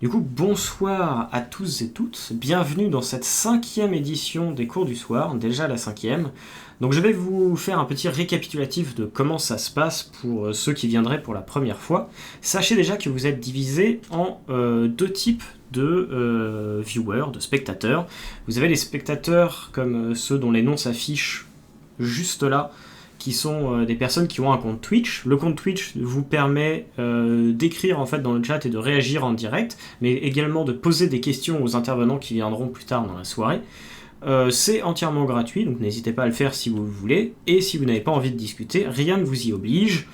Du coup, bonsoir à tous et toutes, bienvenue dans cette 5e édition des cours du soir, déjà la 5e. Donc je vais vous faire un petit récapitulatif de comment ça se passe pour ceux qui viendraient pour la première fois. Sachez déjà que vous êtes divisés en deux types de viewers, de spectateurs. Vous avez les spectateurs comme ceux dont les noms s'affichent juste là, qui sont des personnes qui ont un compte Twitch. Le compte Twitch vous permet d'écrire en fait dans le chat et de réagir en direct, mais également de poser des questions aux intervenants qui viendront plus tard dans la soirée. C'est entièrement gratuit, donc n'hésitez pas à le faire si vous le voulez, et si vous n'avez pas envie de discuter, rien ne vous y oblige.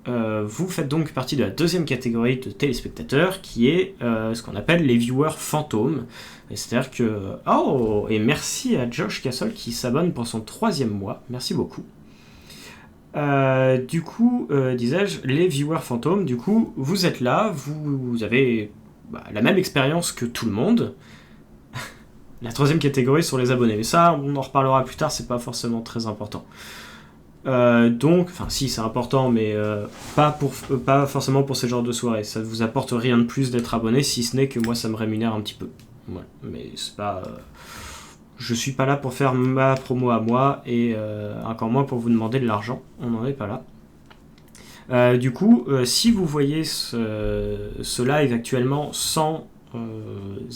Vous faites donc partie de la deuxième catégorie de téléspectateurs, qui est ce qu'on appelle les viewers fantômes. C'est-à-dire que... Oh, et merci à Josh Castle qui s'abonne pour son 3e mois, merci beaucoup. Disais-je, les viewers fantômes, du coup, vous êtes là, vous avez la même expérience que tout le monde. La 3e catégorie sont les abonnés, mais ça, on en reparlera plus tard, c'est pas forcément très important. Si, c'est important, mais pas forcément pour ce genre de soirée. Ça vous apporte rien de plus d'être abonné, si ce n'est que moi, ça me rémunère un petit peu. Voilà. Mais c'est pas... Je suis pas là pour faire ma promo à moi et encore moins pour vous demander de l'argent, on n'en est pas là. Si vous voyez ce live actuellement sans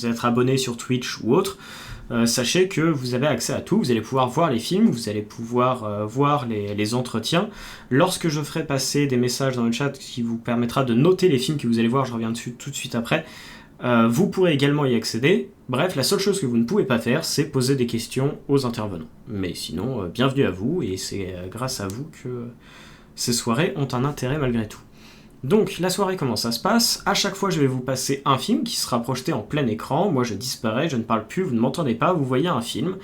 être abonné sur Twitch ou autre, sachez que vous avez accès à tout, vous allez pouvoir voir les films, vous allez pouvoir voir les entretiens. Lorsque je ferai passer des messages dans le chat qui vous permettra de noter les films que vous allez voir, je reviens dessus tout de suite après, vous pourrez également y accéder. Bref, la seule chose que vous ne pouvez pas faire, c'est poser des questions aux intervenants. Mais sinon, bienvenue à vous, et c'est grâce à vous que ces soirées ont un intérêt malgré tout. Donc, la soirée, comment ça se passe ? À chaque fois, je vais vous passer un film qui sera projeté en plein écran. Moi, je disparais, je ne parle plus, vous ne m'entendez pas, vous voyez un film.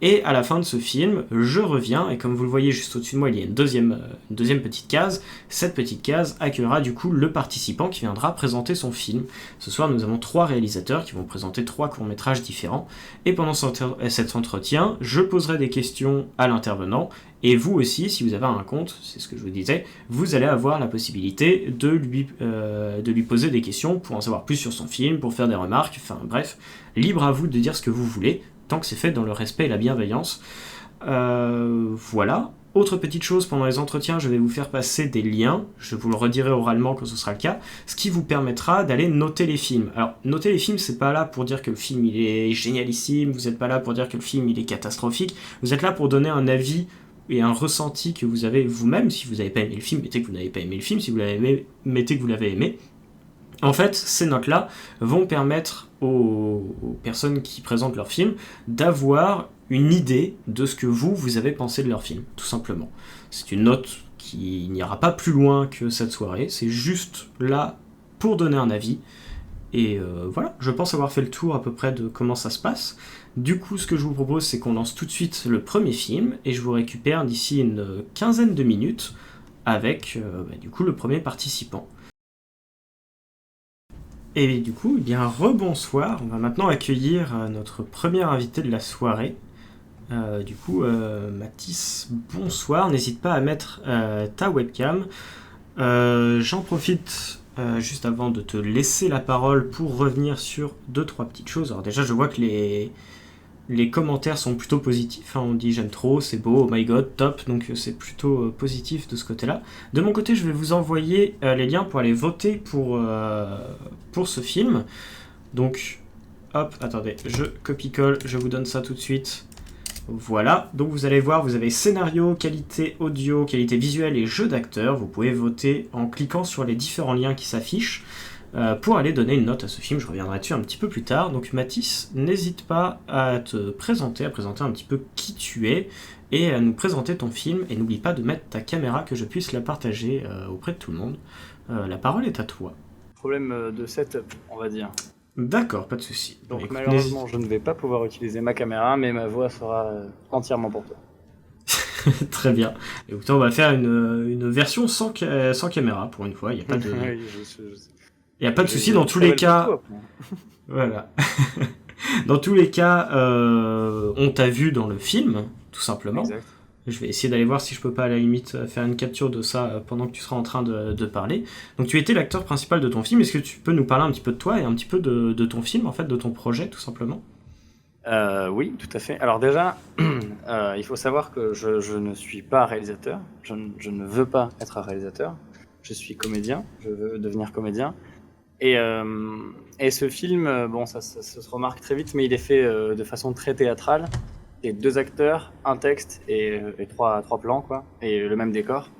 Et à la fin de ce film, je reviens, et comme vous le voyez juste au-dessus de moi, il y a une deuxième petite case. Cette petite case accueillera du coup le participant qui viendra présenter son film. Ce soir, nous avons 3 réalisateurs qui vont présenter 3 courts-métrages différents. Et pendant cet entretien, je poserai des questions à l'intervenant. Et vous aussi, si vous avez un compte, c'est ce que je vous disais, vous allez avoir la possibilité de lui poser des questions pour en savoir plus sur son film, pour faire des remarques, enfin bref, libre à vous de dire ce que vous voulez, tant que c'est fait dans le respect et la bienveillance. Voilà. Autre petite chose, pendant les entretiens, je vais vous faire passer des liens, je vous le redirai oralement quand ce sera le cas, ce qui vous permettra d'aller noter les films. Alors, noter les films, c'est pas là pour dire que le film il est génialissime, vous êtes pas là pour dire que le film il est catastrophique, vous êtes là pour donner un avis et un ressenti que vous avez vous-même. Si vous n'avez pas aimé le film, mettez que vous n'avez pas aimé le film, si vous l'avez aimé, mettez que vous l'avez aimé. En fait, ces notes-là vont permettre aux personnes qui présentent leur film d'avoir une idée de ce que vous avez pensé de leur film, tout simplement. C'est une note qui n'ira pas plus loin que cette soirée, c'est juste là pour donner un avis. Et voilà, je pense avoir fait le tour à peu près de comment ça se passe. Du coup, ce que je vous propose, c'est qu'on lance tout de suite le premier film, et je vous récupère d'ici une quinzaine de minutes avec le premier participant. Et du coup, rebonsoir, on va maintenant accueillir notre premier invité de la soirée. Mathis, bonsoir, n'hésite pas à mettre ta webcam. J'en profite juste avant de te laisser la parole pour revenir sur 2-3 petites choses. Alors déjà, je vois que les commentaires sont plutôt positifs, hein. On dit j'aime trop, c'est beau, oh my god, top, donc c'est plutôt positif de ce côté-là. De mon côté, je vais vous envoyer les liens pour aller voter pour ce film. Donc, hop, attendez, je copie-colle, je vous donne ça tout de suite. Voilà, donc vous allez voir, vous avez scénario, qualité audio, qualité visuelle et jeu d'acteur. Vous pouvez voter en cliquant sur les différents liens qui s'affichent pour aller donner une note à ce film. Je reviendrai dessus un petit peu plus tard. Donc Mathis, n'hésite pas à te présenter, un petit peu qui tu es et à nous présenter ton film. Et n'oublie pas de mettre ta caméra, que je puisse la partager auprès de tout le monde. La parole est à toi. Problème de setup, on va dire. D'accord, pas de souci. Donc écoute, malheureusement, je ne vais pas pouvoir utiliser ma caméra, mais ma voix sera entièrement pour toi. Très bien. Écoutez, on va faire une version sans caméra pour une fois. Il n'y a pas de... Oui, je sais. Il n'y a pas de souci dans tous les cas. Voilà. Dans tous les cas, on t'a vu dans le film, tout simplement. Exact. Je vais essayer d'aller voir si je peux pas à la limite faire une capture de ça pendant que tu seras en train de parler. Donc tu étais l'acteur principal de ton film, est-ce que tu peux nous parler un petit peu de toi et un petit peu de ton film, en fait, de ton projet tout simplement? Oui, tout à fait. Alors déjà, il faut savoir que je ne suis pas réalisateur, je ne veux pas être un réalisateur, je suis comédien, je veux devenir comédien. Et, euh, et ce film, bon, ça se remarque très vite, mais il est fait de façon très théâtrale. Et 2 acteurs, un texte et trois plans, quoi, et le même décor.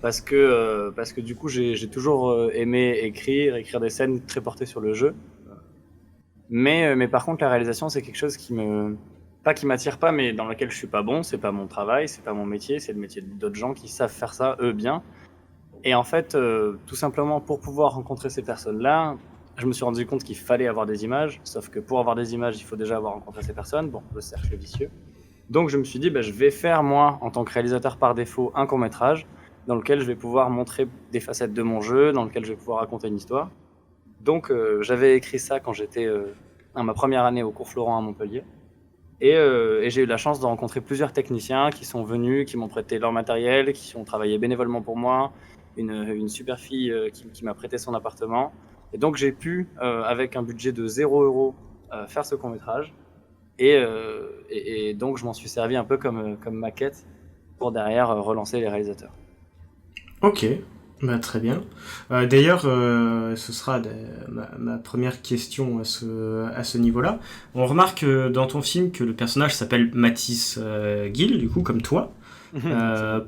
Parce que du coup, j'ai toujours aimé écrire des scènes très portées sur le jeu. Mais par contre, la réalisation, c'est quelque chose pas qui m'attire pas, mais dans lequel je suis pas bon. C'est pas mon travail, c'est pas mon métier, c'est le métier d'autres gens qui savent faire ça eux bien. Et en fait, tout simplement pour pouvoir rencontrer ces personnes-là, je me suis rendu compte qu'il fallait avoir des images. Sauf que pour avoir des images, il faut déjà avoir rencontré ces personnes. Bon, le cercle vicieux. Donc je me suis dit, bah, je vais faire moi, en tant que réalisateur par défaut, un court-métrage dans lequel je vais pouvoir montrer des facettes de mon jeu, dans lequel je vais pouvoir raconter une histoire. Donc j'avais écrit ça quand j'étais à ma première année au cours Florent à Montpellier. Et j'ai eu la chance de rencontrer plusieurs techniciens qui sont venus, qui m'ont prêté leur matériel, qui ont travaillé bénévolement pour moi. Une super fille qui m'a prêté son appartement. Et donc j'ai pu, avec un budget de 0 € faire ce court-métrage. Et donc je m'en suis servi un peu comme maquette pour derrière relancer les réalisateurs. Ok, bah, très bien. D'ailleurs, ce sera ma première question à ce niveau-là. On remarque dans ton film que le personnage s'appelle Mathis Gill, du coup, comme toi.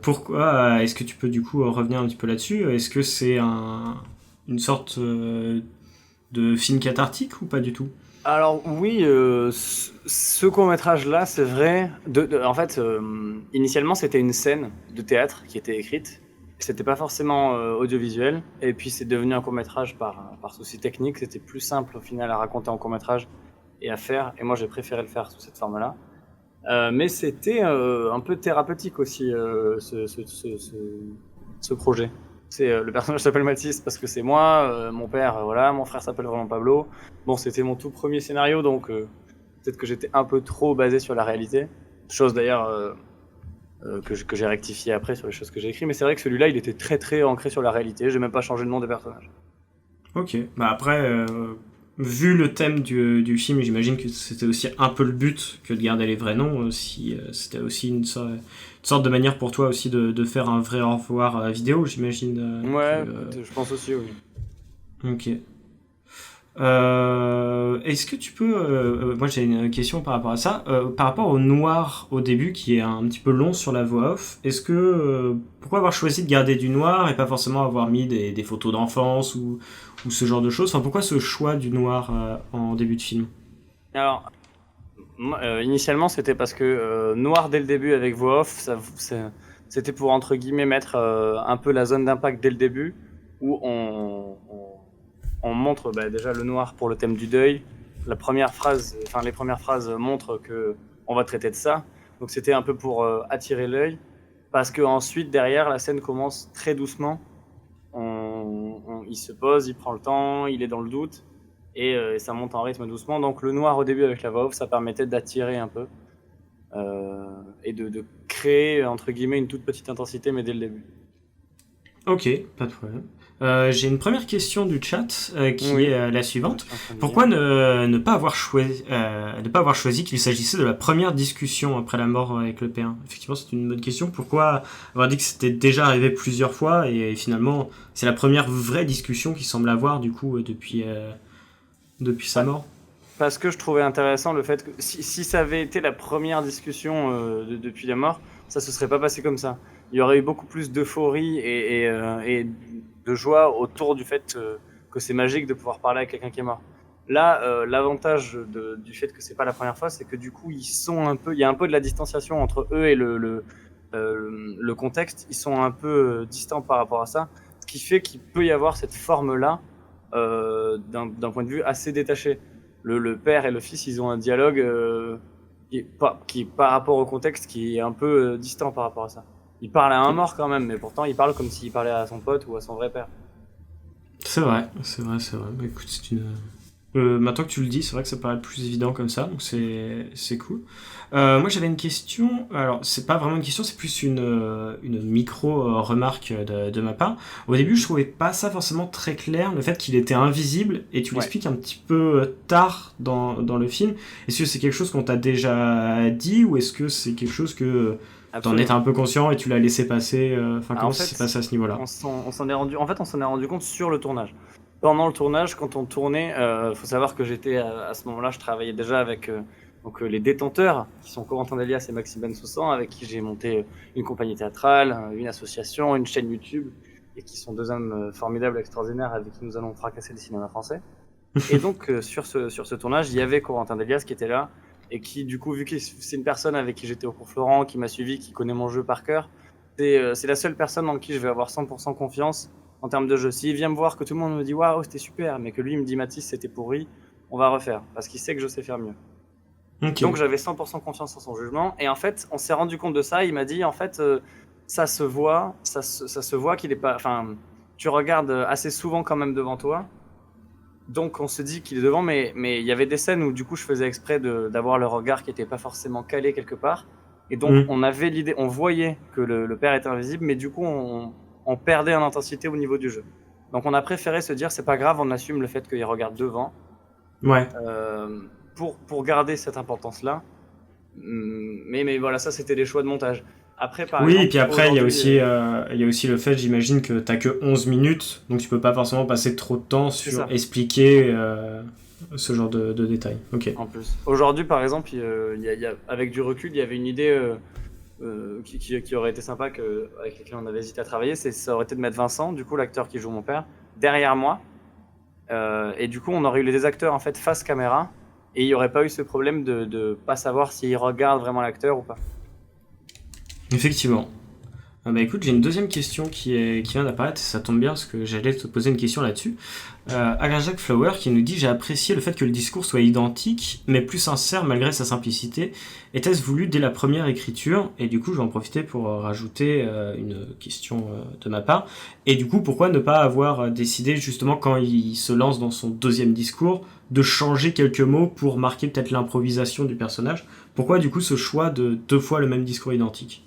Pourquoi est-ce que tu peux du coup revenir un petit peu là-dessus? Est-ce que c'est une sorte de film cathartique ou pas du tout? Alors oui, ce court-métrage-là, c'est vrai. En fait, initialement, c'était une scène de théâtre qui était écrite. C'était pas forcément audiovisuel. Et puis c'est devenu un court-métrage par souci technique. C'était plus simple au final à raconter en court-métrage et à faire. Et moi, j'ai préféré le faire sous cette forme-là. Mais c'était un peu thérapeutique aussi, ce projet. Le personnage s'appelle Mathis parce que c'est moi, mon père, voilà, mon frère s'appelle vraiment Pablo. Bon, c'était mon tout premier scénario, donc peut-être que j'étais un peu trop basé sur la réalité. Chose d'ailleurs que j'ai rectifié après sur les choses que j'ai écrites, mais c'est vrai que celui-là, il était très très ancré sur la réalité. J'ai même pas changé le nom des personnages. Ok, bah après, vu le thème du film, j'imagine que c'était aussi un peu le but que de garder les vrais noms. Si c'était aussi une sorte de manière pour toi aussi de faire un vrai au revoir vidéo, j'imagine. Ouais, je pense aussi, oui. Ok. Est-ce que tu peux... moi j'ai une question par rapport à ça. Par rapport au noir au début qui est un petit peu long sur la voix off, est-ce que... pourquoi avoir choisi de garder du noir et pas forcément avoir mis des photos d'enfance ou ce genre de choses? Enfin, pourquoi ce choix du noir en début de film? Alors, initialement, c'était parce que noir dès le début avec voix off, c'était pour entre guillemets mettre un peu la zone d'impact dès le début, où on montre bah, déjà le noir pour le thème du deuil. Les premières phrases montrent que on va traiter de ça. Donc c'était un peu pour attirer l'œil, parce que ensuite derrière la scène commence très doucement. Il se pose, il prend le temps, il est dans le doute. Et ça monte en rythme doucement. Donc le noir au début avec la voix off, ça permettait d'attirer un peu et de créer entre guillemets une toute petite intensité, mais dès le début. Ok, pas de problème. J'ai une première question du chat qui Oui. est la suivante. Pourquoi ne pas avoir choisi qu'il s'agissait de la première discussion après la mort avec le P1? Effectivement, c'est une bonne question. Pourquoi avoir dit que c'était déjà arrivé plusieurs fois et finalement c'est la première vraie discussion qu'il semble avoir du coup depuis sa mort? Parce que je trouvais intéressant le fait que si ça avait été la première discussion depuis la mort, ça se serait pas passé comme ça. Il y aurait eu beaucoup plus d'euphorie et de joie autour du fait que c'est magique de pouvoir parler à quelqu'un qui est mort. Là, l'avantage du fait que c'est pas la première fois, c'est que du coup, il y a un peu de la distanciation entre eux et le contexte. Ils sont un peu distants par rapport à ça, ce qui fait qu'il peut y avoir cette forme-là d'un point de vue assez détaché. Le père et le fils, ils ont un dialogue qui par rapport au contexte, qui est un peu distant par rapport à ça. Il parle à un mort quand même, mais pourtant il parle comme s'il parlait à son pote ou à son vrai père. C'est vrai, c'est vrai, c'est vrai. Bah, écoute, Maintenant que tu le dis, c'est vrai que ça paraît plus évident comme ça, donc c'est cool. Moi j'avais une question, alors c'est pas vraiment une question, c'est plus une micro-remarque de ma part. Au début je trouvais pas ça forcément très clair, le fait qu'il était invisible, et tu Ouais, l'expliques un petit peu tard dans le film. Est-ce que c'est quelque chose qu'on t'a déjà dit, ou est-ce que c'est quelque chose que t'en étais absolument. un peu conscient et tu l'as laissé passer enfin Ah, en comment ça s'est fait, passé à ce niveau-là? on s'en est rendu, en fait, on s'en est rendu compte sur le tournage. Pendant le tournage, quand on tournait, faut savoir que j'étais à ce moment-là, je travaillais déjà avec les détenteurs, qui sont Corentin Delias et Maxime Bensoussan, avec qui j'ai monté une compagnie théâtrale, une association, une chaîne YouTube, et qui sont deux hommes formidables, extraordinaires, avec qui nous allons fracasser le cinéma français. Et donc, sur ce tournage, il y avait Corentin Delias qui était là, et qui, du coup, vu que c'est une personne avec qui j'étais au cours Florent, qui m'a suivi, qui connaît mon jeu par cœur, c'est la seule personne en qui je vais avoir 100% confiance en termes de jeu. S'il vient me voir, que tout le monde me dit waouh, c'était super, mais que lui il me dit Mathis, c'était pourri, on va refaire, parce qu'il sait que je sais faire mieux. Ok. Donc j'avais 100% confiance en son jugement, et en fait, on s'est rendu compte de ça. Il m'a dit en fait, ça se voit, ça se voit qu'il est pas. Enfin, tu regardes assez souvent quand même devant toi. Donc on se dit qu'il est devant, mais il y avait des scènes où du coup je faisais exprès d'avoir le regard qui n'était pas forcément calé quelque part. Et donc Hmm. on avait l'idée, on voyait que le père était invisible, mais du coup on perdait en intensité au niveau du jeu. Donc on a préféré se dire c'est pas grave, on assume le fait qu'il regarde devant Ouais. euh, pour garder cette importance-là. Mais voilà, ça c'était des choix de montage. Après par Oui, et exemple, puis après, aujourd'hui, il y a aussi le fait, j'imagine, que t'as que 11 minutes, donc tu peux pas forcément passer trop de temps c'est sur ça. expliquer ce genre de détails. Ok. En plus. Aujourd'hui, par exemple, avec du recul, il y avait une idée qui aurait été sympa, avec laquelle on avait hésité à travailler, ça aurait été de mettre Vincent, du coup l'acteur qui joue mon père, derrière moi. Et du coup, on aurait eu les deux acteurs en fait face caméra, et il n'y aurait pas eu ce problème de pas savoir s'il regarde vraiment l'acteur ou pas. Effectivement. Ah bah écoute, j'ai une deuxième question qui vient d'apparaître, ça tombe bien parce que j'allais te poser une question là-dessus. Jack Flower qui nous dit: j'ai apprécié le fait que le discours soit identique, mais plus sincère malgré sa simplicité. Était-ce voulu dès la première écriture? Et du coup, je vais en profiter pour rajouter une question de ma part. Et du coup, pourquoi ne pas avoir décidé, justement, quand il se lance dans son deuxième discours, de changer quelques mots pour marquer peut-être l'improvisation du personnage? Pourquoi, du coup, ce choix de deux fois le même discours identique?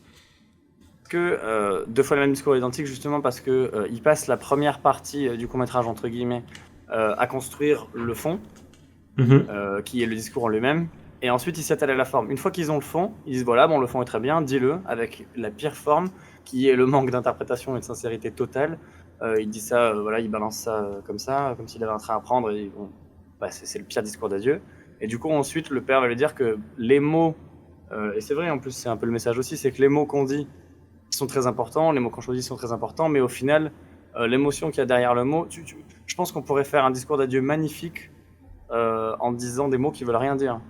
Que deux fois le même discours identique, justement parce que il passe la première partie du court métrage entre guillemets à construire le fond, Mhm. qui est le discours en lui-même. Et ensuite, ils s'attellent à la forme. Une fois qu'ils ont le fond, ils disent voilà, bon, le fond est très bien, dis-le, avec la pire forme, qui est le manque d'interprétation et de sincérité totale. Il dit ça, voilà, il balance ça comme s'il avait un train à prendre, et bon, bah, c'est le pire discours d'adieu. Et du coup, ensuite, le père va lui dire que les mots, et c'est vrai, en plus, c'est un peu le message aussi, c'est que les mots qu'on dit sont très importants, les mots qu'on choisit sont très importants, mais au final, l'émotion qu'il y a derrière le mot, je pense qu'on pourrait faire un discours d'adieu magnifique en disant des mots qui veulent rien dire.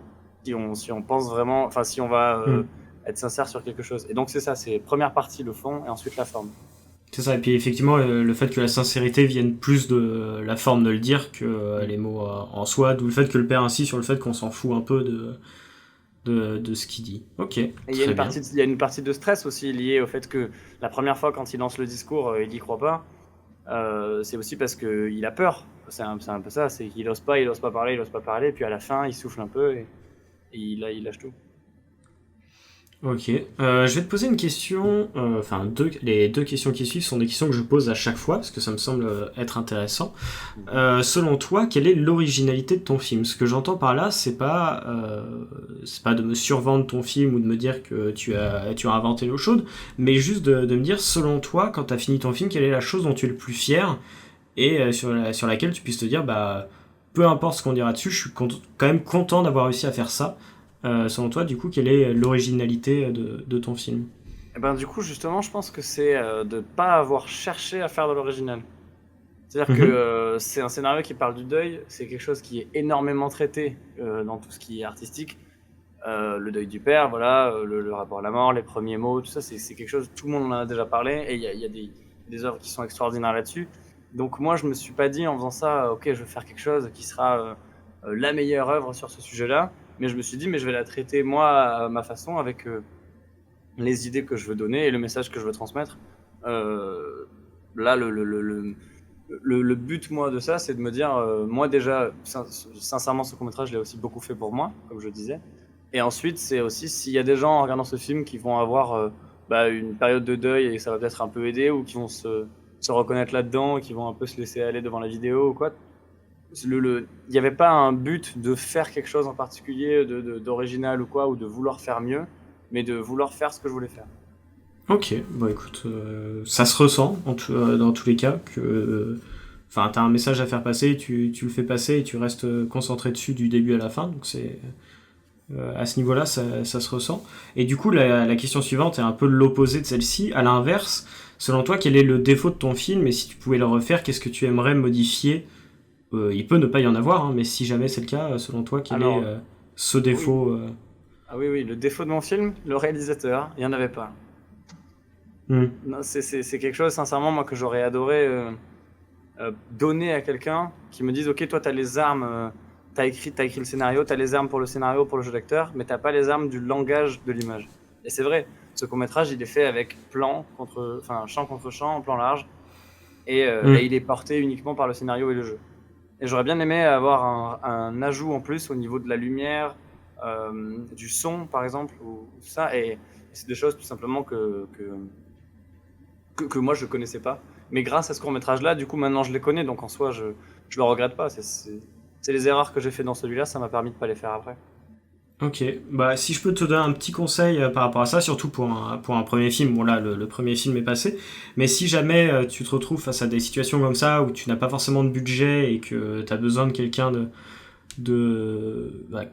Si on pense vraiment, enfin, si on va Mhm. être sincère sur quelque chose. Et donc, c'est ça, c'est première partie, le fond, et ensuite la forme. C'est ça, et puis effectivement, le fait que la sincérité vienne plus de la forme de le dire que Mm. les mots en soi, d'où le fait que le père insiste sur le fait qu'on s'en fout un peu de ce qu'il dit. Ok, Et très bien. il y a une partie de stress aussi liée au fait que la première fois, quand il lance le discours, il y croit pas. C'est aussi parce qu'il a peur. C'est un peu ça, c'est qu'il il ose pas parler, il ose pas parler, et puis à la fin, il souffle un peu et il lâche tout. Ok, je vais te poser une question, enfin les deux questions qui suivent sont des questions que je pose à chaque fois parce que ça me semble être intéressant. Mhm. Selon toi, quelle est l'originalité de ton film? Ce que j'entends par là, c'est pas de me survendre ton film ou de me dire que tu as inventé l'eau chaude, mais juste de me dire, selon toi, quand tu as fini ton film, quelle est la chose dont tu es le plus fier et sur laquelle tu puisses te dire, bah, peu importe ce qu'on dira dessus, je suis quand même content d'avoir réussi à faire ça. Selon toi, du coup, quelle est l'originalité de ton film? Et ben du coup, justement, je pense que c'est de pas avoir cherché à faire de l'original. C'est-à-dire que Mhm. c'est un scénario qui parle du deuil, c'est quelque chose qui est énormément traité dans tout ce qui est artistique. Le deuil du père, voilà, le rapport à la mort, les premiers mots, tout ça, c'est quelque chose, tout le monde en a déjà parlé, et il y a des œuvres qui sont extraordinaires là-dessus. Donc moi, je me suis pas dit en faisant ça, ok, je vais faire quelque chose qui sera la meilleure œuvre sur ce sujet-là, mais je me suis dit, mais je vais la traiter moi à ma façon, avec les idées que je veux donner et le message que je veux transmettre. Euh, là, le but, moi, de ça, c'est de me dire, moi déjà, sincèrement, ce court-métrage, je l'ai aussi beaucoup fait pour moi, comme je disais. Et ensuite, c'est aussi s'il y a des gens en regardant ce film qui vont avoir une période de deuil et ça va peut-être un peu aider, ou qui vont se reconnaître là-dedans, qui vont un peu se laisser aller devant la vidéo ou quoi. Il n'y avait pas un but de faire quelque chose en particulier, d'original ou quoi, ou de vouloir faire mieux, mais de vouloir faire ce que je voulais faire. Ok, bah écoute, ça se ressent dans tous les cas que. Enfin, t'as un message à faire passer, tu le fais passer et tu restes concentré dessus du début à la fin, donc c'est. À ce niveau-là, ça se ressent. Et du coup, la question suivante est un peu l'opposé de celle-ci. À l'inverse, selon toi, quel est le défaut de ton film et si tu pouvais le refaire, qu'est-ce que tu aimerais modifier? Il peut ne pas y en avoir, hein, mais si jamais c'est le cas, selon toi, quel Alors, est ce oui. défaut Ah oui, oui, le défaut de mon film, le réalisateur, il n'y en avait pas. Hmm. Non, c'est quelque chose, sincèrement, moi, que j'aurais adoré donner à quelqu'un qui me dise, ok, toi, tu as les armes, t'as écrit le scénario, tu as les armes pour le scénario, pour le jeu d'acteur, mais t'as pas les armes du langage de l'image. Et c'est vrai, ce court-métrage, il est fait avec champ contre champ, en plan large, et il est porté uniquement par le scénario et le jeu. Et j'aurais bien aimé avoir un ajout en plus au niveau de la lumière, du son, par exemple, ou ça, et c'est des choses tout simplement que moi je connaissais pas. Mais grâce à ce court-métrage-là, du coup, maintenant je les connais, donc en soi, je le regrette pas. C'est les erreurs que j'ai fait dans celui-là, ça m'a permis de pas les faire après. Ok, bah si je peux te donner un petit conseil par rapport à ça, surtout pour un premier film, bon là le premier film est passé, mais si jamais tu te retrouves face à des situations comme ça où tu n'as pas forcément de budget et que tu as besoin de quelqu'un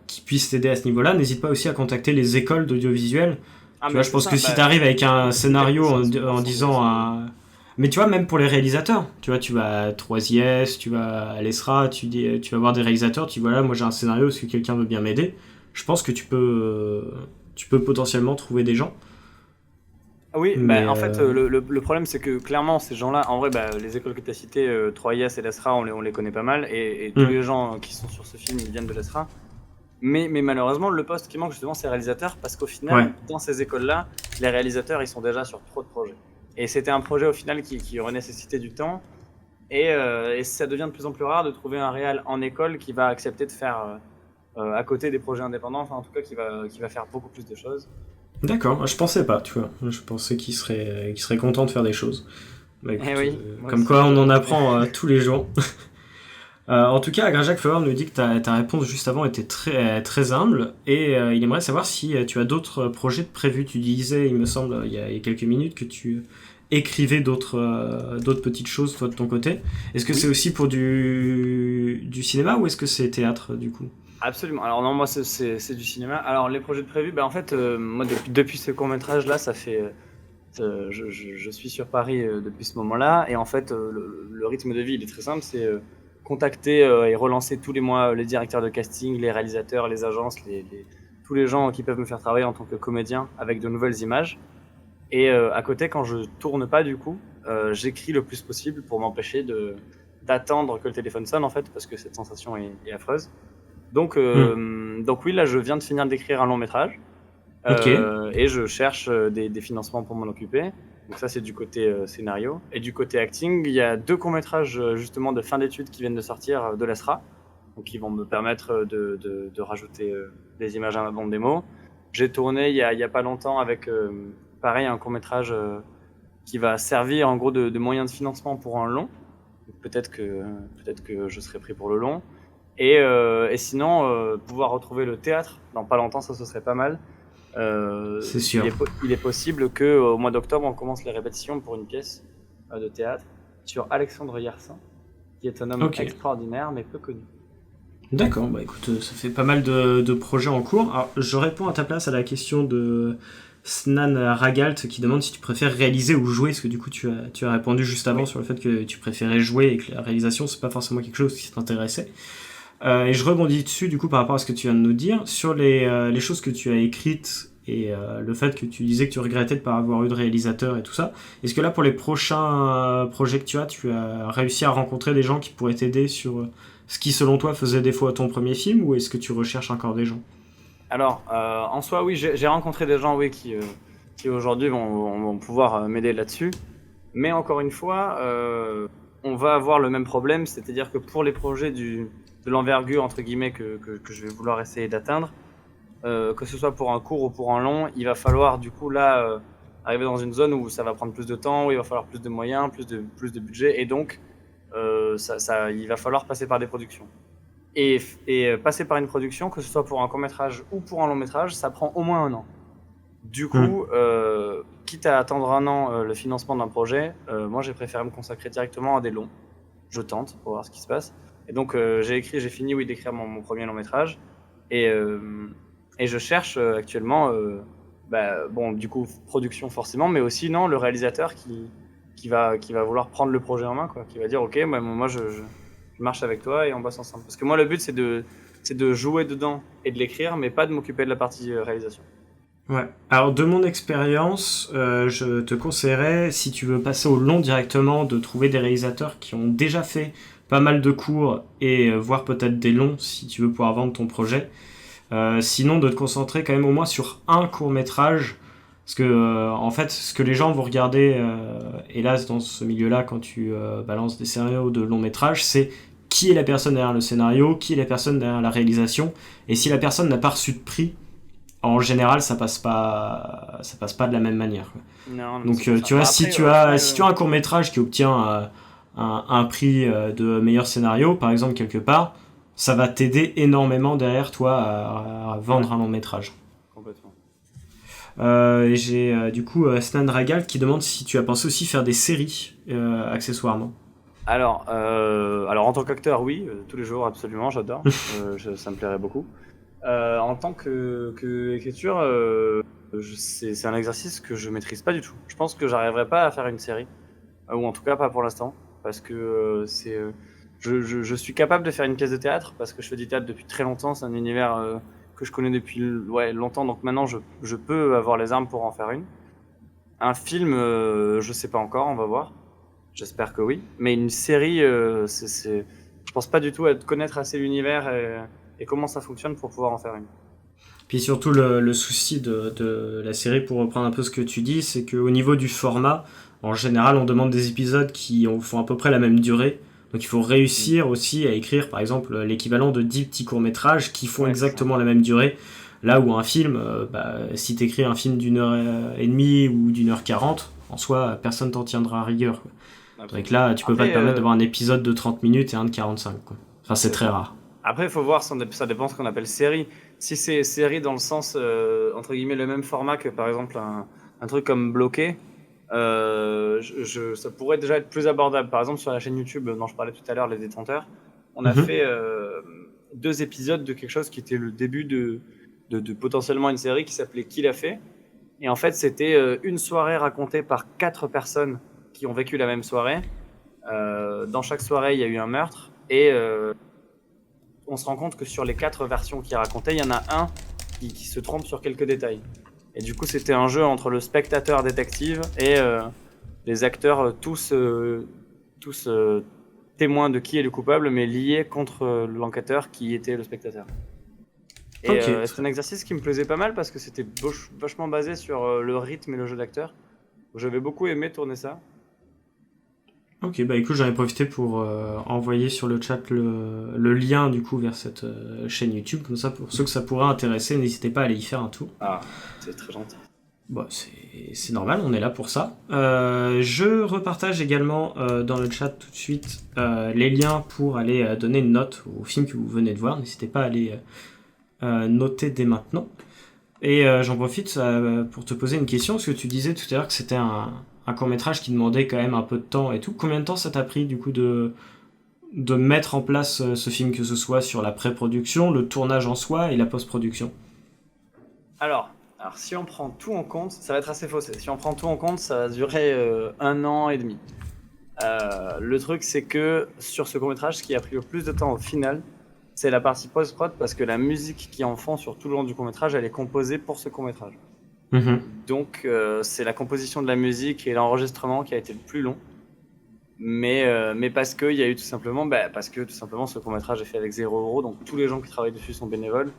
qui puisse t'aider à ce niveau-là, n'hésite pas aussi à contacter les écoles d'audiovisuel. Ah, Tu vois, mais je c'est pense ça, que si tu arrives avec un scénario en c'est disant à... Mais tu vois, même pour les réalisateurs, tu vois, tu vas à 3IS, tu vas à l'ESRA, tu vas voir des réalisateurs, tu dis voilà, moi j'ai un scénario, est-ce que quelqu'un veut bien m'aider? Je pense que tu peux potentiellement trouver des gens. Oui, Mais en fait, le problème, c'est que clairement, ces gens-là, en vrai, les écoles que tu as citées, 3IS et l'ESRA, on les connaît pas mal, et tous les gens qui sont sur ce film, ils viennent de l'ESRA. Mais malheureusement, le poste qui manque justement, c'est réalisateur, parce qu'au ouais, final, dans ces écoles-là, les réalisateurs, ils sont déjà sur trop de projets. Et c'était un projet au final qui aurait nécessité du temps, et ça devient de plus en plus rare de trouver un réal en école qui va accepter de faire à côté des projets indépendants, enfin en tout cas qui va faire beaucoup plus de choses. d'accord, je pensais pas, tu vois. Je pensais qu'il serait content de faire des choses. Bah Eh écoute, oui, moi comme aussi, quoi on en apprend tous les jours. En tout cas, Agrajak Flower nous dit que ta réponse juste avant était très humble et il aimerait savoir si tu as d'autres projets de prévus. Tu disais, il me semble, il y a quelques minutes que tu écrivais d'autres petites choses toi de ton côté. Est-ce que c'est oui, aussi pour du cinéma ou est-ce que c'est théâtre du coup? absolument. Alors non, moi c'est du cinéma. Alors les projets de prévus, en fait, moi depuis ce court-métrage-là, ça fait... je suis sur Paris depuis ce moment-là, et en fait, le rythme de vie, il est très simple, c'est contacter et relancer tous les mois les directeurs de casting, les réalisateurs, les agences, tous les gens qui peuvent me faire travailler en tant que comédien avec de nouvelles images. Et à côté, quand je tourne pas, du coup, j'écris le plus possible pour m'empêcher d'attendre que le téléphone sonne, en fait, parce que cette sensation est affreuse. Hmm. Donc oui, là, je viens de finir d'écrire un long métrage. Ok. Et je cherche des financements pour m'en occuper. Donc ça, c'est du côté scénario. Et du côté acting, il y a 2 courts-métrages justement de fin d'études qui viennent de sortir de l'ESRA, donc qui vont me permettre de rajouter des images à ma bande démo. J'ai tourné il y a pas longtemps avec, pareil, un court-métrage qui va servir en gros de moyen de financement pour un long. Peut-être que je serai pris pour le long. Et sinon, pouvoir retrouver le théâtre dans pas longtemps, ça ce serait pas mal. C'est sûr. Il est possible qu'au mois d'octobre, on commence les répétitions pour une pièce de théâtre sur Alexandre Yersin, qui est un homme Ok. extraordinaire mais peu connu. D'accord, bah écoute, ça fait pas mal de projets en cours. Alors, je réponds à ta place à la question de Snan Ragalt qui demande si tu préfères réaliser ou jouer, parce que du coup tu as répondu juste avant Oui. sur le fait que tu préférais jouer et que la réalisation c'est pas forcément quelque chose qui t'intéressait. Et je rebondis dessus du coup par rapport à ce que tu viens de nous dire sur les choses que tu as écrites et le fait que tu disais que tu regrettais de ne pas avoir eu de réalisateur et tout ça. Est-ce que là pour les prochains projets que tu as réussi à rencontrer des gens qui pourraient t'aider sur ce qui selon toi faisait défaut à ton premier film ou est-ce que tu recherches encore des gens? Alors, en soi, oui, j'ai rencontré des gens, oui, qui aujourd'hui vont pouvoir m'aider là-dessus. Mais encore une fois, on va avoir le même problème, c'est-à-dire que pour les projets de l'envergure, entre guillemets, que je vais vouloir essayer d'atteindre, que ce soit pour un court ou pour un long, il va falloir du coup là arriver dans une zone où ça va prendre plus de temps, où il va falloir plus de moyens, plus de budget, et donc il va falloir passer par des productions. Et passer par une production, que ce soit pour un court-métrage ou pour un long-métrage, ça prend au moins un an. Du coup, quitte à attendre un an le financement d'un projet, moi j'ai préféré me consacrer directement à des longs. Je tente pour voir ce qui se passe. Et donc j'ai fini d'écrire mon premier long-métrage. Et je cherche actuellement, bon, du coup, production forcément, mais aussi non, le réalisateur qui va vouloir prendre le projet en main, quoi, qui va dire ok, moi je marche avec toi et on bosse ensemble. Parce que moi le but c'est de jouer dedans et de l'écrire, mais pas de m'occuper de la partie réalisation. Ouais. Alors de mon expérience, je te conseillerais, si tu veux passer au long directement, de trouver des réalisateurs qui ont déjà fait pas mal de courts et voire peut-être des longs si tu veux pouvoir vendre ton projet. Sinon, de te concentrer quand même au moins sur un court métrage, parce que en fait, ce que les gens vont regarder, hélas, dans ce milieu-là, quand tu balances des scénarios de long métrage, c'est qui est la personne derrière le scénario, qui est la personne derrière la réalisation, et si la personne n'a pas reçu de prix, en général, ça passe pas de la même manière. Non, donc, tu vois, si tu as un court métrage qui obtient un prix de meilleur scénario, par exemple quelque part, ça va t'aider énormément derrière toi à vendre un long métrage. Complètement. Et j'ai du coup Snan Ragal qui demande si tu as pensé aussi faire des séries accessoirement. Alors en tant qu'acteur, oui, tous les jours, absolument, j'adore. Ça me plairait beaucoup. En tant que écriture, c'est un exercice que je maîtrise pas du tout. Je pense que j'arriverai pas à faire une série, ou en tout cas pas pour l'instant, parce que je suis capable de faire une pièce de théâtre parce que je fais du théâtre depuis très longtemps. C'est un univers que je connais depuis longtemps, donc maintenant je peux avoir les armes pour en faire une. Un film, je sais pas encore, on va voir. J'espère que oui. Mais une série, je pense pas du tout à connaître assez l'univers et comment ça fonctionne pour pouvoir en faire une. Puis surtout le souci de la série, pour reprendre un peu ce que tu dis, c'est qu'au niveau du format, en général, on demande des épisodes qui font à peu près la même durée. Donc il faut réussir aussi à écrire, par exemple, l'équivalent de 10 petits courts-métrages qui font exactement la même durée. Là où un film, si tu écris un film d'1h30 ou d'1h40, en soi, personne t'en tiendra à rigueur. Donc là, tu peux pas te permettre d'avoir un épisode de 30 minutes et un de 45. Quoi. Enfin, c'est très rare. Après, il faut voir, ça dépend de ce qu'on appelle série. Si c'est série dans le sens, entre guillemets, le même format que par exemple un truc comme Bloqué, ça pourrait déjà être plus abordable. Par exemple, sur la chaîne YouTube dont je parlais tout à l'heure, Les Détenteurs, on a fait 2 épisodes de quelque chose qui était le début de potentiellement une série qui s'appelait Qui l'a fait. Et en fait, c'était une soirée racontée par 4 personnes qui ont vécu la même soirée. Dans chaque soirée, il y a eu un meurtre et on se rend compte que sur les 4 versions qu'il racontait, il y en a un qui se trompe sur quelques détails. Et du coup, c'était un jeu entre le spectateur détective et les acteurs, tous témoins de qui est le coupable, mais liés contre l'enquêteur qui était le spectateur. Et c'est un exercice qui me plaisait pas mal parce que c'était vachement basé sur le rythme et le jeu d'acteur. J'avais beaucoup aimé tourner ça. Ok, bah écoute, j'en ai profité pour envoyer sur le chat le lien du coup vers cette chaîne YouTube, comme ça pour ceux que ça pourrait intéresser, n'hésitez pas à aller y faire un tour. Ah, c'est très gentil. Bon, c'est normal, on est là pour ça. Je repartage également dans le chat tout de suite les liens pour aller donner une note au film que vous venez de voir, n'hésitez pas à aller noter dès maintenant. Et j'en profite pour te poser une question, parce que tu disais tout à l'heure que c'était un court-métrage qui demandait quand même un peu de temps et tout. Combien de temps ça t'a pris du coup de mettre en place ce film, que ce soit sur la pré-production, le tournage en soi et la post-production? Alors si on prend tout en compte, ça va être assez faussé. Si on prend tout en compte, ça va durer 1 an et demi. Le truc, c'est que sur ce court-métrage, ce qui a pris le plus de temps au final, c'est la partie post-prod, parce que la musique qui en fond sur tout le long du court-métrage, elle est composée pour ce court-métrage. Donc c'est la composition de la musique et l'enregistrement qui a été le plus long, mais parce que il y a eu tout simplement ce court-métrage est fait avec 0€, donc tous les gens qui travaillent dessus sont bénévoles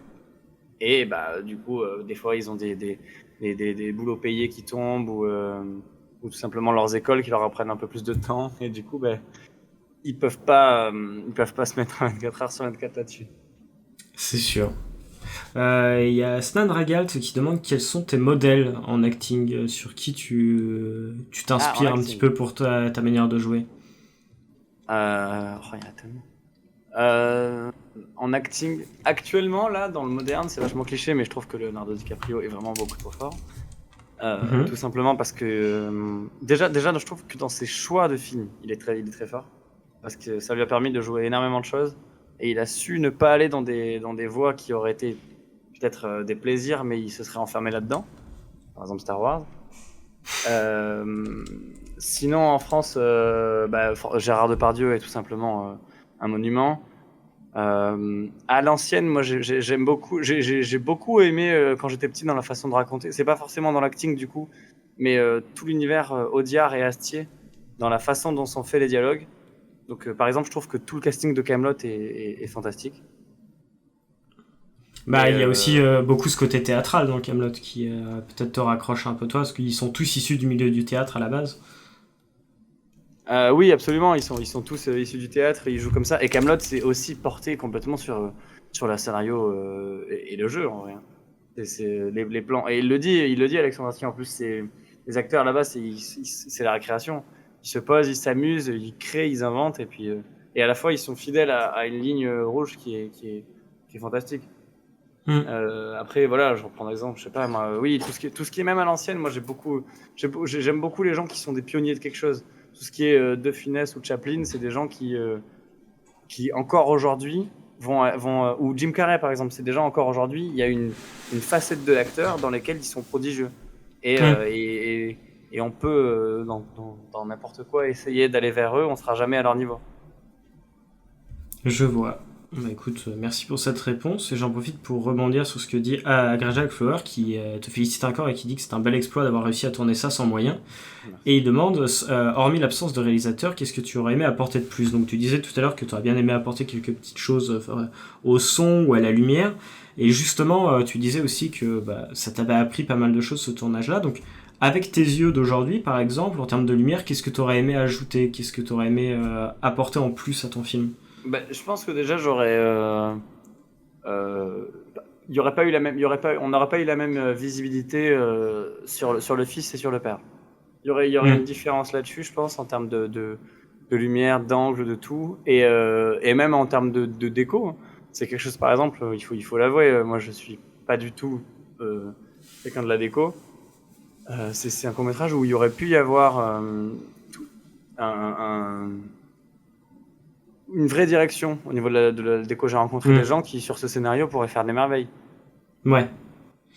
et du coup des fois ils ont des boulots payés qui tombent ou tout simplement leurs écoles qui leur apprennent un peu plus de temps et du coup ils peuvent pas se mettre 24 heures sur 24 là-dessus. C'est sûr. Il y a Snan Ragalt qui demande quels sont tes modèles en acting, sur qui tu t'inspires un petit peu pour ta manière de jouer. Il y en a tellement. En acting, actuellement, là, dans le moderne, c'est vachement cliché, mais je trouve que Leonardo DiCaprio est vraiment beaucoup trop fort. Tout simplement parce que déjà, je trouve que dans ses choix de films, il est très fort. Parce que ça lui a permis de jouer énormément de choses. Et il a su ne pas aller dans des voies qui auraient été peut-être des plaisirs, mais il se serait enfermé là-dedans. Par exemple Star Wars. Sinon, en France, Gérard Depardieu est tout simplement un monument. À l'ancienne, moi j'ai beaucoup aimé quand j'étais petit dans la façon de raconter. C'est pas forcément dans l'acting du coup, mais tout l'univers Audiard et Astier, dans la façon dont sont faits les dialogues. Donc par exemple, je trouve que tout le casting de Kaamelott est fantastique. Bah, il y a aussi beaucoup ce côté théâtral dans Kaamelott qui peut-être te raccroche un peu toi, parce qu'ils sont tous issus du milieu du théâtre à la base. Oui, absolument. Ils sont tous issus du théâtre. Ils jouent comme ça. Et Kaamelott, c'est aussi porté complètement sur le scénario et le jeu en vrai. C'est les plans. Et il le dit Alexandre Astier. En plus, les acteurs là-bas, c'est la récréation. Ils se posent, ils s'amusent, ils créent, ils inventent, et puis et à la fois ils sont fidèles à une ligne rouge qui est fantastique. Après voilà, je reprends l'exemple, je sais pas moi, oui, tout ce qui est même à l'ancienne, moi j'aime beaucoup les gens qui sont des pionniers de quelque chose. Tout ce qui est De Funès ou Chaplin, c'est des gens qui encore aujourd'hui vont ou Jim Carrey par exemple, c'est des gens encore aujourd'hui, il y a une facette de l'acteur dans lesquels ils sont prodigieux. Et on peut, dans n'importe quoi, essayer d'aller vers eux, on sera jamais à leur niveau. Je vois. Bah écoute, merci pour cette réponse et j'en profite pour rebondir sur ce que dit Agrajak Flower qui te félicite encore et qui dit que c'est un bel exploit d'avoir réussi à tourner ça sans moyens. Et il demande, hormis l'absence de réalisateur, qu'est-ce que tu aurais aimé apporter de plus? Donc tu disais tout à l'heure que tu aurais bien aimé apporter quelques petites choses au son ou à la lumière. Et justement, tu disais aussi que ça t'avait appris pas mal de choses ce tournage-là. Donc avec tes yeux d'aujourd'hui, par exemple, en termes de lumière, qu'est-ce que tu aurais aimé ajouter? Qu'est-ce que tu aurais aimé apporter en plus à ton film? Je pense que déjà j'aurais, il y aurait pas eu la même, on n'aurait pas eu la même visibilité sur le fils et sur le père. Il y aurait une différence là-dessus, je pense, en termes de lumière, d'angle, de tout, et même en termes de déco. C'est quelque chose, par exemple, il faut l'avouer, moi je suis pas du tout quelqu'un de la déco. C'est un court-métrage où il y aurait pu y avoir une vraie direction au niveau de la déco. J'ai rencontré des gens qui, sur ce scénario, pourraient faire des merveilles. Ouais.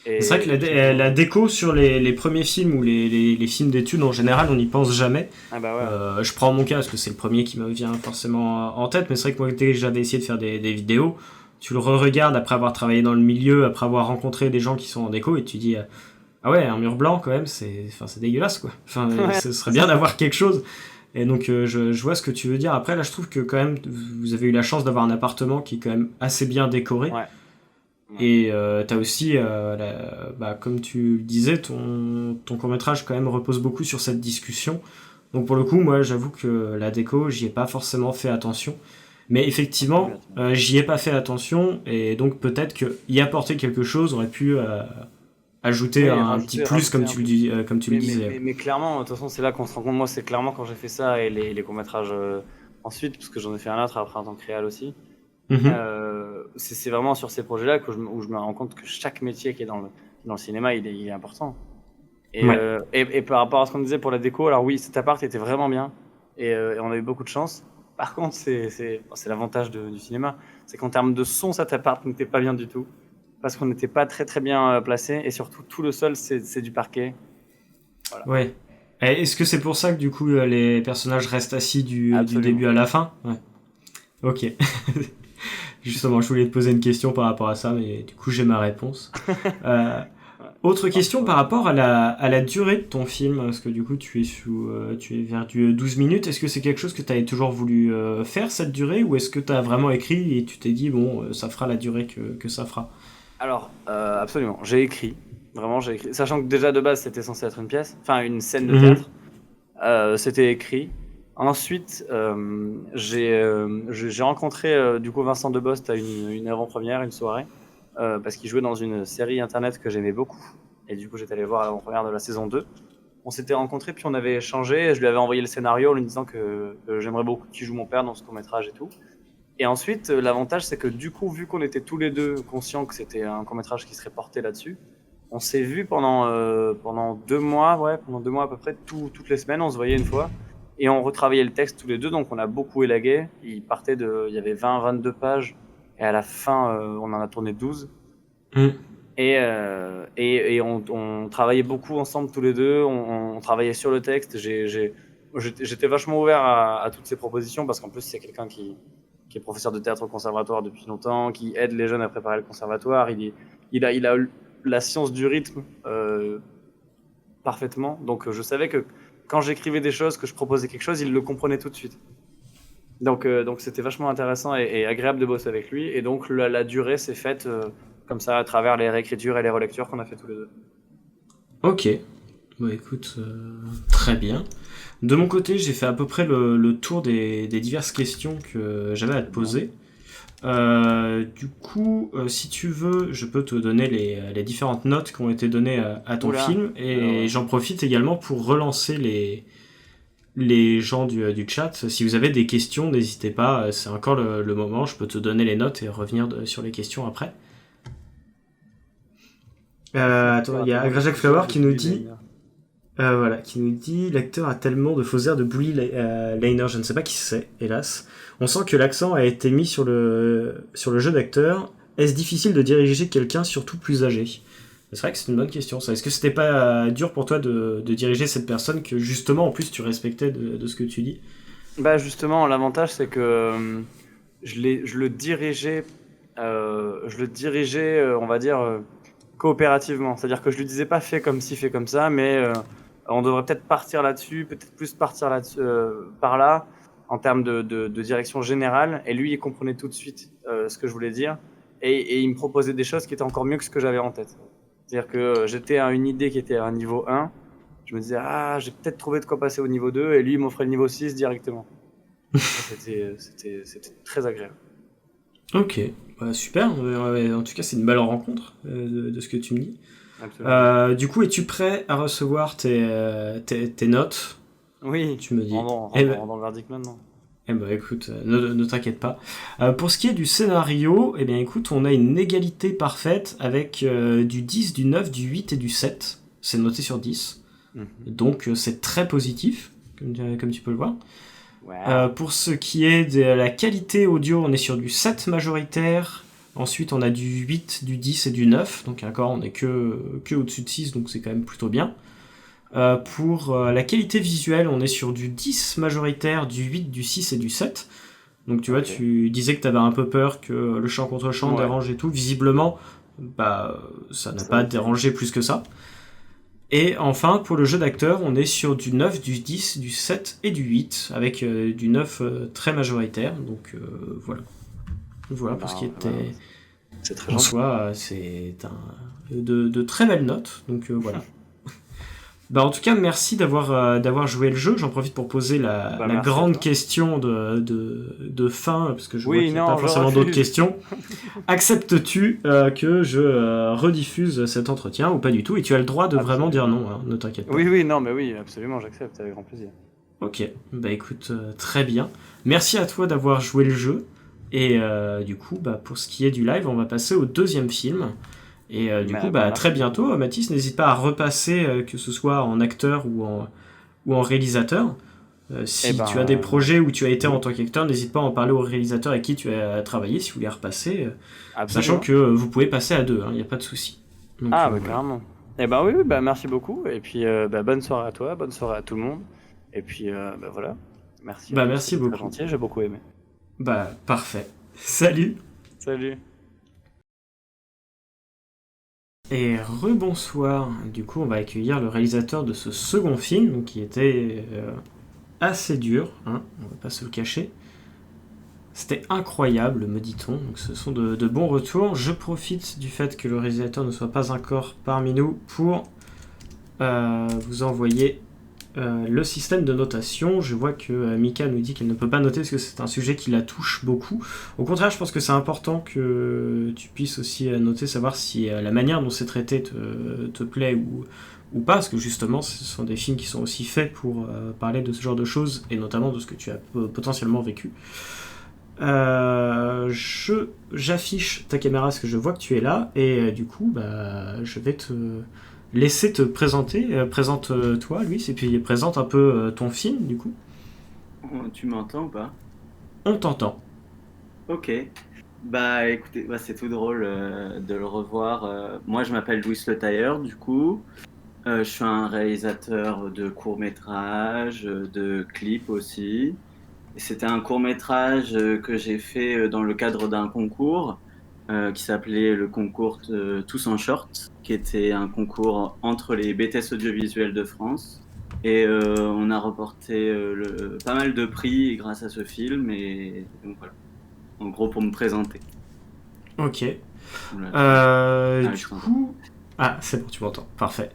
Et c'est vrai que la déco sur les premiers films ou les films d'études, en général, on n'y pense jamais. Ah bah ouais. Je prends mon cas parce que c'est le premier qui me vient forcément en tête, mais c'est vrai que moi, dès que j'avais essayé de faire des vidéos, tu le re-regardes après avoir travaillé dans le milieu, après avoir rencontré des gens qui sont en déco, et tu dis ah ouais, un mur blanc quand même, c'est dégueulasse quoi. Enfin, ce serait bien d'avoir quelque chose. Et donc je vois ce que tu veux dire. Après là, je trouve que quand même vous avez eu la chance d'avoir un appartement qui est quand même assez bien décoré. Ouais. Et t'as aussi, comme tu le disais, ton court-métrage quand même repose beaucoup sur cette discussion. Donc pour le coup, moi j'avoue que la déco, j'y ai pas forcément fait attention. Mais effectivement, j'y ai pas fait attention, et donc peut-être qu'y apporter quelque chose aurait pu ajouter un petit plus, comme tu le disais. Mais clairement, de toute façon, c'est là qu'on se rend compte. Moi, c'est clairement quand j'ai fait ça et les courts-métrages ensuite, parce que j'en ai fait un autre après en tant que réal aussi. C'est vraiment sur ces projets-là où je me rends compte que chaque métier qui est dans le cinéma, il est important. Et par rapport à ce qu'on disait pour la déco, alors oui, cet appart était vraiment bien et on a eu beaucoup de chance. Par contre, c'est l'avantage du cinéma, c'est qu'en termes de son, cet appart n'était pas bien du tout parce qu'on n'était pas très très bien placé, et surtout tout le sol c'est du parquet. Voilà. Ouais. Et est-ce que c'est pour ça que du coup les personnages restent assis du début à la fin? Ouais. Ok. Justement, je voulais te poser une question par rapport à ça, mais du coup j'ai ma réponse. Autre question par rapport à la durée de ton film, parce que du coup tu es vers du 12 minutes. Est-ce que c'est quelque chose que tu avais toujours voulu faire, cette durée, ou est-ce que tu as vraiment écrit et tu t'es dit bon, ça fera la durée que ça fera? Alors absolument, j'ai écrit, sachant que déjà de base c'était censé être une pièce, enfin une scène de théâtre. C'était écrit. Ensuite, j'ai rencontré du coup Vincent Debost à une avant-première, une soirée, parce qu'il jouait dans une série internet que j'aimais beaucoup. Et du coup, j'étais allé voir l'avant-première de la saison 2. On s'était rencontrés, puis on avait échangé. Et je lui avais envoyé le scénario en lui disant que j'aimerais beaucoup qu'il joue mon père dans ce court-métrage et tout. Et ensuite, l'avantage, c'est que du coup, vu qu'on était tous les deux conscients que c'était un court-métrage qui serait porté là-dessus, on s'est vu pendant 2 mois, pendant 2 mois à peu près, toutes les semaines, on se voyait une fois. Et on retravaillait le texte tous les deux, donc on a beaucoup élagué. Il y avait 20-22 pages, et à la fin, on en a tourné 12. Et on travaillait beaucoup ensemble tous les deux, on travaillait sur le texte. J'étais vachement ouvert à toutes ces propositions, parce qu'en plus, c'est quelqu'un qui est professeur de théâtre au conservatoire depuis longtemps, qui aide les jeunes à préparer le conservatoire. Il a la science du rythme parfaitement. Donc je savais que quand j'écrivais des choses, que je proposais quelque chose, il le comprenait tout de suite. Donc c'était vachement intéressant et agréable de bosser avec lui. Et donc la durée s'est faite comme ça à travers les réécritures et les relectures qu'on a fait tous les deux. Ok, bah écoute, très bien. De mon côté, j'ai fait à peu près le tour des diverses questions que j'avais à te poser. Du coup, si tu veux, je peux te donner les différentes notes qui ont été données à ton film, et j'en profite également pour relancer les gens du chat. Si vous avez des questions, n'hésitez pas, c'est encore le moment, je peux te donner les notes et revenir sur les questions après. Attends, il y a Agrajak Flower qui nous dit... qui nous dit l'acteur a tellement de faux airs de Bully Liner, je ne sais pas qui c'est, hélas. On sent que l'accent a été mis sur le jeu d'acteur. Est-ce difficile de diriger quelqu'un, surtout plus âgé ? C'est vrai que c'est une bonne question, ça. Est-ce que c'était pas dur pour toi de diriger cette personne que justement en plus tu respectais de ce que tu dis ? Bah justement, l'avantage c'est que je le dirigeais, on va dire coopérativement. C'est-à-dire que je lui disais pas fais comme ci, fais comme ça, mais on devrait peut-être partir là-dessus, peut-être plus partir là-dessus, par là, en termes de direction générale. Et lui, il comprenait tout de suite ce que je voulais dire. Et il me proposait des choses qui étaient encore mieux que ce que j'avais en tête. C'est-à-dire que j'étais à une idée qui était à un niveau 1. Je me disais, j'ai peut-être trouvé de quoi passer au niveau 2. Et lui, il m'offrait le niveau 6 directement. C'était très agréable. Ok, bah, super. En tout cas, c'est une belle rencontre de ce que tu me dis. Du coup, es-tu prêt à recevoir tes notes ? Oui, tu me dis. Dans le verdict maintenant. Eh ben écoute, ne t'inquiète pas. Pour ce qui est du scénario, eh bien écoute, on a une égalité parfaite avec du 10, du 9, du 8 et du 7. C'est noté sur 10. Donc c'est très positif, comme tu peux le voir. Wow. Pour ce qui est de la qualité audio, on est sur du 7 majoritaire. Ensuite, on a du 8, du 10 et du 9. Donc encore, on est que au-dessus de 6, donc c'est quand même plutôt bien. Pour la qualité visuelle, on est sur du 10 majoritaire, du 8, du 6 et du 7. Donc tu vois, tu disais que tu avais un peu peur que le champ contre champ dérange et tout. Visiblement, ça n'a pas dérangé plus que ça. Et enfin, pour le jeu d'acteur, on est sur du 9, du 10, du 7 et du 8, avec du 9 très majoritaire. Donc voilà pour ce qui était... C'est très en soi, c'est de très belles notes. Donc voilà. En tout cas, merci d'avoir joué le jeu. J'en profite pour poser la grande question de fin, parce que je vois qu'il n'y a pas forcément d'autres questions. Acceptes-tu que je rediffuse cet entretien ou pas du tout ? Et tu as le droit de vraiment dire non, hein, ne t'inquiète pas. Oui, absolument, j'accepte, avec grand plaisir. Ok, écoute, très bien. Merci à toi d'avoir joué le jeu. Et du coup, pour ce qui est du live, on va passer au deuxième film. Et très bientôt, Mathis, n'hésite pas à repasser, que ce soit en acteur ou en réalisateur. Si tu as des projets où tu as été en tant qu'acteur, n'hésite pas à en parler au réalisateur avec qui tu as travaillé, si vous voulez repasser. Sachant que vous pouvez passer à deux, il n'y a pas de souci. Donc, clairement. Merci beaucoup. Et puis, bonne soirée à toi, bonne soirée à tout le monde. Et puis, voilà. Merci. Merci beaucoup. Très gentil, j'ai beaucoup aimé. Parfait. Salut. Salut. Et rebonsoir. Du coup, on va accueillir le réalisateur de ce second film, qui était assez dur, on va pas se le cacher. C'était incroyable, me dit-on. Donc, ce sont de bons retours. Je profite du fait que le réalisateur ne soit pas encore parmi nous pour vous envoyer le système de notation. Je vois que Mika nous dit qu'elle ne peut pas noter parce que c'est un sujet qui la touche beaucoup. Au contraire, je pense que c'est important que tu puisses aussi noter, savoir si la manière dont c'est traité te plaît ou pas, parce que justement, ce sont des films qui sont aussi faits pour parler de ce genre de choses, et notamment de ce que tu as potentiellement vécu. J'affiche ta caméra parce que je vois que tu es là, et du coup, je vais te laisser te présenter. Présente-toi, Louis, et puis présente un peu ton film, du coup. Tu m'entends ou pas? On t'entend. Ok. Bah écoutez, c'est tout drôle de le revoir. Moi je m'appelle Louis Le Tailleur du coup. Je suis un réalisateur de courts-métrages, de clips aussi. Et c'était un court-métrage que j'ai fait dans le cadre d'un concours qui s'appelait le concours Tous en Short, qui était un concours entre les BTS audiovisuels de France. Et on a remporté pas mal de prix grâce à ce film. Et donc voilà, en gros pour me présenter. Ok. Voilà. Du coup... Ah, c'est bon, tu m'entends. Parfait.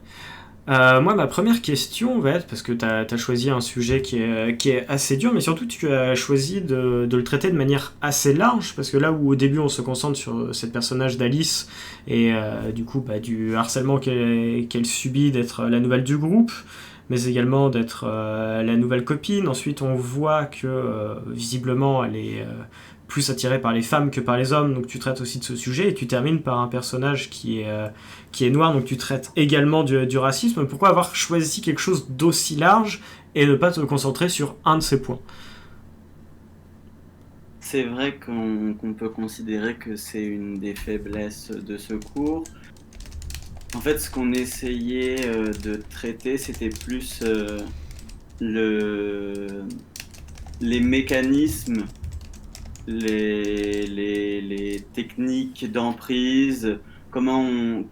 Moi, ma première question va être, parce que tu as choisi un sujet qui est assez dur, mais surtout tu as choisi de le traiter de manière assez large, parce que là où au début on se concentre sur cette personnage d'Alice, et du coup du harcèlement qu'elle subit d'être la nouvelle du groupe, mais également d'être la nouvelle copine. Ensuite on voit que visiblement elle est plus attirée par les femmes que par les hommes, donc tu traites aussi de ce sujet, et tu termines par un personnage qui est noir, donc tu traites également du racisme. Pourquoi avoir choisi quelque chose d'aussi large et ne pas te concentrer sur un de ces points? C'est vrai qu'on peut considérer que c'est une des faiblesses de ce cours. En fait, ce qu'on essayait de traiter, c'était plus les mécanismes, les techniques d'emprise, comment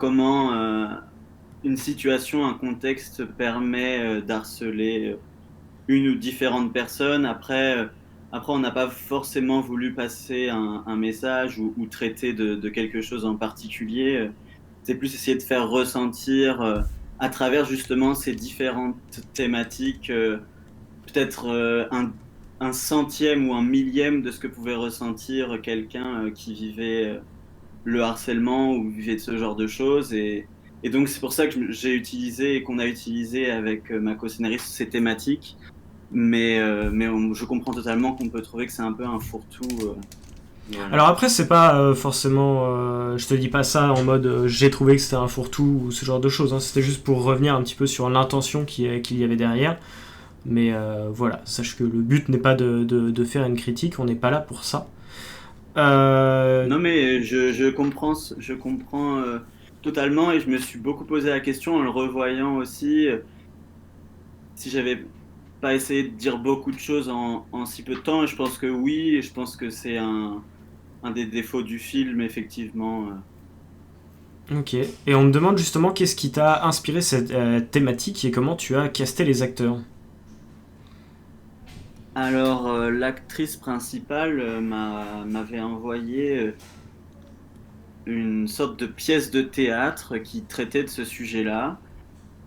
une situation, un contexte permet d'harceler une ou différentes personnes. Après, on n'a pas forcément voulu passer un message ou traiter de quelque chose en particulier. C'est plus essayer de faire ressentir à travers justement ces différentes thématiques, peut-être un centième ou un millième de ce que pouvait ressentir quelqu'un qui vivait le harcèlement ou vivait de ce genre de choses. Et donc c'est pour ça que j'ai utilisé et qu'on a utilisé avec ma co-scénariste ces thématiques. Mais je comprends totalement qu'on peut trouver que c'est un peu un fourre-tout. Voilà. Alors après, c'est pas forcément... je te dis pas ça en mode j'ai trouvé que c'était un fourre-tout ou ce genre de choses. Hein. C'était juste pour revenir un petit peu sur l'intention qu'il y avait derrière. Mais voilà, sache que le but n'est pas de faire une critique, on n'est pas là pour ça. Non mais je comprends totalement, et je me suis beaucoup posé la question en le revoyant aussi, si j'avais pas essayé de dire beaucoup de choses en si peu de temps. Et je pense que oui, et je pense que c'est un des défauts du film, effectivement. Ok, et on me demande justement qu'est-ce qui t'a inspiré cette thématique et comment tu as casté les acteurs. Alors, l'actrice principale m'avait envoyé une sorte de pièce de théâtre qui traitait de ce sujet-là.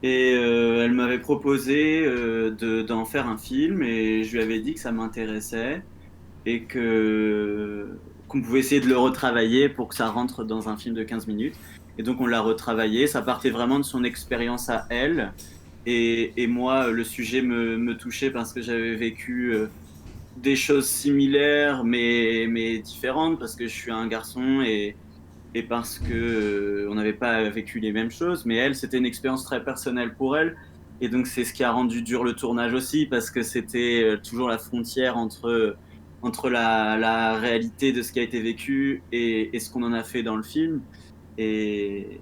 Et elle m'avait proposé d'en faire un film, et je lui avais dit que ça m'intéressait et qu'on pouvait essayer de le retravailler pour que ça rentre dans un film de 15 minutes. Et donc on l'a retravaillé, ça partait vraiment de son expérience à elle. Et moi, le sujet me touchait parce que j'avais vécu des choses similaires mais différentes, parce que je suis un garçon et parce que on n'avait pas vécu les mêmes choses. Mais elle, c'était une expérience très personnelle pour elle. Et donc c'est ce qui a rendu dur le tournage aussi, parce que c'était toujours la frontière entre la réalité de ce qui a été vécu et ce qu'on en a fait dans le film. Et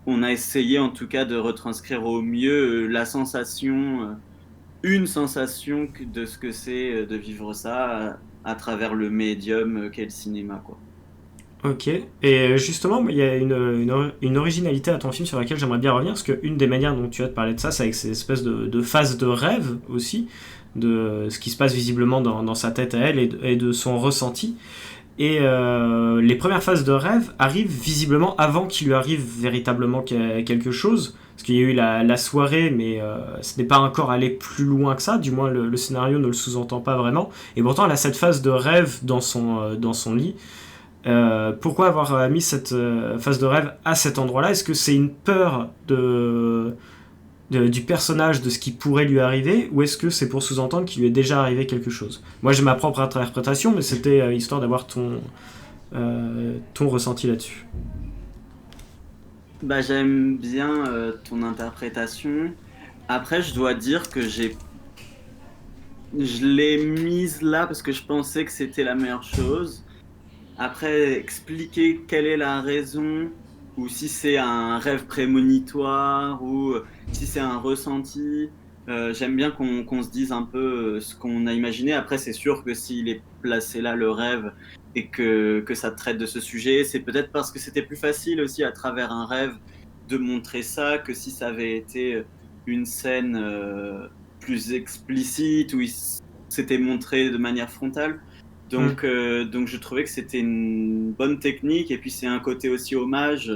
on a essayé en tout cas de retranscrire au mieux la sensation, une sensation de ce que c'est de vivre ça à travers le médium qu'est le cinéma, quoi. Ok, et justement, il y a une originalité à ton film sur laquelle j'aimerais bien revenir, parce qu'une des manières dont tu as de parler de ça, c'est avec ces espèces de phases de rêve aussi, de ce qui se passe visiblement dans sa tête à elle et de son ressenti. Et les premières phases de rêve arrivent visiblement avant qu'il lui arrive véritablement quelque chose. Parce qu'il y a eu la soirée, mais ce n'est pas encore allé plus loin que ça. Du moins, le scénario ne le sous-entend pas vraiment. Et pourtant, elle a cette phase de rêve dans son lit. Pourquoi avoir mis cette phase de rêve à cet endroit-là ? Est-ce que c'est une peur du personnage, de ce qui pourrait lui arriver, ou est-ce que c'est pour sous-entendre qu'il lui est déjà arrivé quelque chose ? Moi, j'ai ma propre interprétation, mais c'était histoire d'avoir ton ressenti là-dessus. Bah, j'aime bien ton interprétation. Après, je dois dire que je l'ai mise là parce que je pensais que c'était la meilleure chose. Après, expliquer quelle est la raison, ou si c'est un rêve prémonitoire, ou si c'est un ressenti. J'aime bien qu'on se dise un peu ce qu'on a imaginé. Après, c'est sûr que s'il est placé là, le rêve, et que ça traite de ce sujet, c'est peut-être parce que c'était plus facile aussi à travers un rêve de montrer ça que si ça avait été une scène plus explicite, où c'était montré de manière frontale. Donc je trouvais que c'était une bonne technique, et puis c'est un côté aussi hommage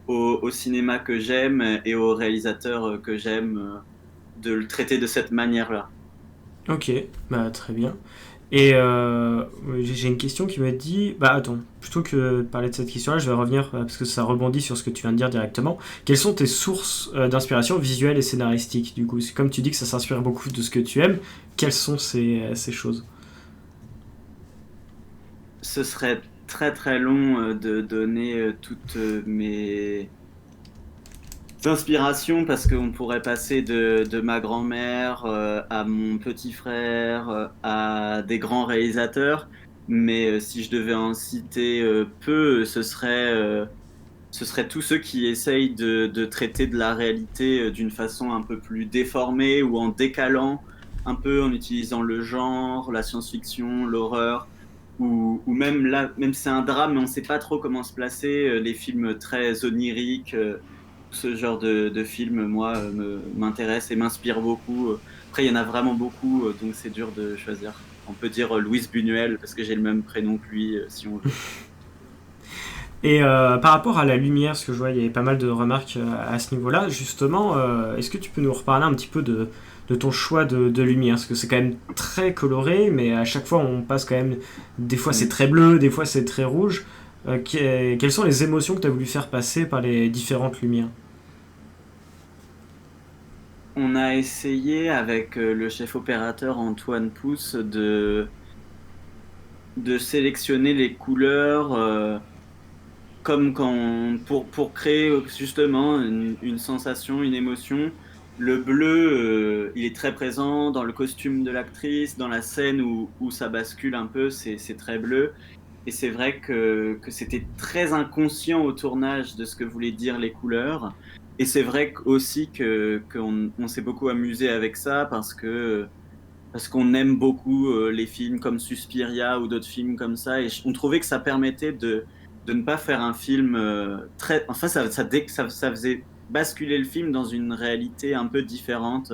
au cinéma que j'aime et aux réalisateurs que j'aime, de le traiter de cette manière-là. Ok, bah très bien. Et j'ai une question qui m'a dit... Bah attends, plutôt que de parler de cette question-là, je vais revenir, parce que ça rebondit sur ce que tu viens de dire directement. Quelles sont tes sources d'inspiration visuelle et scénaristique, du coup ? Comme tu dis que ça s'inspire beaucoup de ce que tu aimes, quelles sont ces choses ? Ce serait très très long de donner toutes mes inspirations, parce qu'on pourrait passer de ma grand-mère à mon petit frère, à des grands réalisateurs. Mais si je devais en citer peu, ce serait tous ceux qui essayent de traiter de la réalité d'une façon un peu plus déformée, ou en décalant un peu, en utilisant le genre, la science-fiction, l'horreur, ou même là, même si c'est un drame, mais on ne sait pas trop comment se placer, les films très oniriques, ce genre de films, moi, m'intéresse et m'inspire beaucoup. Après, il y en a vraiment beaucoup, donc c'est dur de choisir. On peut dire Louis Buñuel, parce que j'ai le même prénom que lui, si on veut. Et par rapport à la lumière, parce que je vois il y avait pas mal de remarques à ce niveau-là, justement, est-ce que tu peux nous reparler un petit peu de ton choix de lumière ? Parce que c'est quand même très coloré, mais à chaque fois on passe quand même... Des fois c'est très bleu, des fois c'est très rouge. Quelles sont les émotions que tu as voulu faire passer par les différentes lumières ? On a essayé avec le chef opérateur Antoine Pousse de sélectionner les couleurs comme pour créer justement une sensation, une émotion. Le bleu, il est très présent dans le costume de l'actrice, dans la scène où ça bascule un peu, c'est très bleu. Et c'est vrai que c'était très inconscient au tournage de ce que voulaient dire les couleurs. Et c'est vrai aussi qu'on s'est beaucoup amusé avec ça, parce qu'on aime beaucoup les films comme Suspiria ou d'autres films comme ça. Et on trouvait que ça permettait de ne pas faire un film très... Enfin, ça faisait basculer le film dans une réalité un peu différente.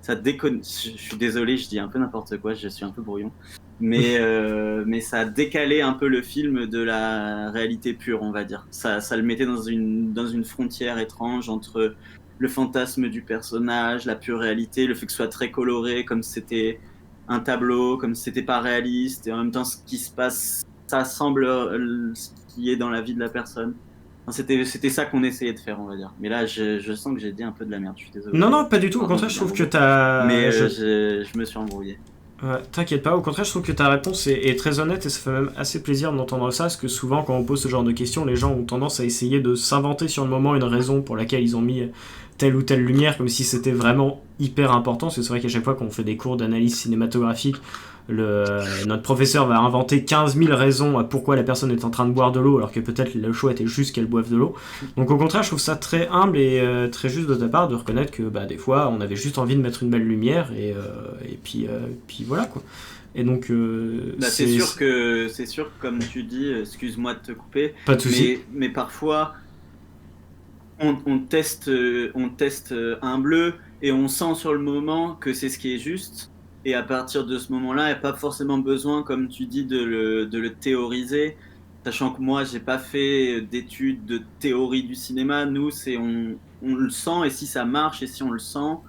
Ça déconne... Je suis désolé, je dis un peu n'importe quoi, je suis un peu brouillon. Mais ça décalait un peu le film de la réalité pure, on va dire. Ça le mettait dans une frontière étrange entre le fantasme du personnage, la pure réalité, le fait que ce soit très coloré, comme si c'était un tableau, comme si c'était pas réaliste, et en même temps ce qui se passe, ça semble ce qui est dans la vie de la personne. Enfin, c'était ça qu'on essayait de faire, on va dire. Mais là, je sens que j'ai dit un peu de la merde, je suis désolé. Non, pas du tout, au contraire, je trouve que t'as... Mais je me suis embrouillé. T'inquiète pas, au contraire, je trouve que ta réponse est très honnête, et ça fait même assez plaisir d'entendre ça, parce que souvent, quand on pose ce genre de questions, les gens ont tendance à essayer de s'inventer sur le moment une raison pour laquelle ils ont mis telle ou telle lumière, comme si c'était vraiment hyper important, parce que c'est vrai qu'à chaque fois qu'on fait des cours d'analyse cinématographique, notre professeur va inventer 15 000 raisons à pourquoi la personne est en train de boire de l'eau, alors que peut-être le choix était juste qu'elle boive de l'eau. Donc au contraire, je trouve ça très humble et très juste de ta part de reconnaître que des fois, on avait juste envie de mettre une belle lumière, et puis voilà quoi. Et donc, c'est sûr que, comme tu dis, excuse-moi de te couper, pas de souci. Mais parfois, on teste un bleu, et on sent sur le moment que c'est ce qui est juste. Et à partir de ce moment-là, il n'y a pas forcément besoin, comme tu dis, de le théoriser. Sachant que moi, j'ai pas fait d'études de théorie du cinéma. Nous, on le sent, et si ça marche, et si on le sent,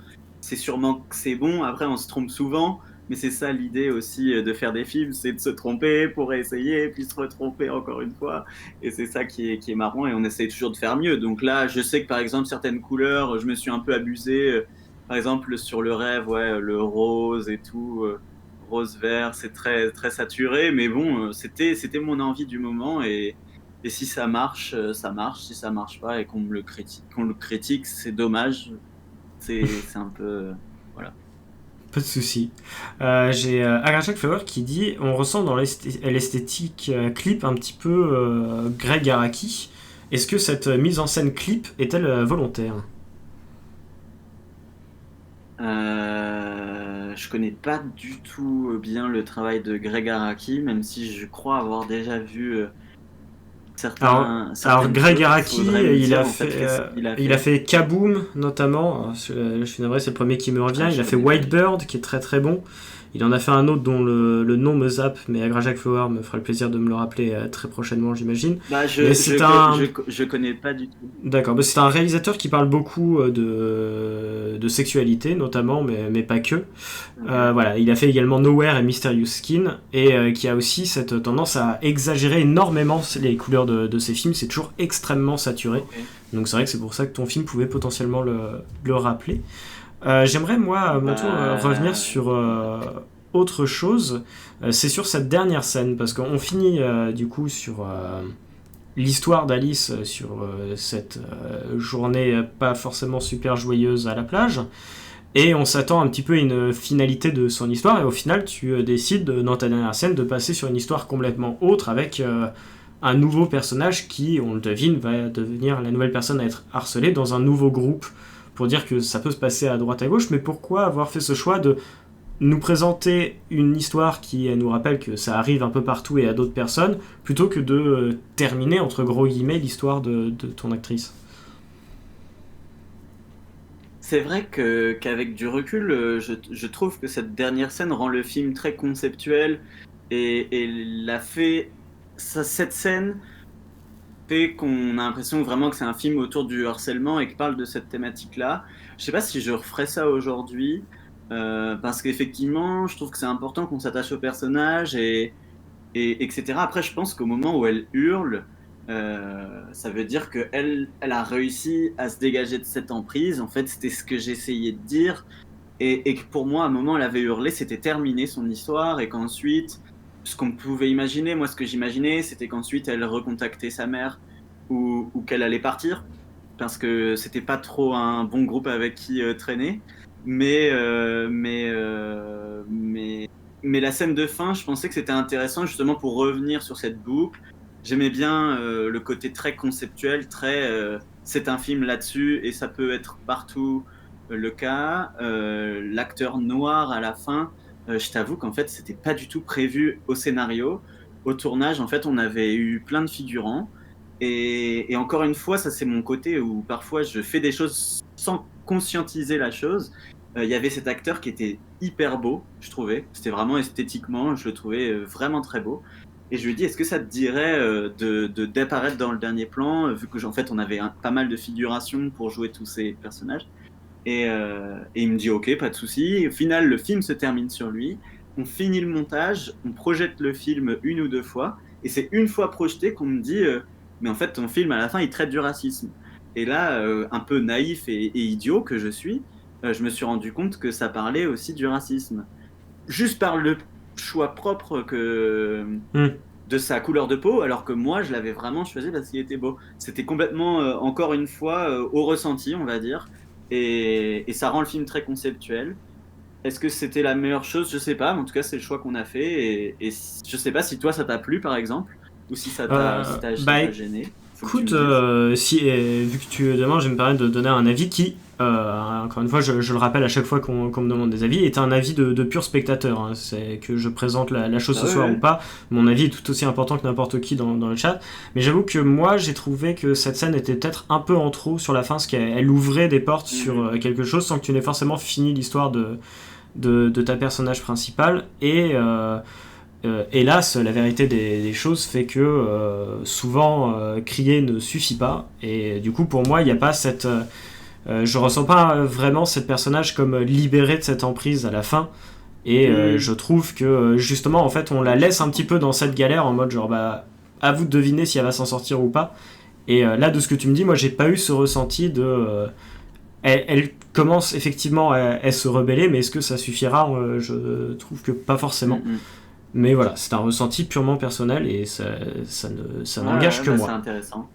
c'est sûrement que c'est bon. Après, on se trompe souvent, mais c'est ça l'idée aussi de faire des films, c'est de se tromper pour essayer, puis se retromper encore une fois. Et c'est ça qui est marrant, et on essaye toujours de faire mieux. Donc là, je sais que par exemple, certaines couleurs, je me suis un peu abusé. Par exemple, sur le rêve, ouais, le rose et tout. Rose-vert, c'est très, très saturé, mais bon, c'était mon envie du moment, et si ça marche, ça marche. Si ça marche pas et qu'on le critique, c'est dommage. C'est un peu, voilà. Pas de souci. J'ai Agrajak Flower qui dit on ressent dans l'esthétique clip un petit peu Greg Araki. Est-ce que cette mise en scène clip est-elle volontaire? Je connais pas du tout bien le travail de Greg Araki, même si je crois avoir déjà vu Alors Greg choses. Araki, Faudrait me il dire, a en fait, fait, qu'est-ce qu'il a il a fait. fait Kaboom notamment. Je suis navré, c'est le premier qui me revient. Ah, Il je a fait connais pas. Whitebird qui est très très bon. Il en a fait un autre dont le nom me zappe, mais Agrajak Flower me fera le plaisir de me le rappeler très prochainement, j'imagine. Bah, Mais c'est un, je connais pas du tout. d'accord, bah c'est un réalisateur qui parle beaucoup de sexualité notamment, mais pas que. Ok. Voilà, il a fait également Nowhere et Mysterious Skin, et qui a aussi cette tendance à exagérer énormément les couleurs de ses films. C'est toujours extrêmement saturé. Ok. Donc c'est vrai que c'est pour ça que ton film pouvait potentiellement le rappeler. J'aimerais, moi, à mon tour, revenir Bah, sur autre chose. C'est sur cette dernière scène, parce qu'on finit du coup sur l'histoire d'Alice, sur cette journée pas forcément super joyeuse à la plage. Et on s'attend un petit peu à une finalité de son histoire, et au final, tu décides, dans ta dernière scène, de passer sur une histoire complètement autre, avec un nouveau personnage qui, on le devine, va devenir la nouvelle personne à être harcelée dans un nouveau groupe, pour dire que ça peut se passer à droite à gauche. Mais pourquoi avoir fait ce choix de nous présenter une histoire qui nous rappelle que ça arrive un peu partout et à d'autres personnes, plutôt que de terminer, entre gros guillemets, l'histoire de ton actrice? c'est vrai qu'avec du recul, je trouve que cette dernière scène rend le film très conceptuel, et cette scène fait qu'on a l'impression vraiment que c'est un film autour du harcèlement et qui parle de cette thématique-là. Je sais pas si je referais ça aujourd'hui, parce qu'effectivement, je trouve que c'est important qu'on s'attache au personnage, et etc. Après, je pense qu'au moment où elle hurle, ça veut dire elle a réussi à se dégager de cette emprise. En fait, c'était ce que j'essayais de dire. Et que pour moi, à un moment, elle avait hurlé, c'était terminé son histoire, et qu'ensuite, ce qu'on pouvait imaginer, moi, ce que j'imaginais, c'était qu'ensuite, elle recontactait sa mère, ou qu'elle allait partir, parce que c'était pas trop un bon groupe avec qui traîner. Mais, euh, mais, euh, mais, mais la scène de fin, je pensais que c'était intéressant justement pour revenir sur cette boucle. J'aimais bien le côté très conceptuel, très c'est un film là-dessus, et ça peut être partout le cas. L'acteur noir à la fin, je t'avoue qu'en fait, c'était pas du tout prévu au scénario. Au tournage, en fait, on avait eu plein de figurants. Et encore une fois, ça c'est mon côté où parfois je fais des choses sans conscientiser la chose. Il y avait cet acteur qui était hyper beau, je trouvais. C'était vraiment esthétiquement, je le trouvais vraiment très beau. Et je lui ai dit, est-ce que ça te dirait d'apparaître dans le dernier plan, vu que en fait on avait pas mal de figurations pour jouer tous ces personnages. Et il me dit, ok, pas de souci. Au final, le film se termine sur lui. On finit le montage, on projette le film une ou deux fois. Et c'est une fois projeté qu'on me dit, mais en fait, ton film, à la fin, il traite du racisme. Et là, un peu naïf et idiot que je suis, je me suis rendu compte que ça parlait aussi du racisme. Juste par le choix propre Hmm. de sa couleur de peau, alors que moi, je l'avais vraiment choisi parce qu'il était beau. C'était complètement, encore une fois, au ressenti, on va dire. Et ça rend le film très conceptuel. Est-ce que c'était la meilleure chose? Je sais pas, mais en tout cas, c'est le choix qu'on a fait. Et je sais pas si toi, ça t'a plu, par exemple, ou si ça t'a gêné. Faut que tu Écoute, me dises. vu que tu demandes, je vais me permettre de donner un avis qui, encore une fois, je le rappelle à chaque fois qu'on me demande des avis, est un avis de pur spectateur. Hein. C'est que je présente la chose Ah ce ouais, soir ouais. ou pas. Mon avis est tout aussi important que n'importe qui dans le chat. Mais j'avoue que moi, j'ai trouvé que cette scène était peut-être un peu en trop sur la fin, parce qu'elle ouvrait des portes sur Mhm. quelque chose sans que tu n'aies forcément fini l'histoire de ta personnage principal. Et hélas, la vérité des choses fait que souvent crier ne suffit pas. Et du coup, pour moi, il n'y a pas cette... je ressens pas vraiment cette personnage comme libérée de cette emprise à la fin. Et je trouve que justement, en fait, on la laisse un petit peu dans cette galère en mode genre, bah, à vous de deviner si elle va s'en sortir ou pas. Et là, de ce que tu me dis, moi, j'ai pas eu ce ressenti de. Elle commence effectivement à se rebeller, mais est-ce que ça suffira? Je trouve que pas forcément. Mais voilà, c'est un ressenti purement personnel et ça n'engage que moi. C'est intéressant.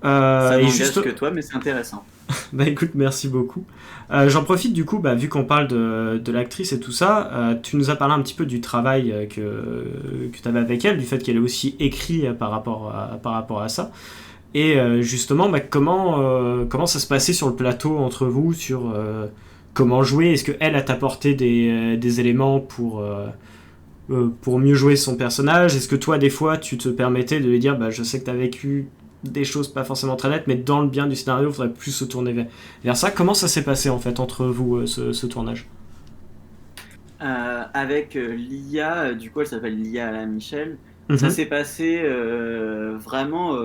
Ça n'engage que toi, mais c'est intéressant. Bah écoute, merci beaucoup. J'en profite du coup, vu qu'on parle de l'actrice et tout ça, tu nous as parlé un petit peu du travail que tu avais avec elle, du fait qu'elle ait aussi écrit par rapport à ça. Et justement, comment ça se passait sur le plateau entre vous, sur comment jouer? Est-ce qu'elle a t'apporté des éléments pour mieux jouer son personnage? Est-ce que toi, des fois, tu te permettais de lui dire, je sais que tu as vécu des choses pas forcément très nettes, mais dans le bien du scénario, il faudrait plus se tourner vers ça. Comment ça s'est passé en fait entre vous, ce tournage? Avec Lia, du coup elle s'appelle Lia Alain Michel, ça s'est passé vraiment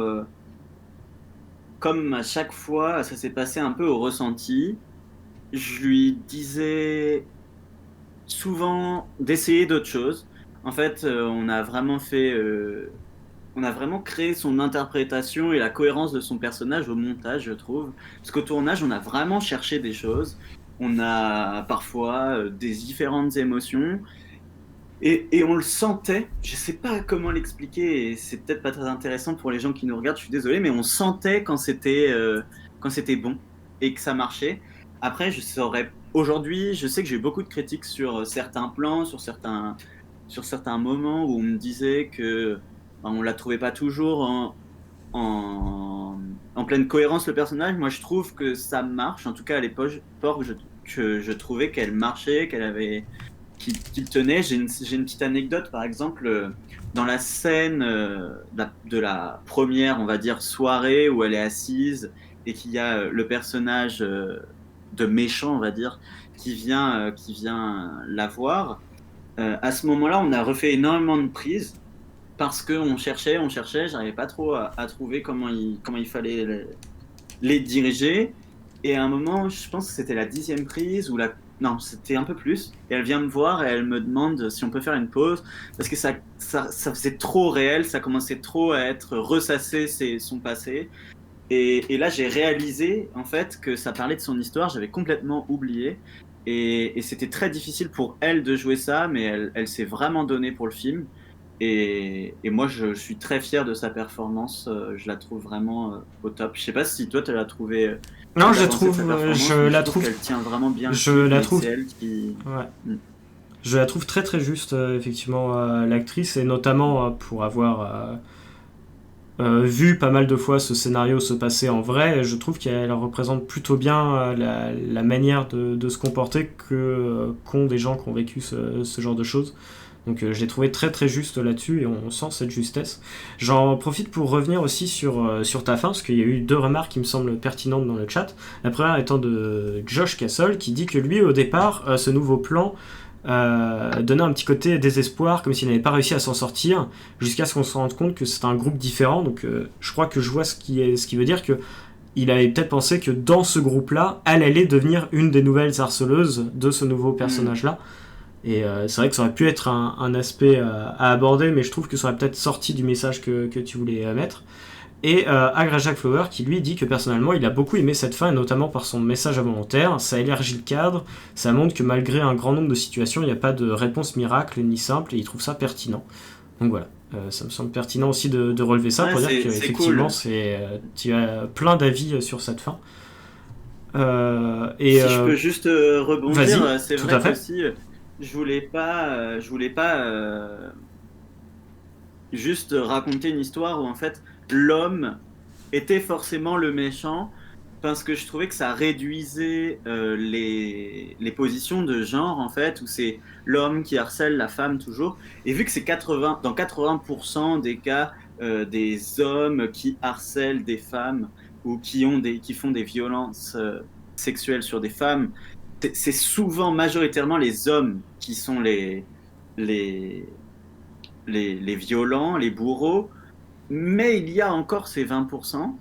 comme à chaque fois, ça s'est passé un peu au ressenti. Je lui disais souvent d'essayer d'autres choses. En fait, on a vraiment créé son interprétation et la cohérence de son personnage au montage, je trouve. Parce qu'au tournage, on a vraiment cherché des choses. On a parfois des différentes émotions. Et on le sentait. Je sais pas comment l'expliquer. Et c'est peut-être pas très intéressant pour les gens qui nous regardent. Je suis désolé, mais on sentait quand c'était bon et que ça marchait. Après, aujourd'hui, je sais que j'ai eu beaucoup de critiques sur certains plans, sur certains moments où on me disait que on la trouvait pas toujours en pleine cohérence le personnage. Moi, je trouve que ça marche. En tout cas, à l'époque, je trouvais qu'elle marchait, qu'il tenait. J'ai une petite anecdote, par exemple, dans la scène de la première, on va dire, soirée où elle est assise et qu'il y a le personnage de méchant, on va dire, qui vient la voir. À ce moment-là, on a refait énormément de prises parce qu'on cherchait, j'arrivais pas trop à trouver comment il fallait les diriger. Et à un moment, je pense que c'était la 10e prise non, c'était un peu plus. Et elle vient me voir et elle me demande si on peut faire une pause parce que ça faisait trop réel, ça commençait trop à être ressassé son passé. Et là, j'ai réalisé en fait que ça parlait de son histoire. J'avais complètement oublié. Et c'était très difficile pour elle de jouer ça, mais elle s'est vraiment donnée pour le film. Et moi, je suis très fier de sa performance. Je la trouve vraiment au top. Je sais pas si toi, tu l'as trouvé. Non, je la trouve. Elle tient vraiment bien. Je la trouve. C'est elle qui. Ouais. Je la trouve très très juste, effectivement, l'actrice, et notamment pour avoir vu pas mal de fois ce scénario se passer en vrai. Je trouve qu'elle représente plutôt bien la manière de se comporter qu'ont des gens qui ont vécu ce genre de choses. Donc je l'ai trouvé très très juste là-dessus et on sent cette justesse. J'en profite pour revenir aussi sur ta fin, parce qu'il y a eu 2 remarques qui me semblent pertinentes dans le chat. La première étant de Josh Castle qui dit que lui au départ, ce nouveau plan donnait un petit côté désespoir, comme s'il n'avait pas réussi à s'en sortir, jusqu'à ce qu'on se rende compte que c'est un groupe différent. Donc je crois que je vois ce qui veut dire que il avait peut-être pensé que dans ce groupe-là, elle allait devenir une des nouvelles harceleuses de ce nouveau personnage-là. Et c'est vrai que ça aurait pu être un aspect à aborder, mais je trouve que ça aurait peut-être sorti du message que tu voulais mettre. Et Agra Jack Flower qui lui dit que personnellement il a beaucoup aimé cette fin, et notamment par son message involontaire. Ça élargit le cadre, ça montre que malgré un grand nombre de situations, il n'y a pas de réponse miracle ni simple, et il trouve ça pertinent. Donc voilà, ça me semble pertinent aussi de relever ça, pour dire qu'effectivement cool. Tu as plein d'avis sur cette fin. Si je peux juste rebondir, c'est vrai que aussi... Je voulais pas juste raconter une histoire où en fait l'homme était forcément le méchant, parce que je trouvais que ça réduisait les positions de genre en fait, où c'est l'homme qui harcèle la femme toujours. Et vu que c'est dans 80% des cas des hommes qui harcèlent des femmes ou qui font des violences sexuelles sur des femmes, c'est souvent majoritairement les hommes qui sont les, les violents, les bourreaux, mais il y a encore ces 20%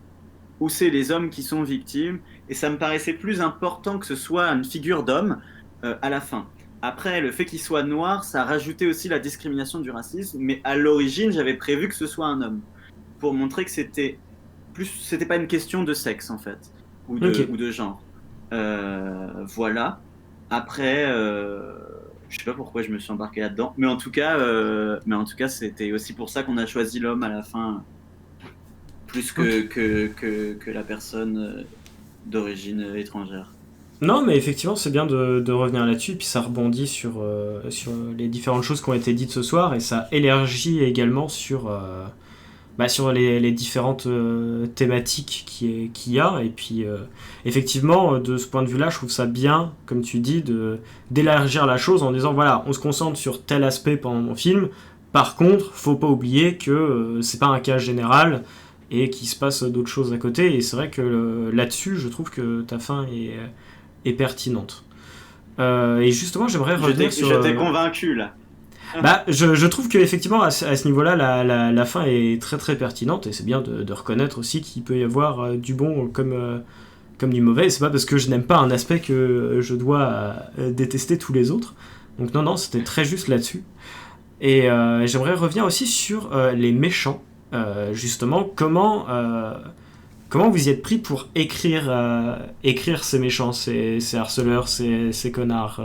où c'est les hommes qui sont victimes, et ça me paraissait plus important que ce soit une figure d'homme à la fin. Après, le fait qu'il soit noir, ça a rajouté aussi la discrimination du racisme, mais à l'origine, j'avais prévu que ce soit un homme, pour montrer que c'était pas une question de sexe en fait, Ok. ou de genre. Voilà. Après, je sais pas pourquoi je me suis embarqué là-dedans, mais en tout cas, c'était aussi pour ça qu'on a choisi l'homme à la fin, plus Ok. que la personne d'origine étrangère. Non, mais effectivement, c'est bien de revenir là-dessus, et puis ça rebondit sur les différentes choses qui ont été dites ce soir, et ça élargit également sur les différentes thématiques qu'il y a. Et puis, effectivement, de ce point de vue-là, je trouve ça bien, comme tu dis, d'élargir la chose en disant, voilà, on se concentre sur tel aspect pendant mon film, par contre, faut pas oublier que c'est pas un cas général, et qu'il se passe d'autres choses à côté, et c'est vrai que là-dessus, je trouve que ta fin est pertinente. Et justement, j'aimerais revenir sur... Je t'ai convaincu là. Bah, je trouve qu'effectivement, à ce niveau-là, la fin est très très pertinente, et c'est bien de reconnaître aussi qu'il peut y avoir du bon comme du mauvais, et c'est pas parce que je n'aime pas un aspect que je dois détester tous les autres. Donc non, non, c'était très juste là-dessus. Et j'aimerais revenir aussi sur les méchants. Justement, comment vous y êtes pris pour écrire ces méchants, ces harceleurs, ces connards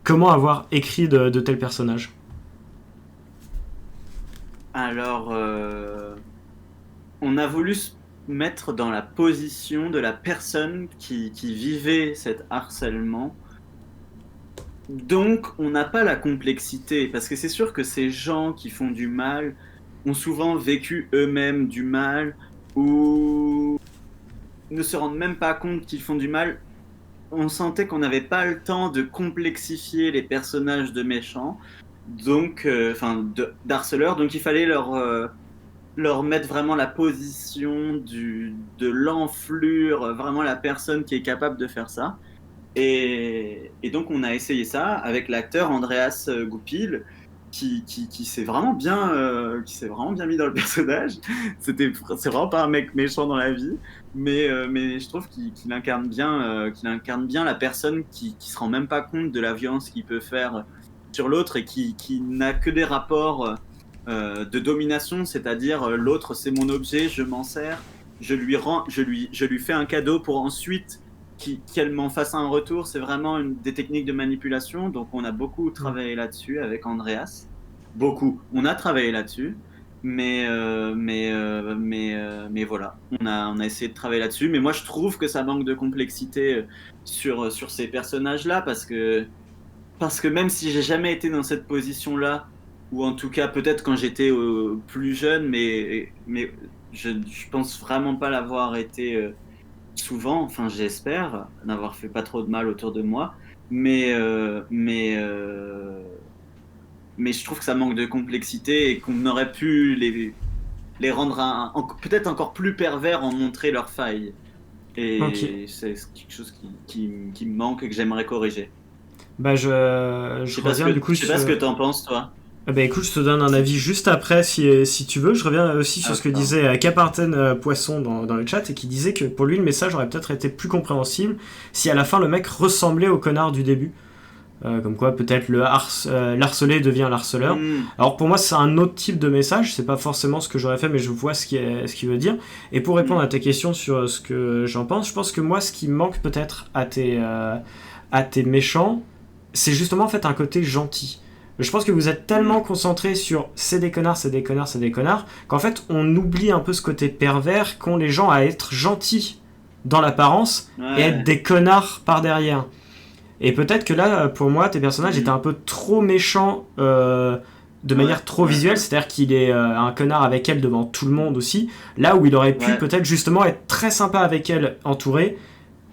comment avoir écrit de tels personnages? Alors, on a voulu se mettre dans la position de la personne qui vivait cet harcèlement. Donc, on n'a pas la complexité, parce que c'est sûr que ces gens qui font du mal ont souvent vécu eux-mêmes du mal, ou ne se rendent même pas compte qu'ils font du mal. On sentait qu'on n'avait pas le temps de complexifier les personnages de méchants, donc, d'harceleurs, donc il fallait leur mettre vraiment la position de l'enflure, vraiment la personne qui est capable de faire ça. Et donc on a essayé ça avec l'acteur Andreas Goupil, qui s'est vraiment bien mis dans le personnage. C'est vraiment pas un mec méchant dans la vie, mais je trouve qu'il qu'il incarne bien la personne qui se rend même pas compte de la violence qu'il peut faire sur l'autre, et qui n'a que des rapports de domination, c'est-à-dire l'autre c'est mon objet, je m'en sers, je lui fais un cadeau pour ensuite qu'elle m'en fasse un retour. C'est vraiment des techniques de manipulation. Donc on a beaucoup travaillé là-dessus avec Andreas. Beaucoup. On a travaillé là-dessus. Mais voilà. On a essayé de travailler là-dessus. Mais moi je trouve que ça manque de complexité sur ces personnages-là, parce que même si j'ai jamais été dans cette position-là, ou en tout cas peut-être quand j'étais plus jeune, mais je pense vraiment pas l'avoir été souvent, enfin j'espère n'avoir fait pas trop de mal autour de moi, mais, euh, mais, euh, mais je trouve que ça manque de complexité, et qu'on aurait pu les rendre peut-être encore plus pervers, en montrer leurs failles. Ok. Et c'est quelque chose qui me manque et que j'aimerais corriger. Bah, je reviens du coup Je sais pas sur... ce que t'en penses, toi. Bah écoute, je te donne un avis juste après si tu veux. Je reviens aussi sur Ah, ce que pardon. disait Caparten Poisson dans le chat, et qui disait que pour lui le message aurait peut-être été plus compréhensible si à la fin le mec ressemblait au connard du début. Comme quoi peut-être l'harcelé devient l'harceleur. Alors pour moi c'est un autre type de message, c'est pas forcément ce que j'aurais fait, mais je vois ce qu'il veut dire. Et pour répondre à tes questions sur ce que j'en pense, je pense que moi ce qui manque peut-être à tes méchants, c'est justement en fait un côté gentil. Je pense que vous êtes tellement concentré sur c'est des connards, c'est des connards, c'est des connards, qu'en fait on oublie un peu ce côté pervers qu'ont les gens à être gentils dans l'apparence et être Ouais. des connards par derrière. Et peut-être que là, pour moi, tes personnages étaient un peu trop méchants de Ouais, manière trop ouais, visuelle, ouais. c'est-à-dire qu'il est un connard avec elle devant tout le monde aussi, là où il aurait pu Ouais. peut-être justement être très sympa avec elle entouré,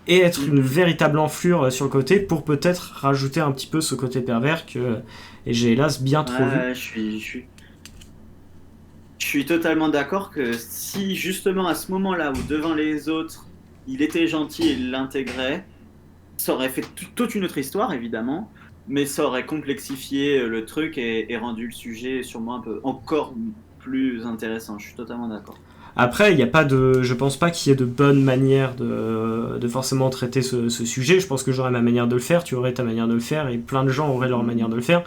et être une véritable enflure sur le côté pour peut-être rajouter un petit peu ce côté pervers que et j'ai hélas bien trop vu. Ouais, je suis totalement d'accord que si justement à ce moment-là où devant les autres, il était gentil et il l'intégrait, ça aurait fait toute une autre histoire, évidemment, mais ça aurait complexifié le truc et rendu le sujet sûrement un peu encore plus intéressant. Je suis totalement d'accord. Après, je pense pas qu'il y ait de bonne manière de forcément traiter ce sujet. Je pense que j'aurais ma manière de le faire, tu aurais ta manière de le faire, et plein de gens auraient leur manière de le faire.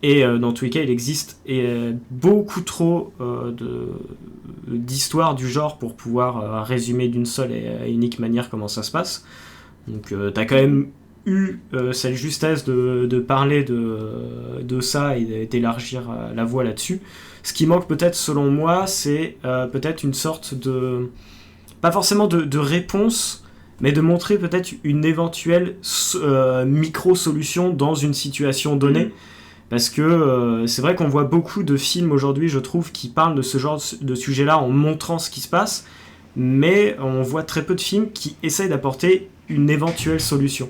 Et dans tous les cas, il existe beaucoup trop d'histoires du genre pour pouvoir résumer d'une seule et unique manière comment ça se passe. Donc t'as quand même eu cette justesse de parler de ça et d'élargir la voie là-dessus. Ce qui manque peut-être selon moi, c'est peut-être une sorte de... pas forcément de réponse, mais de montrer peut-être une éventuelle micro-solution dans une situation donnée. Parce que c'est vrai qu'on voit beaucoup de films aujourd'hui, je trouve, qui parlent de ce genre de sujet-là en montrant ce qui se passe, mais on voit très peu de films qui essayent d'apporter une éventuelle solution.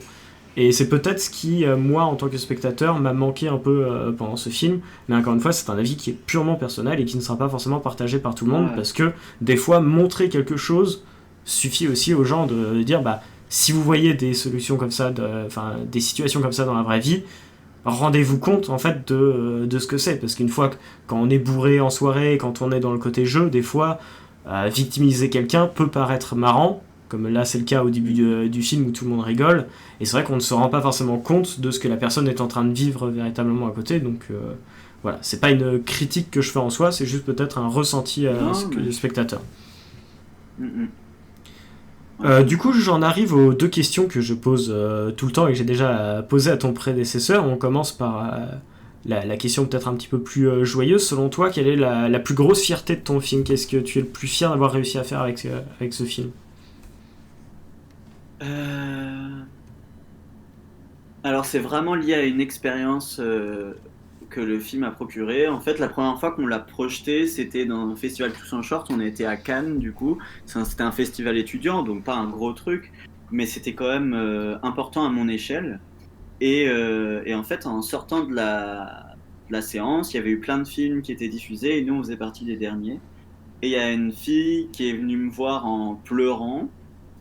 Et c'est peut-être ce qui, moi, en tant que spectateur, m'a manqué un peu pendant ce film. Mais encore une fois, c'est un avis qui est purement personnel et qui ne sera pas forcément partagé par tout le monde, parce que des fois, montrer quelque chose suffit aussi aux gens de dire, bah, si vous voyez des solutions comme ça, des situations comme ça dans la vraie vie, rendez-vous compte en fait de ce que c'est. Parce qu'une fois, quand on est bourré en soirée, quand on est dans le côté jeu, des fois, victimiser quelqu'un peut paraître marrant, comme là c'est le cas au début du film où tout le monde rigole, et c'est vrai qu'on ne se rend pas forcément compte de ce que la personne est en train de vivre véritablement à côté, donc voilà, c'est pas une critique que je fais en soi, c'est juste peut-être un ressenti du spectateur. Du coup, j'en arrive aux deux questions que je pose tout le temps et que j'ai déjà posées à ton prédécesseur. On commence par la question peut-être un petit peu plus joyeuse. Selon toi, quelle est la plus grosse fierté de ton film ? Qu'est-ce que tu es le plus fier d'avoir réussi à faire avec ce film ? Alors c'est vraiment lié à une expérience que le film a procuré. En fait, la première fois qu'on l'a projeté, c'était dans un festival Tous en Short. On était à Cannes, du coup. C'était un festival étudiant, donc pas un gros truc, mais c'était quand même important à mon échelle. Et en fait, en sortant de la séance, il y avait eu plein de films qui étaient diffusés, et nous, on faisait partie des derniers. Et il y a une fille qui est venue me voir en pleurant.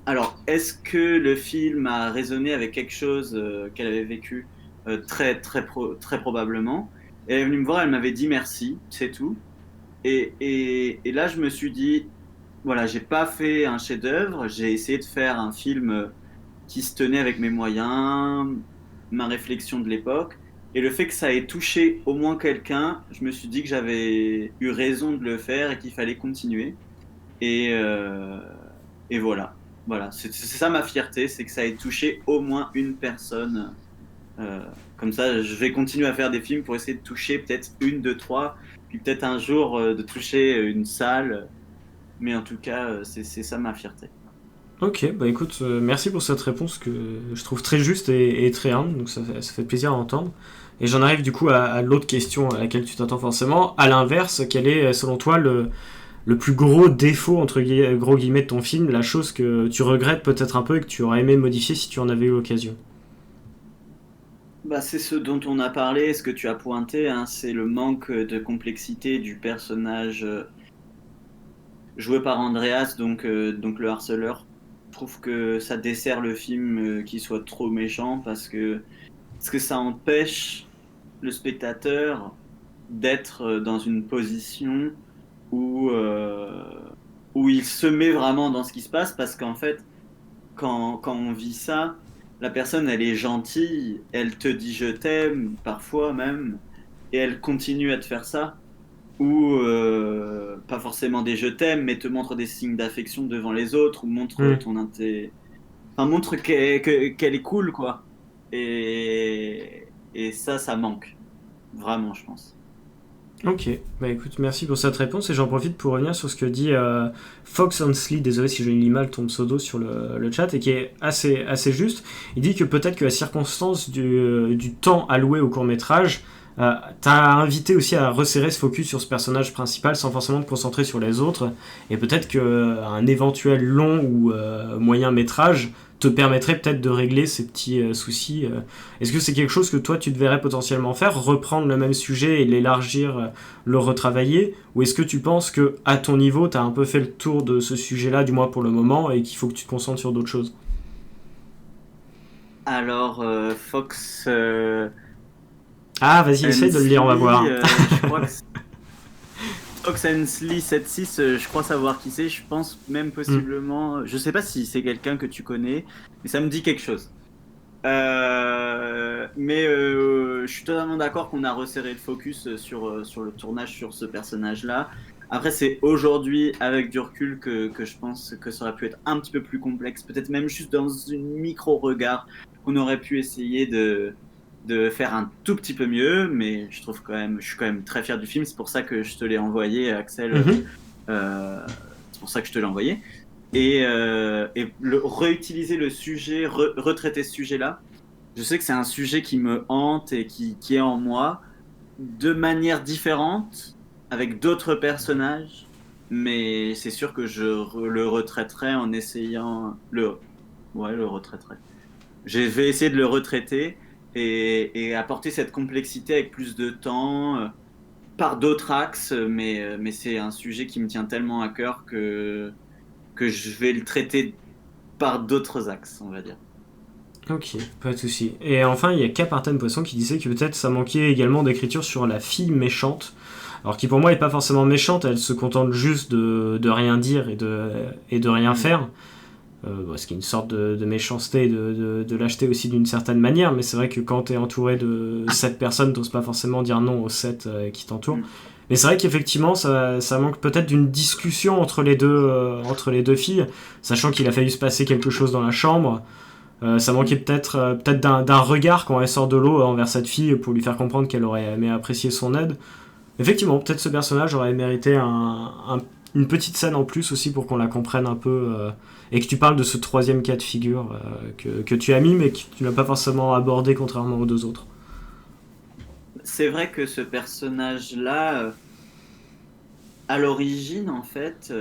Alors, est-ce que le film a résonné avec quelque chose qu'elle avait vécu ? Très probablement. Elle est venue me voir, elle m'avait dit merci, c'est tout. Et là, je me suis dit, voilà, j'ai pas fait un chef-d'œuvre, j'ai essayé de faire un film qui se tenait avec mes moyens, ma réflexion de l'époque. Et le fait que ça ait touché au moins quelqu'un, je me suis dit que j'avais eu raison de le faire et qu'il fallait continuer. Et voilà. Voilà, c'est ça ma fierté, c'est que ça ait touché au moins une personne. Comme ça, je vais continuer à faire des films pour essayer de toucher peut-être une, deux, trois, puis peut-être un jour de toucher une salle. Mais en tout cas, c'est ça ma fierté. Ok, bah écoute, merci pour cette réponse que je trouve très juste et très humble, donc ça fait plaisir à entendre. Et j'en arrive du coup à l'autre question à laquelle tu t'attends forcément. À l'inverse, quel est selon toi le plus gros défaut, entre gros guillemets, de ton film, la chose que tu regrettes peut-être un peu et que tu aurais aimé modifier si tu en avais eu l'occasion ? Bah, c'est ce dont on a parlé, ce que tu as pointé, hein, c'est le manque de complexité du personnage joué par Andreas, donc le harceleur. Je trouve que ça dessert le film qu'il soit trop méchant parce que ça empêche le spectateur d'être dans une position où il se met vraiment dans ce qui se passe, parce qu'en fait, quand on vit ça, la personne, elle est gentille, elle te dit je t'aime, parfois même, et elle continue à te faire ça, ou pas forcément des je t'aime, mais te montre des signes d'affection devant les autres, ou montre montre qu'elle est cool, quoi. Et ça manque, vraiment, je pense. Ok, bah écoute, merci pour cette réponse et j'en profite pour revenir sur ce que dit Fox Onsley, désolé si je lis mal ton pseudo sur le chat, et qui est assez juste. Il dit que peut-être que la circonstance du temps alloué au court-métrage t'a invité aussi à resserrer ce focus sur ce personnage principal sans forcément te concentrer sur les autres, et peut-être qu'un éventuel long ou moyen métrage te permettrait peut-être de régler ces petits soucis. Est-ce que c'est quelque chose que toi tu te verrais potentiellement faire, reprendre le même sujet et l'élargir, le retravailler, ou est-ce que tu penses que à ton niveau tu as un peu fait le tour de ce sujet-là, du moins pour le moment, et qu'il faut que tu te concentres sur d'autres choses ? Alors, Fox. Ah, vas-y, essaye de le lire, on va voir. Je crois que Fox Hensley 76, je crois savoir qui c'est. Je pense même possiblement. Je sais pas si c'est quelqu'un que tu connais, mais ça me dit quelque chose. Mais je suis totalement d'accord qu'on a resserré le focus sur le tournage sur ce personnage-là. Après, c'est aujourd'hui, avec du recul, que je pense que ça aurait pu être un petit peu plus complexe. Peut-être même juste dans une micro-regard qu'on aurait pu essayer de faire un tout petit peu mieux. Mais je suis quand même très fier du film. C'est pour ça que je te l'ai envoyé, Axel. C'est pour ça que je te l'ai envoyé. Et réutiliser le sujet, retraiter ce sujet-là. Je sais que c'est un sujet qui me hante et qui est en moi de manière différente, avec d'autres personnages, mais c'est sûr que le retraiterai en essayant... Ouais, le retraiterai. Je vais essayer de le retraiter et apporter cette complexité avec plus de temps, par d'autres axes, mais c'est un sujet qui me tient tellement à cœur que je vais le traiter par d'autres axes, on va dire. Ok, pas de souci. Et enfin, il y a Capartan Poisson qui disait que peut-être ça manquait également d'écriture sur la fille méchante. Alors qui pour moi est pas forcément méchante, elle se contente juste de rien dire et de rien faire. Ce qui est une sorte de méchanceté et de lâcheté aussi d'une certaine manière, mais c'est vrai que quand t'es entouré de 7 personnes, t'oses pas forcément dire non aux 7 qui t'entourent. Mais c'est vrai qu'effectivement, ça manque peut-être d'une discussion entre les deux filles, sachant qu'il a failli se passer quelque chose dans la chambre. Ça manquait peut-être d'un regard quand elle sort de l'eau envers cette fille pour lui faire comprendre qu'elle aurait aimé apprécier son aide. Effectivement, peut-être ce personnage aurait mérité une petite scène en plus aussi pour qu'on la comprenne un peu et que tu parles de ce troisième cas de figure que tu as mis mais que tu n'as pas forcément abordé contrairement aux deux autres. C'est vrai que ce personnage-là, à l'origine, en fait,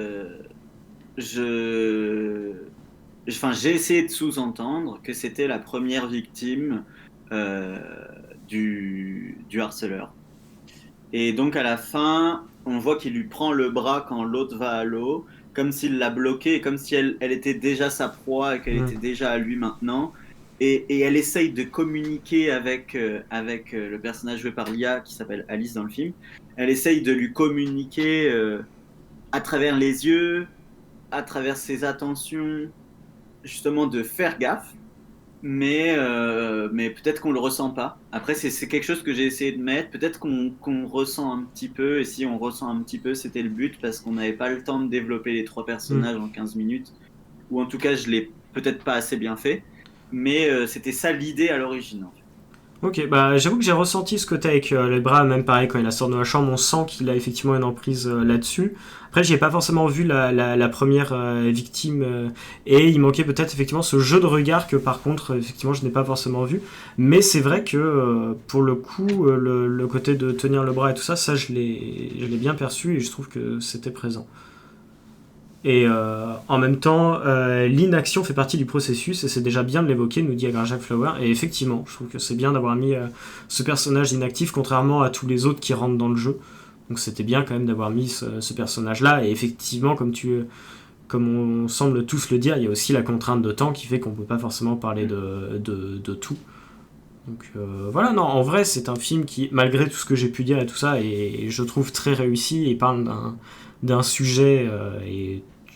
j'ai essayé de sous-entendre que c'était la première victime du harceleur. Et donc à la fin, on voit qu'il lui prend le bras quand l'autre va à l'eau, comme s'il l'a bloqué, comme si elle était déjà sa proie et qu'elle était déjà à lui maintenant. Et elle essaye de communiquer avec le personnage joué par Lia, qui s'appelle Alice dans le film. Elle essaye de lui communiquer à travers les yeux, à travers ses attentions, justement de faire gaffe. Mais peut-être qu'on le ressent pas. Après, c'est quelque chose que j'ai essayé de mettre. Peut-être qu'on ressent un petit peu, et si on ressent un petit peu, c'était le but, parce qu'on n'avait pas le temps de développer les 3 personnages en 15 minutes. Ou en tout cas, je l'ai peut-être pas assez bien fait. Mais c'était ça l'idée à l'origine, en fait. Ok, bah j'avoue que j'ai ressenti ce côté avec les bras, même pareil quand il la sort de la chambre, on sent qu'il a effectivement une emprise là-dessus. Après, j'ai pas forcément vu la première victime et il manquait peut-être effectivement ce jeu de regard que par contre, effectivement, je n'ai pas forcément vu. Mais c'est vrai que pour le coup, le côté de tenir le bras et tout ça, je l'ai bien perçu et je trouve que c'était présent. Et en même temps, l'inaction fait partie du processus et c'est déjà bien de l'évoquer, nous dit Jacques Flower. Et effectivement, je trouve que c'est bien d'avoir mis ce personnage inactif, contrairement à tous les autres qui rentrent dans le jeu. Donc c'était bien quand même d'avoir mis ce personnage-là. Et effectivement, comme on semble tous le dire, il y a aussi la contrainte de temps qui fait qu'on peut pas forcément parler de tout. Donc voilà, non, en vrai, c'est un film qui, malgré tout ce que j'ai pu dire et tout ça, et je trouve très réussi et parle d'un sujet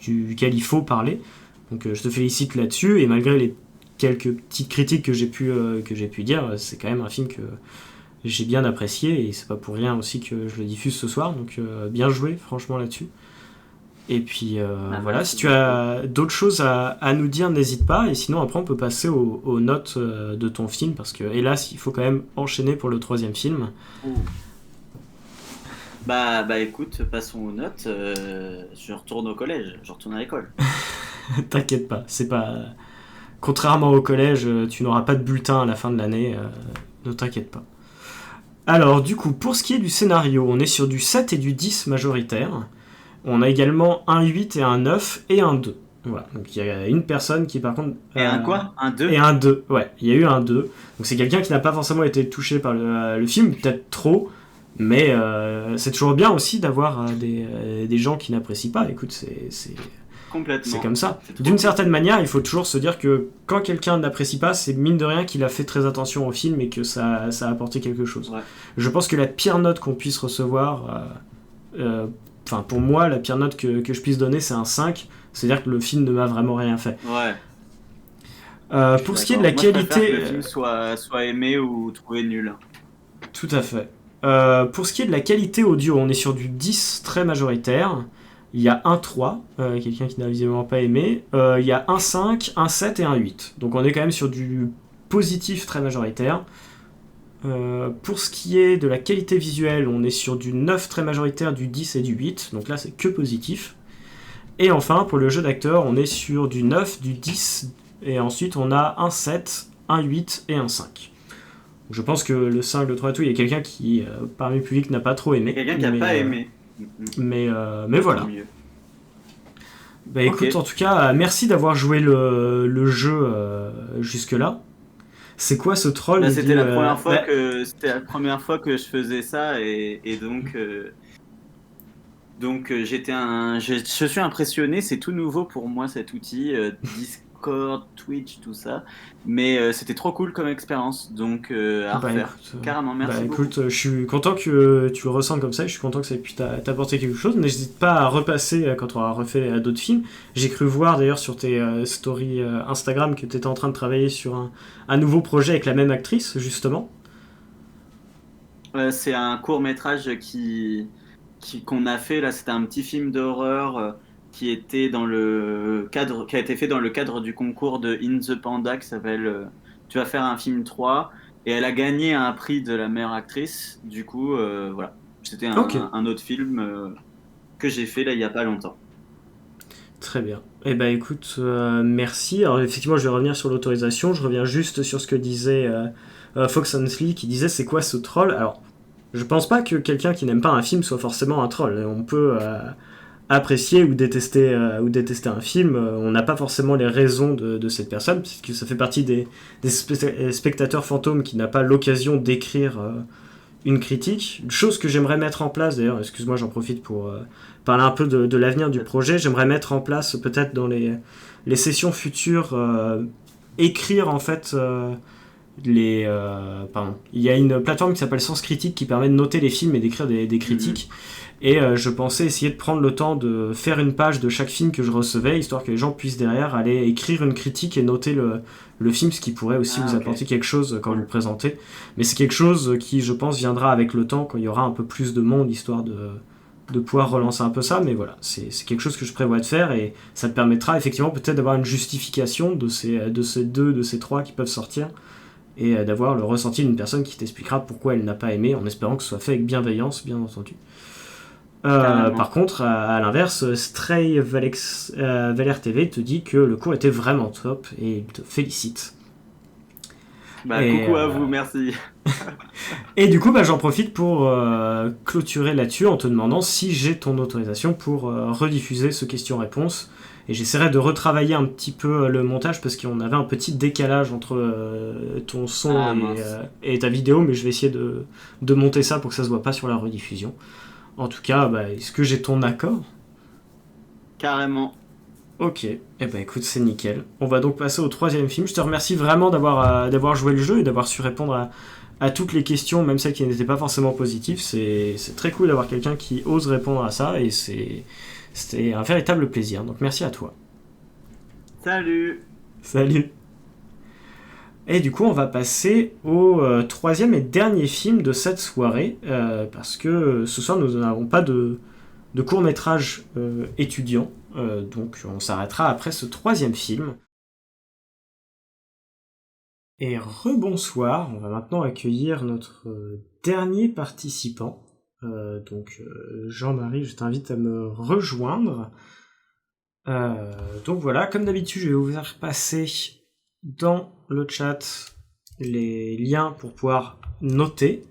duquel il faut parler. Donc je te félicite là-dessus, et malgré les quelques petites critiques que j'ai pu dire, c'est quand même un film que j'ai bien apprécié, et c'est pas pour rien aussi que je le diffuse ce soir, donc bien joué franchement là-dessus. Et puis voilà, si tu as d'autres choses à nous dire, n'hésite pas, et sinon après on peut passer aux notes de ton film, parce que hélas il faut quand même enchaîner pour le 3e film. Bah écoute, passons aux notes. Je retourne au collège, je retourne à l'école. T'inquiète pas, c'est pas... Contrairement au collège, tu n'auras pas de bulletin à la fin de l'année, ne t'inquiète pas. Alors du coup, pour ce qui est du scénario, on est sur du 7 et du 10 majoritaire. On a également un 8 et un 9 et un 2. Voilà, donc il y a une personne qui par contre... Et un quoi ? Un 2 ? Et un 2, ouais, il y a eu un 2. Donc c'est quelqu'un qui n'a pas forcément été touché par le film, peut-être trop, mais c'est toujours bien aussi d'avoir des gens qui n'apprécient pas. Écoute, Complètement. C'est comme ça. C'est trop D'une cool. certaine manière, il faut toujours se dire que quand quelqu'un n'apprécie pas, c'est mine de rien qu'il a fait très attention au film et que ça a apporté quelque chose. Ouais. Je pense que la pire note qu'on puisse recevoir, enfin pour moi, la pire note que je puisse donner, c'est un 5. C'est-à-dire que le film ne m'a vraiment rien fait. Ouais. Pour ce qui est de la Moi, je préfère qualité... que le film soit aimé ou trouvé nul. Tout à fait. Pour ce qui est de la qualité audio, on est sur du 10 très majoritaire. Il y a un 3, quelqu'un qui n'a visiblement pas aimé. Il y a un 5, un 7 et un 8. Donc on est quand même sur du positif très majoritaire. Pour ce qui est de la qualité visuelle, on est sur du 9 très majoritaire, du 10 et du 8. Donc là c'est que positif. Et enfin pour le jeu d'acteur, on est sur du 9, du 10 et ensuite on a un 7, un 8 et un 5. Je pense que le 5, le 3 et tout, il y a quelqu'un qui, parmi le public, n'a pas trop aimé. Quelqu'un qui n'a pas aimé. Mais voilà. Tant mieux. Bah écoute, en tout cas, merci d'avoir joué le jeu jusque-là. C'est quoi ce troll? Bah, Il c'était dit, la première fois que je faisais ça et donc je suis impressionné. C'est tout nouveau pour moi cet outil, Discord, Twitch, tout ça. Mais c'était trop cool comme expérience, donc à Bah, refaire. écoute, Carrément, merci beaucoup. écoute, je suis content que tu le ressentes comme ça, je suis content que ça ait pu t'apporter quelque chose. N'hésite pas à repasser quand on aura refait d'autres films. J'ai cru voir d'ailleurs sur tes stories Instagram que tu étais en train de travailler sur un nouveau projet avec la même actrice, justement. C'est un court-métrage qu'on a fait là. C'était un petit film d'horreur qui a été fait dans le cadre du concours de In the Panda qui s'appelle Tu vas faire un film 3 et elle a gagné un prix de la meilleure actrice. Du coup, voilà. C'était un autre film que j'ai fait là il y a pas longtemps. Très bien. Eh ben écoute, merci. Alors effectivement, je vais revenir sur l'autorisation. Je reviens juste sur ce que disait Fox Hensley, qui disait c'est quoi ce troll. Alors, je pense pas que quelqu'un qui n'aime pas un film soit forcément un troll. On peut apprécier ou détester un film. On n'a pas forcément les raisons de cette personne, puisque ça fait partie des spectateurs fantômes qui n'a pas l'occasion d'écrire une critique. Une chose que j'aimerais mettre en place, d'ailleurs, excuse-moi, j'en profite pour parler un peu de l'avenir du projet. J'aimerais mettre en place, peut-être dans les sessions futures, écrire en fait pardon. Il y a une plateforme qui s'appelle Sens Critique qui permet de noter les films et d'écrire des critiques. Et je pensais essayer de prendre le temps de faire une page de chaque film que je recevais, histoire que les gens puissent derrière aller écrire une critique et noter le film, ce qui pourrait aussi vous apporter quelque chose quand vous le présentez. Mais c'est quelque chose qui, je pense, viendra avec le temps, quand il y aura un peu plus de monde, histoire de pouvoir relancer un peu ça. Mais voilà, c'est quelque chose que je prévois de faire, et ça te permettra effectivement peut-être d'avoir une justification de ces trois qui peuvent sortir, et d'avoir le ressenti d'une personne qui t'expliquera pourquoi elle n'a pas aimé, en espérant que ce soit fait avec bienveillance, bien entendu. Par contre, à l'inverse, Stray Valer TV te dit que le cours était vraiment top et il te félicite. Coucou à vous, merci. Et du coup, j'en profite pour clôturer là-dessus en te demandant si j'ai ton autorisation pour rediffuser ce question-réponse. Et j'essaierai de retravailler un petit peu le montage parce qu'on avait un petit décalage entre ton son et ta vidéo, mais je vais essayer de monter ça pour que ça se voit pas sur la rediffusion. En tout cas, est-ce que j'ai ton accord ? Carrément. Ok, écoute, c'est nickel. On va donc passer au troisième film. Je te remercie vraiment d'avoir joué le jeu et d'avoir su répondre à toutes les questions, même celles qui n'étaient pas forcément positives. C'est très cool d'avoir quelqu'un qui ose répondre à ça, et c'était un véritable plaisir. Donc merci à toi. Salut. Salut. Et du coup, on va passer au troisième et dernier film de cette soirée, parce que ce soir, nous n'avons pas de court-métrage étudiant, donc on s'arrêtera après ce troisième film. Et rebonsoir, on va maintenant accueillir notre dernier participant. Donc Jean-Marie, je t'invite à me rejoindre. Donc voilà, comme d'habitude, je vais vous faire passer dans le chat les liens pour pouvoir noter.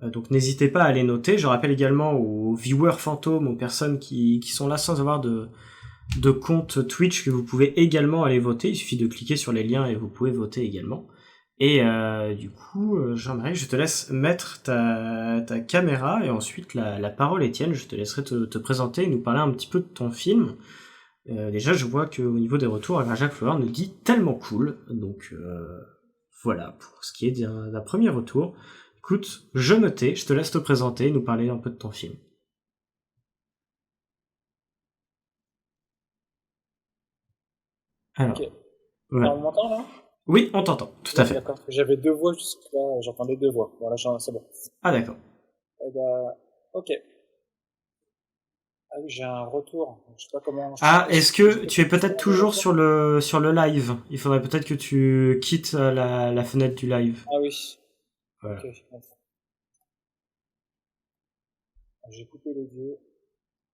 Donc n'hésitez pas à les noter. Je rappelle également aux viewers fantômes, aux personnes qui sont là sans avoir de compte Twitch, que vous pouvez également aller voter. Il suffit de cliquer sur les liens et vous pouvez voter également. Et du coup, Jean-Marie, je te laisse mettre ta caméra, et ensuite la parole, Étienne, je te laisserai te présenter et nous parler un petit peu de ton film. Déjà, je vois qu'au niveau des retours, Jacques Flower nous dit tellement cool. Donc voilà, pour ce qui est d'un premier retour. Écoute, je me tais, je te laisse te présenter et nous parler un peu de ton film. Alors, Ok. ouais. On m'entend là? Oui, on t'entend, tout à fait. D'accord, parce que j'avais deux voix jusque-là, j'entendais deux voix. Voilà, c'est bon. Ah d'accord. Eh ben, ok. Ah oui, j'ai un retour. Je sais pas comment. Ah, est-ce que tu es peut-être toujours sur le live? Il faudrait peut-être que tu quittes la fenêtre du live. Ah oui. Voilà. Ok. J'ai coupé l'audio.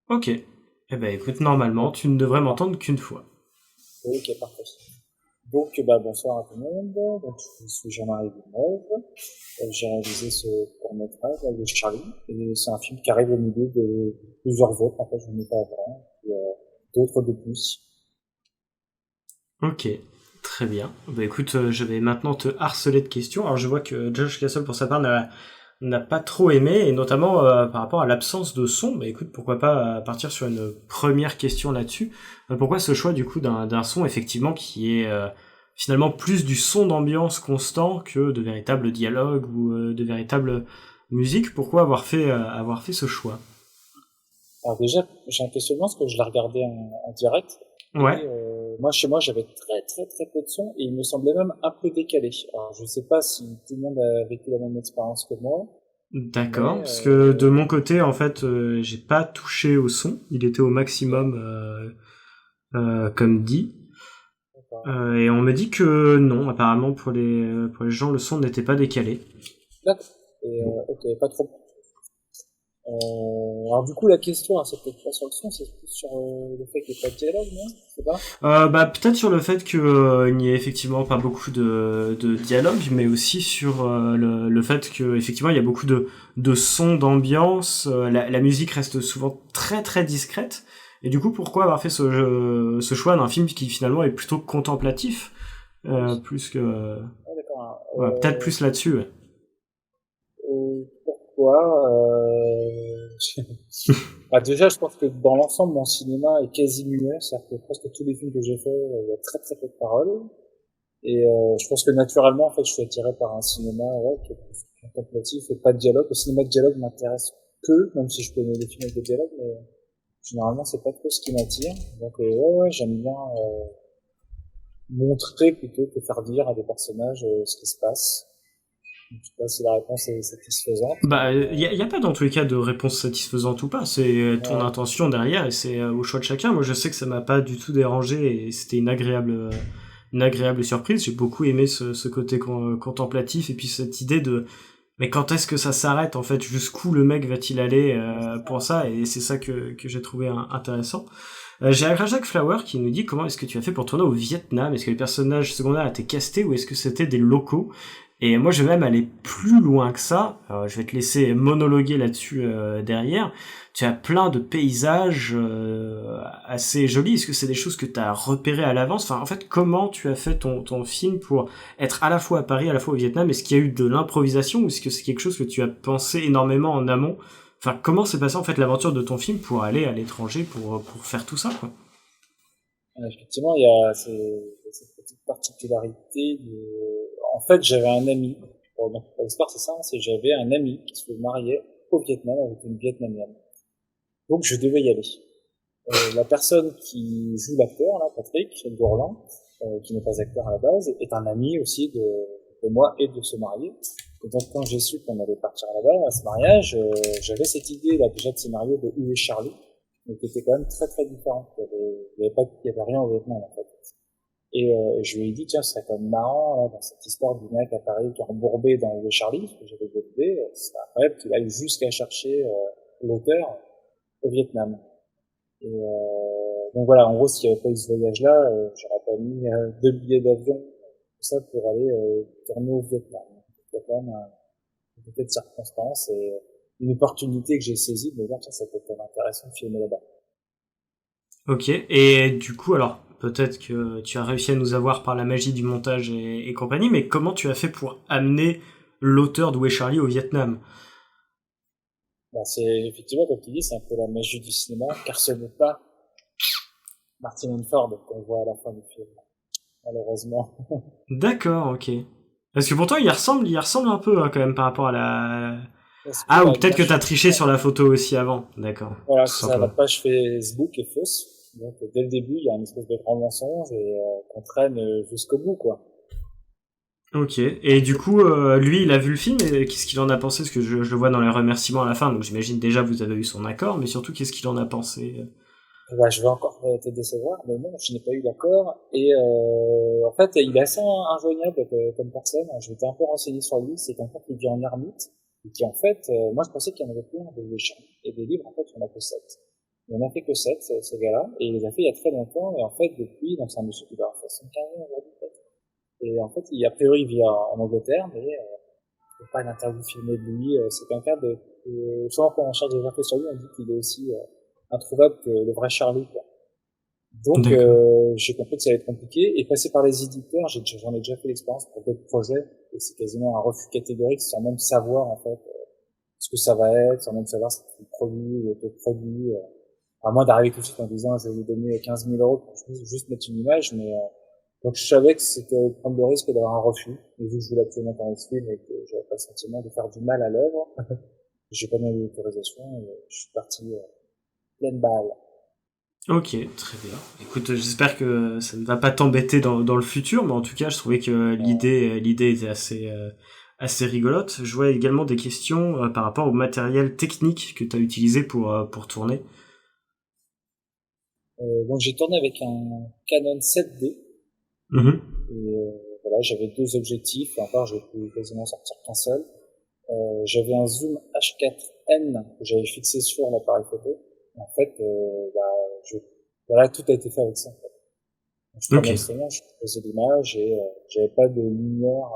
Ok. Eh ben écoute, normalement, tu ne devrais m'entendre qu'une fois. Ok, parfait. Donc, bonsoir à tout le monde. Donc, je suis Jean-Marie Villeneuve. J'ai réalisé ce court-métrage de Charlie. Et c'est un film qui arrive au milieu de plusieurs autres. En fait, je n'en ai pas avant. Et, d'autres de plus. Ok. Très bien. Bah écoute, je vais maintenant te harceler de questions. Alors je vois que Josh Castle, pour sa part, n'a pas trop aimé, et notamment par rapport à l'absence de son. Bah écoute, pourquoi pas partir sur une première question là-dessus. Pourquoi ce choix du coup d'un son effectivement qui est finalement plus du son d'ambiance constant que de véritables dialogues ou de véritables musiques? Pourquoi avoir fait ce choix? Alors déjà, j'ai un questionnement parce que je l'ai regardé en direct. Ouais. Et, moi, chez moi, j'avais très peu de son et il me semblait même un peu décalé. Alors, je sais pas si tout le monde a vécu la même expérience que moi. D'accord, Mais, parce que de mon côté, en fait, j'ai pas touché au son. Il était au maximum, comme dit. Et on me dit que non, apparemment pour les gens, le son n'était pas décalé. D'accord. Et, ok, pas trop. Alors du coup, la question, hein, c'est peut-être pas sur le son, c'est plus sur le fait qu'il n'y ait pas de dialogue, non? C'est pas? Bah peut-être sur le fait que il n'y ait effectivement pas beaucoup de dialogue, mais aussi sur le fait que effectivement il y a beaucoup de sons d'ambiance. La musique reste souvent très très discrète. Et du coup, pourquoi avoir fait ce choix d'un film qui finalement est plutôt contemplatif, plus que Ah, d'accord. ouais, peut-être plus là-dessus. Ouais. Pourquoi déjà, je pense que dans l'ensemble, mon cinéma est quasi muet, c'est-à-dire que presque tous les films que j'ai faits, il y a très peu de paroles. Et je pense que naturellement, en fait, je suis attiré par un cinéma qui est plus contemplatif et pas de dialogue. Le cinéma de dialogue m'intéresse que, même si je peux aimer les films avec des dialogues, mais généralement, c'est pas trop ce qui m'attire. Donc j'aime bien montrer plutôt que faire dire à des personnages ce qui se passe. Je sais pas si la réponse est satisfaisante. Bah, y a pas dans tous les cas de réponse satisfaisante ou pas. C'est ton intention derrière et c'est au choix de chacun. Moi, je sais que ça m'a pas du tout dérangé et c'était une agréable surprise. J'ai beaucoup aimé ce côté contemplatif et puis cette idée de mais quand est-ce que ça s'arrête en fait, jusqu'où le mec va-t-il aller pour ça, et c'est ça que j'ai trouvé intéressant. J'ai Jacques Flower qui nous dit comment est-ce que tu as fait pour tourner au Vietnam? Est-ce que les personnages secondaires étaient castés ou est-ce que c'était des locaux? Et moi je vais même aller plus loin que ça. Je vais te laisser monologuer là-dessus derrière. Tu as plein de paysages assez jolis. Est-ce que c'est des choses que tu as repérées à l'avance? Enfin, en fait, comment tu as fait ton film pour être à la fois à Paris, à la fois au Vietnam? Est-ce qu'il y a eu de l'improvisation ou est-ce que c'est quelque chose que tu as pensé énormément en amont? Enfin, comment s'est passé en fait l'aventure de ton film pour aller à l'étranger pour faire tout ça, quoi? Effectivement, il y a cette petite particularité en fait, j'avais un ami, donc l'histoire c'est ça, j'avais un ami qui se mariait au Vietnam avec une Vietnamienne. Donc je devais y aller. La personne qui joue l'acteur, là, Patrick Gourland, qui n'est pas acteur à la base, est un ami aussi de moi et de se marier. Et donc quand j'ai su qu'on allait partir là-bas, à ce mariage, j'avais cette idée là déjà de scénario de Où est Charlie, mais qui était quand même très différente. Il y avait rien au Vietnam en fait. Et je lui ai dit, tiens, ce serait quand même marrant, là, dans cette histoire du mec à Paris qui est embourbé dans le Charlie, parce que j'avais décidé, c'est incroyable qu'il aille jusqu'à chercher l'auteur au Vietnam. Et donc voilà, en gros, s'il n'y avait pas eu ce voyage-là, j'aurais pas mis 2 billets d'avion, tout ça, pour aller tourner au Vietnam. Il y a quand même un peu de circonstances et une opportunité que j'ai saisie de me dire, tiens, ça peut être intéressant de filmer là-bas. Ok, et du coup, alors, peut-être que tu as réussi à nous avoir par la magie du montage et compagnie, mais comment tu as fait pour amener l'auteur d'Où est Charlie au Vietnam? C'est effectivement, comme tu dis, c'est un peu la magie du cinéma, car ce n'est pas Martin Hanford qu'on voit à la fin du film, malheureusement. D'accord, ok. Parce que pourtant, il ressemble un peu, hein, quand même, par rapport à la... Parce que Ah, ou la peut-être que image, t'as triché sur la photo aussi avant. D'accord, voilà, tout c'est ça, la simplement. page Facebook est fausse. Donc, dès le début, il y a une espèce de grand mensonge et qu'on traîne jusqu'au bout, quoi. Ok. Et du coup, lui, il a vu le film et qu'est-ce qu'il en a pensé? Parce que je le vois dans les remerciements à la fin, donc j'imagine déjà vous avez eu son accord, mais surtout, qu'est-ce qu'il en a pensé? Bah, je vais encore te décevoir, mais non, je n'ai pas eu l'accord. Et en fait, il est assez injoignable comme personne. Je m'étais un peu renseigné sur lui. C'est quelqu'un qui vit en ermite et qui, en fait, moi, je pensais qu'il y en avait plein de méchants. Et des livres, en fait, il n'y en a que 7. Il n'y en a fait que 7, ce gars-là. Et il les a fait il y a très longtemps. Et en fait, depuis, donc c'est un monsieur qui doit avoir 75 ans aujourd'hui, peut-être. Et en fait, a priori, il vit en Angleterre, mais il n'y a pas d'interview filmée de lui. C'est quelqu'un souvent quand on cherche des infos sur lui, on dit qu'il est aussi introuvable que le vrai Charlie, quoi. Donc, D'accord. j'ai compris que ça allait être compliqué. Et passer par les éditeurs, j'en ai déjà fait l'expérience pour d'autres projets. Et c'est quasiment un refus catégorique sans même savoir, en fait, ce que ça va être, sans même savoir si c'est le produit ou le produit. À moins d'arriver tout de suite en disant, je vais vous donner 15 000 euros pour juste mettre une image. Mais donc, je savais que c'était prendre le risque d'avoir un refus. Et vu que je voulais absolument faire ce film et que j'avais pas le sentiment de faire du mal à l'œuvre, j'ai pas demandé d'autorisation et je suis parti pleine balle. Ok, très bien. Écoute, j'espère que ça ne va pas t'embêter dans le futur, mais en tout cas, je trouvais que l'idée était assez rigolote. Je vois également des questions par rapport au matériel technique que tu as utilisé pour tourner. Donc j'ai tourné avec un Canon 7D Mhm. et voilà, j'avais deux objectifs et encore j'ai pu quasiment sortir qu'un seul. J'avais un zoom H4n que j'avais fixé sur l'appareil photo. En fait, voilà, tout a été fait avec ça. En fait. Donc, je prenais Ok. le instrument, je faisais l'image et j'avais pas de lumière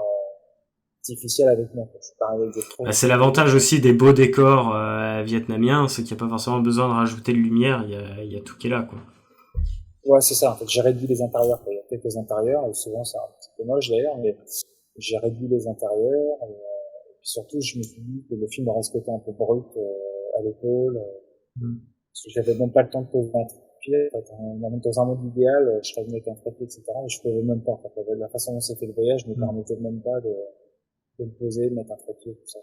artificielle avec moi. Je suis pas arrivé avec des Bah, trop c'est très gros l'avantage objectifs. aussi des beaux décors vietnamiens, c'est qu'il n'y a pas forcément besoin de rajouter de lumière, il y a tout qui est là, quoi. Ouais, c'est ça. En fait, j'ai réduit les intérieurs, quoi. Il y a quelques intérieurs et souvent c'est un petit peu moche d'ailleurs, mais j'ai réduit les intérieurs. Et puis surtout, je me suis dit que le film aurait ce côté un peu brut à l'épaule, Mhm. parce que j'avais même pas le temps de poser un trépied. En fait, dans un monde idéal, je serais venu avec un trépied, etc. Mais je pouvais même pas. En fait, la façon dont c'était le voyage ne me Mhm. permettait même pas de me poser, de mettre un trépied, tout ça.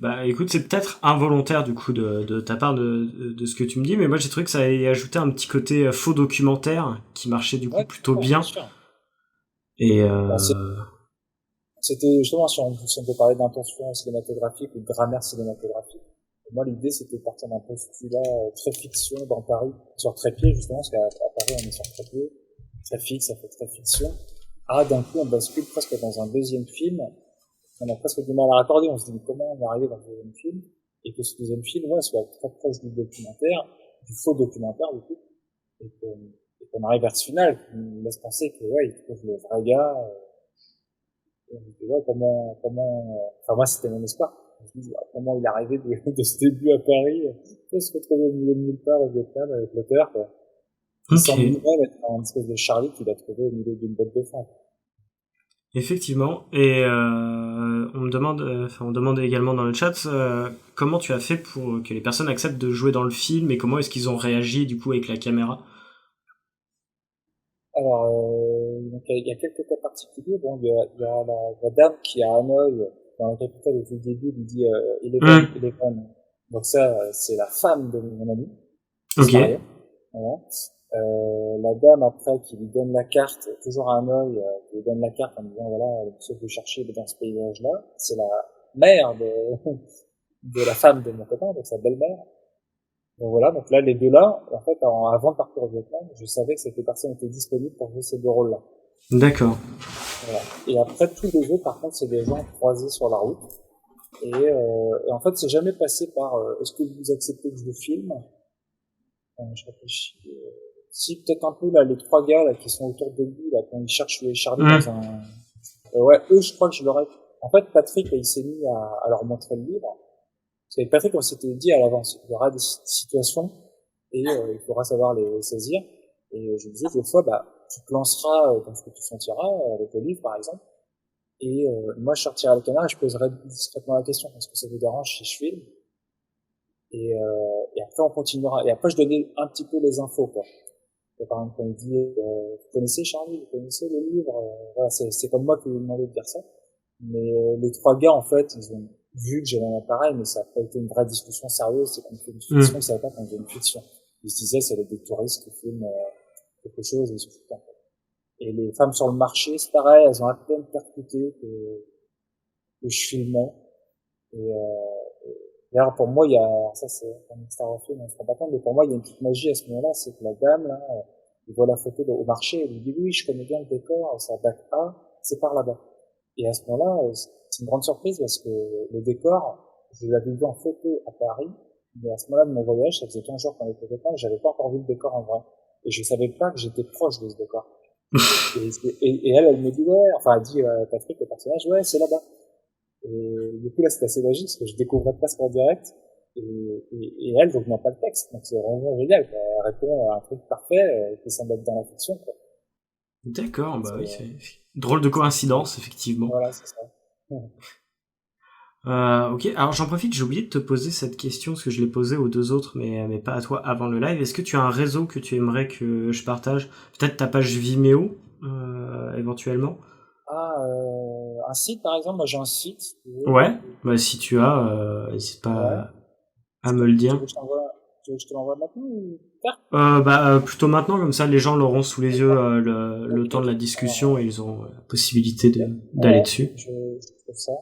Bah écoute, c'est peut-être involontaire du coup de ta part de ce que tu me dis, mais moi j'ai trouvé que ça avait ajouté un petit côté faux documentaire qui marchait du coup Ouais, plutôt bien bien. sûr. Et Bah, c'était justement, si on peut parler d'intention cinématographique ou de grammaire cinématographique. Et moi, l'idée, c'était de partir d'un postulat très fiction dans Paris, sur trépied, justement, parce qu'à Paris, on est sur trépied, très fixe, ça fait très fiction. Ah, d'un coup, on bascule presque dans un deuxième film. On a presque du mal à raccorder. On se dit, mais comment on est arrivé dans le deuxième film? Et que ce deuxième film, ouais, soit très proche du documentaire, du faux documentaire, du coup. Et qu'on arrive vers ce final, qui nous laisse penser que, ouais, il trouve le vrai gars, et on se dit, ouais, enfin, moi, c'était mon espoir. Je me dis, ah, comment il est arrivé de ce début à Paris, il se retrouver au milieu de nulle part au Vietnam avec l'auteur, quoi. Qui ok, semble lui-même être un espèce de Charlie qu'il a trouvé au milieu d'une boîte de foin. effectivement. Et on demande également dans le chat comment tu as fait pour que les personnes acceptent de jouer dans le film et comment est-ce qu'ils ont réagi du coup avec la caméra. Alors, donc, il y a quelques cas particuliers. Bon, il y a la dame qui est à Hanoï, dans la capitale, au tout début, lui dit Eleven, Hum, Eleven. Donc ça, c'est la femme de mon ami qui se ok. mariait. Voilà. La dame après qui lui donne la carte, toujours à Hanoï, qui lui donne la carte en disant voilà, le monsieur que vous cherchez il est dans ce paysage-là, c'est la mère de la femme de mon copain, donc sa belle-mère. Donc voilà, donc là les deux là, en fait, avant de partir au Vietnam, je savais que cette personne était disponible pour jouer ces deux rôles-là. D'accord. Voilà. Et après tous les autres, par contre, c'est des gens croisés sur la route. Et en fait, c'est jamais passé par est-ce que vous acceptez que je le filme? Je réfléchis. Si peut-être un peu là, les trois gars là qui sont autour de lui là quand ils cherchent les Charlie Hum, dans un, ouais, eux, je crois que je leur ai. En fait, Patrick, il s'est mis à leur montrer le livre. Parce qu'avec Patrick, on s'était dit à l'avance, il y aura des situations et il faudra savoir les saisir. Et je disais des fois, bah, tu te lanceras dans ce que tu sentiras avec le livre, par exemple. Et moi, je sortirai la caméra et je poserai discrètement la question. Est-ce que ça vous dérange si je filme? Et après, on continuera. Et après, je donnais un petit peu les infos, quoi. Par exemple, quand il dit, vous connaissez Charlie, vous connaissez le livre, voilà, c'est comme moi qui lui ai demandé de dire ça. Mais les trois gars, en fait, ils ont vu que j'avais un appareil, mais ça n'a pas été une vraie discussion sérieuse. C'est qu'on fait une fiction, ils savaient pas qu'on faisait une fiction. Ils se disaient, c'est des touristes qui filment quelque chose, et ils se foutent en fait. Et les femmes sur le marché, c'est pareil, elles ont à peine percuté que je filmais. Et d'ailleurs, pour moi, il y a, ça c'est un extra film, on se rend pas compte, mais pour moi, il y a une petite magie à ce moment-là, c'est que la dame, là, il voit la photo au marché, elle lui dit, oui, je connais bien le décor, c'est à bac A, c'est par là-bas. Et à ce moment-là, c'est une grande surprise parce que le décor, je l'avais vu en photo à Paris, mais à ce moment-là de mon voyage, ça faisait 15 jours qu'on était copains, j'avais pas encore vu le décor en vrai. Et je savais pas que j'étais proche de ce décor. Et elle me dit, ouais, enfin, elle dit, Patrick, le personnage, ouais, c'est là-bas. Et du coup, là, c'est assez logique, parce que je découvrais pas ça en direct. Et elle, donc, n'a pas le texte. Donc, c'est vraiment génial, quoi. Elle répond à un truc parfait, qui semble être dans la fiction, quoi. D'accord, bah oui, c'est drôle de coïncidence, effectivement. Voilà, c'est ça. Ok, alors j'en profite, j'ai oublié de te poser cette question, parce que je l'ai posée aux deux autres, mais pas à toi avant le live. Est-ce que tu as un réseau que tu aimerais que je partage? Peut-être ta page Vimeo, éventuellement? Un site, par exemple, moi j'ai un site. Ouais, bah si tu as, n'hésite pas à me le dire. Tu veux que je te l'envoie maintenant ou plus tard? Plutôt maintenant, comme ça les gens l'auront sous les yeux le temps de la discussion et ils auront la possibilité d'aller dessus. Je trouve ça.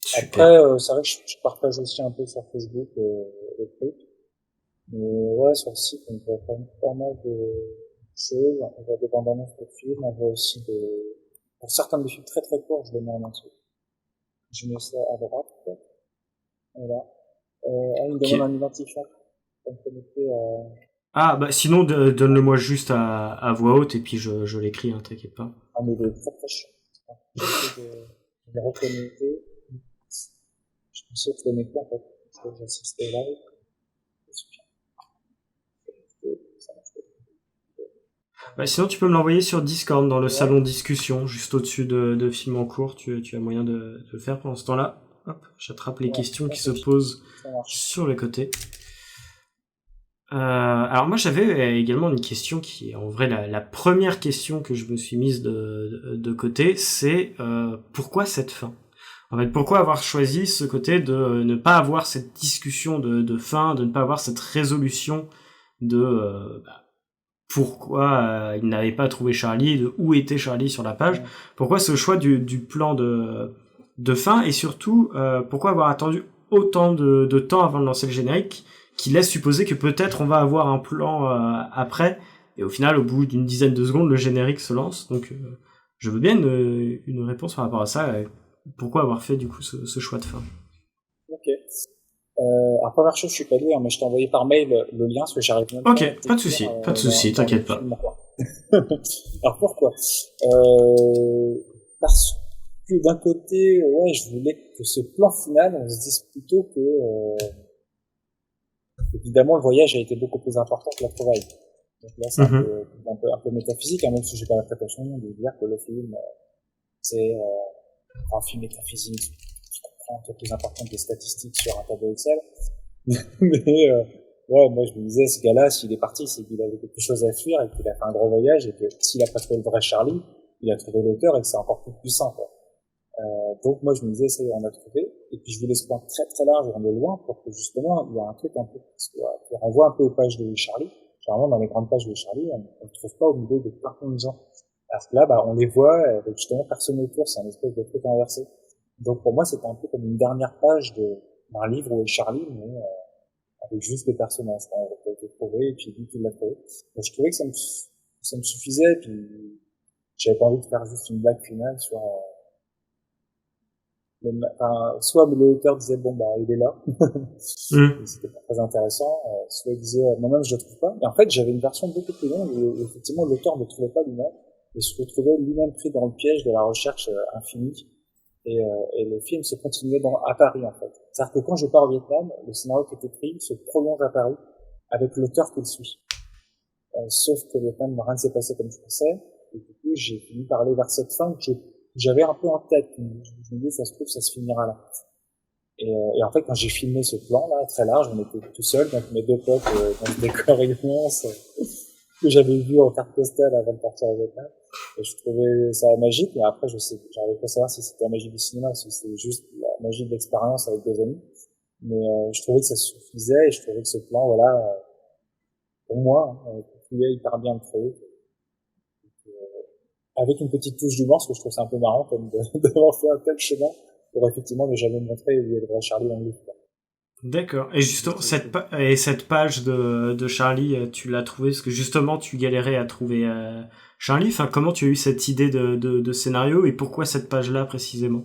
Super. Après, c'est vrai que je partage aussi un peu sur Facebook les trucs. Mais ouais, sur le site, on voit quand même pas mal de choses. On voit des bandes annonces de films, on voit aussi pour certains des films très très courts, je les mets en dessous. Je mets ça à droite, peut-être. Voilà. Il me demande un identifiant pour me connecter Ah, bah sinon, donne-le-moi juste à voix haute et puis je l'écris, hein, t'inquiète pas. Ah, mais il est très très chiant. J'essaie de le reconnecter. Je me suis connecté en fait, parce que j'assiste au live. Bah, sinon, tu peux me l'envoyer sur Discord, dans le salon discussion, juste au-dessus de Film en cours. Tu as moyen de le faire pendant ce temps-là. Hop, j'attrape les questions qui se posent sur le côté. Alors moi, j'avais également une question qui est en vrai la première question que je me suis mise de côté, c'est pourquoi cette fin? En fait, pourquoi avoir choisi ce côté de ne pas avoir cette discussion de fin, de ne pas avoir cette résolution de pourquoi il n'avait pas trouvé Charlie, de où était Charlie sur la page. Pourquoi ce choix du plan de fin, et surtout pourquoi avoir attendu autant de temps avant de lancer le générique, qui laisse supposer que peut-être on va avoir un plan après, et au final, au bout d'une dizaine de secondes, le générique se lance. Donc je veux bien une réponse par rapport à ça. Pourquoi avoir fait du coup ce choix de fin? Ok. Alors première chose, je suis pas doué, hein, mais je t'ai envoyé par mail le lien, parce que j'arrive même pas. Ok, pas de souci, t'inquiète pas. Alors pourquoi? Parce que d'un côté, ouais, je voulais que ce plan final, on se dise plutôt que évidemment le voyage a été beaucoup plus important que la trouvaille. Donc là, c'est un peu métaphysique, hein, même si j'ai pas la prétention de dire que le film c'est un film métaphysique qui comprend tout plus important que les statistiques sur un tableau Excel. Mais ouais, moi je me disais, ce gars-là, s'il est parti, c'est qu'il avait quelque chose à fuir et qu'il a fait un gros voyage, et que s'il a pas trouvé le vrai Charlie, il a trouvé l'auteur et que c'est encore plus puissant, quoi. Donc moi je me disais, ça y est, on a trouvé. Et puis je voulais ce plan très très large, on est loin, pour que justement il y a un truc un peu qui renvoie un peu aux pages de Charlie. Généralement dans les grandes pages de Charlie, on ne trouve pas au milieu de plein de gens. Alors que là, on les voit, avec justement personne autour, c'est un espèce de truc inversé. Donc pour moi, c'était un peu comme une dernière page d'un livre où est Charlie, mais avec juste des personnages. On a été trouvé, et puis lui qui l'a trouvé. Donc je trouvais que ça me suffisait, et puis j'avais pas envie de faire juste une blague finale sur soit l'auteur disait il est là, c'était pas très intéressant, soit il disait moi-même je le trouve pas, et en fait j'avais une version beaucoup plus longue où effectivement l'auteur ne trouvait pas lui-même et se retrouvait lui-même pris dans le piège de la recherche infinie, et le film se continuait à Paris en fait. C'est-à-dire que quand je pars au Vietnam, le scénario qui était pris se prolonge à Paris avec l'auteur qui le suit. Sauf que le Vietnam, rien ne s'est passé comme je pensais, et du coup j'ai fini par aller vers cette fin que j'avais un peu en tête. Je me disais, ça se trouve, ça se finira là. Et en fait, quand j'ai filmé ce plan là, très large, on était tout seul, donc mes deux potes dans ce décor immense, que j'avais vu en carte postale avant de partir au Vietnam. Et je trouvais ça magique, mais après, j'arrivais pas à savoir si c'était la magie du cinéma, ou si c'était juste la magie de l'expérience avec des amis. Mais je trouvais que ça suffisait, et je trouvais que ce plan, voilà, pour moi, il hyper bien le truc. Avec une petite touche d'humour, parce que je trouve ça un peu marrant, comme d'avoir fait un tel chemin pour effectivement ne jamais montrer où est le vrai Charlie dans le livre. D'accord. Et justement, cette page de Charlie, tu l'as trouvée parce que justement, tu galérais à trouver Charlie. Enfin, comment tu as eu cette idée de scénario et pourquoi cette page-là précisément?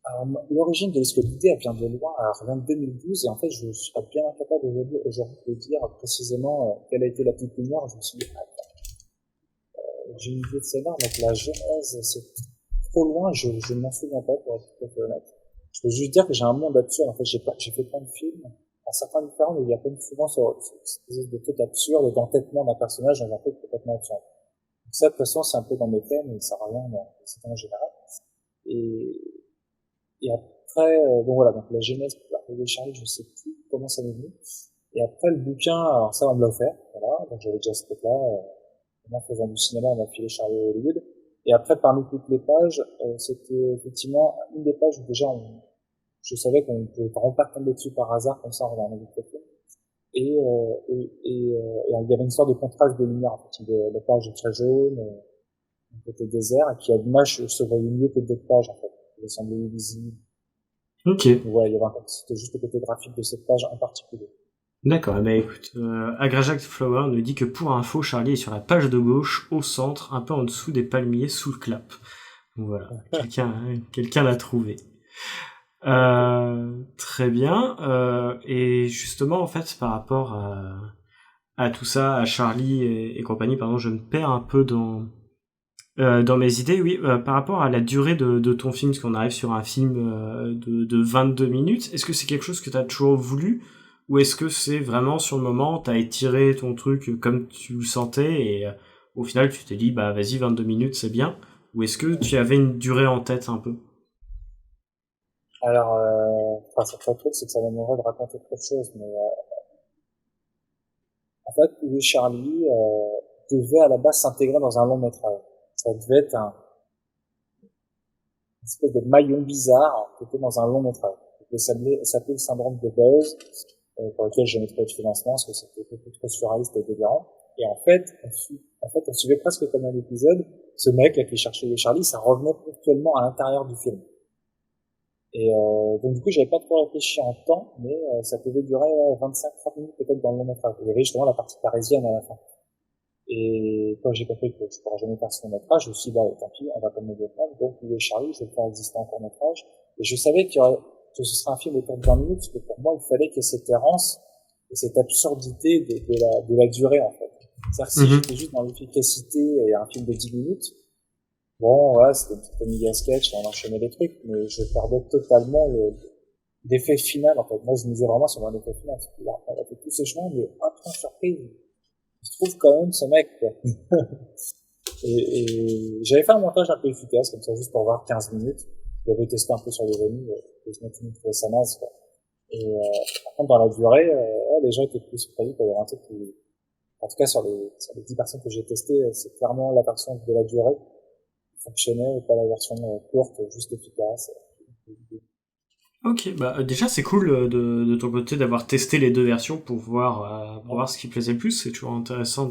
Alors, l'origine de l'Escopité, elle vient de loin, elle vient de 2012, et en fait, je serais bien incapable aujourd'hui de dire précisément quelle a été la petite lumière. Je me suis dit, j'ai une idée de scénar, donc la genèse, c'est trop loin, je ne m'en souviens pas, pour être tout à fait honnête. Je peux juste dire que j'ai un monde absurde. En fait, j'ai fait plein de films, à certains différents, mais il y a plein de souvent sur cette espèce de trucs absurdes, d'entêtement d'un personnage dans un truc complètement absurde. Donc ça, de toute façon, c'est un peu dans mes thèmes, et ça revient dans le cinéma général. Et après, bon voilà, donc la genèse pour l'arrivée Charlie, je sais plus comment ça m'est venu. Et après, le bouquin, alors ça, on me l'a offert, voilà, donc j'avais déjà ce truc-là, en faisant du cinéma, on m'a filé Charlie à Hollywood. Et après, parmi toutes les pages, c'était effectivement une des pages où déjà je savais qu'on ne pouvait vraiment pas tomber dessus par hasard comme ça en regardant le film. Et il y avait une sorte de contraste de lumière. En fait, la page est très jaune, un côté désert, et puis à l'image se voyait mieux que d'autres pages en fait. Il semblait visible. Ok. Donc, ouais, c'était juste le côté graphique de cette page en particulier. D'accord, bah écoute, Agrajak Flower nous dit que pour info, Charlie est sur la page de gauche, au centre, un peu en dessous des palmiers, sous le clap. Donc voilà, quelqu'un l'a trouvé. Très bien. Et justement, en fait, par rapport à tout ça, à Charlie et compagnie, pardon, je me perds un peu dans mes idées, oui, par rapport à la durée de ton film, parce qu'on arrive sur un film de 22 minutes, est-ce que c'est quelque chose que tu as toujours voulu ou est-ce que c'est vraiment sur le moment, t'as étiré ton truc comme tu le sentais et au final tu t'es dit bah vas-y 22 minutes c'est bien ou est-ce que tu avais une durée en tête un peu? Alors, c'est le truc, c'est que ça m'aimerait de raconter trop de choses, mais en fait, Où est Charlie devait à la base s'intégrer dans un long métrage. Ça devait être une espèce de maillon bizarre qui était dans un long métrage. Ça s'appelait le syndrome de Buzz, pour lequel je n'ai pas eu de financement parce que c'était beaucoup trop surréaliste et délirant. Et en fait, on suivait presque comme un épisode. Ce mec là qui cherchait les Charlie, ça revenait ponctuellement à l'intérieur du film. Et donc du coup, j'avais pas trop réfléchi en temps, mais ça pouvait durer 25-30 minutes peut-être dans le long métrage. Il y avait justement la partie parisienne à la fin. Et quand j'ai compris que je pourrais jamais faire ce long métrage, je me suis dit, bah, tant pis, on va pas me Vietnam. Donc, Où est Charlie, je vais le faire exister en court métrage. Et je savais que ce serait un film autour de 20 minutes, parce que pour moi, il fallait qu'il y ait cette errance et cette absurdité de la durée, en fait. C'est-à-dire que si j'étais juste dans l'efficacité et un film de 10 minutes, bon, voilà, c'était une petite comédie à sketch, on enchaînait les trucs, mais je perdais totalement l'effet final, en fait. Moi, je misais vraiment sur un effet final. On a fait tous ces chemins, mais un point surprise. Il se trouve quand même ce mec, quoi. et j'avais fait un montage un peu efficace, comme ça, juste pour voir 15 minutes. J'avais testé un peu sur les remis, et je m'étais trouvé ça naze, quoi. Et par contre, dans la durée, les gens étaient plus surpris, quoi. Il y avait un truc qui, en tout cas, sur les 10 personnes que j'ai testées, c'est clairement la version de la durée qui fonctionnait, et pas la version courte, juste efficace. Ok, bah déjà c'est cool de ton côté d'avoir testé les deux versions pour voir ce qui plaisait le plus. C'est toujours intéressant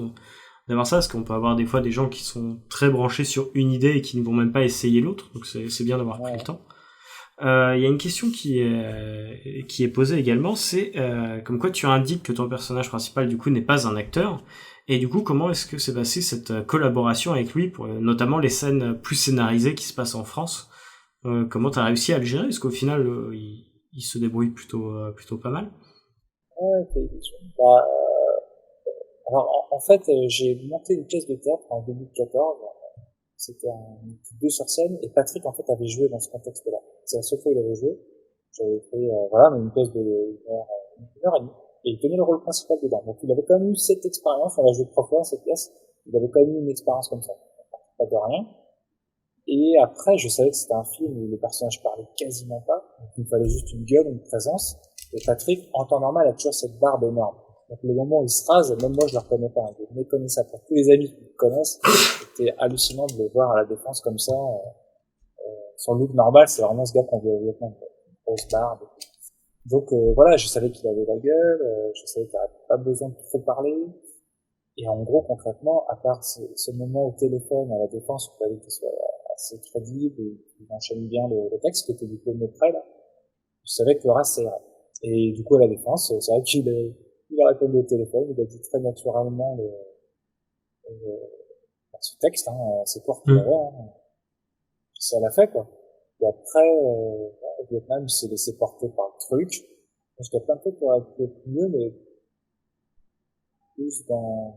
d'avoir ça parce qu'on peut avoir des fois des gens qui sont très branchés sur une idée et qui ne vont même pas essayer l'autre. Donc c'est bien d'avoir pris le temps. Il y a une question qui est posée également, c'est comme quoi tu indiques que ton personnage principal du coup n'est pas un acteur. Et du coup, comment est-ce que s'est passée cette collaboration avec lui pour notamment les scènes plus scénarisées qui se passent en France? Comment t'as réussi à le gérer? Est-ce qu'au final, il se débrouille plutôt pas mal? Ouais, bah, alors, en fait, j'ai monté une pièce de théâtre en 2014. C'était un deux sur scène, et Patrick, en fait, avait joué dans ce contexte-là. C'est la seule fois où il avait joué. J'avais fait, voilà, mais une pièce de une heure et demie. Et il tenait le rôle principal dedans. Donc, il avait quand même eu cette expérience. On a joué 3 fois, cette pièce. Il avait quand même eu une expérience comme ça. Pas de rien. Et après, je savais que c'était un film où les personnages parlaient quasiment pas. Donc, il me fallait juste une gueule, une présence. Et Patrick, en temps normal, a toujours cette barbe énorme. Donc le moment où il se rase, même moi je le reconnais pas, hein, je méconnais ça. Pour tous les amis qui me connaissent, c'était hallucinant de le voir à la défense comme ça. Son look normal, c'est vraiment ce gars qu'on voit au Vietnam, quoi. Une grosse barbe. Donc voilà, je savais qu'il avait la gueule, je savais qu'il n'avait pas besoin de trop parler. Et en gros, concrètement, à part ce moment au téléphone à la défense, où il fallait qu'il soit assez crédible et qu'il enchaîne bien le texte, qui était du coup près là, je savais que le reste c'est vrai. Et du coup, à la défense, c'est vrai il a répondu au téléphone, il a dit très naturellement ce texte, hein, c'est court qu'il avait, hein. Ça l'a fait, quoi. Et après, au Vietnam, il s'est laissé porter par le truc. Parce qu'il y a plein de trucs qui auraient pu être mieux, mais plus dans,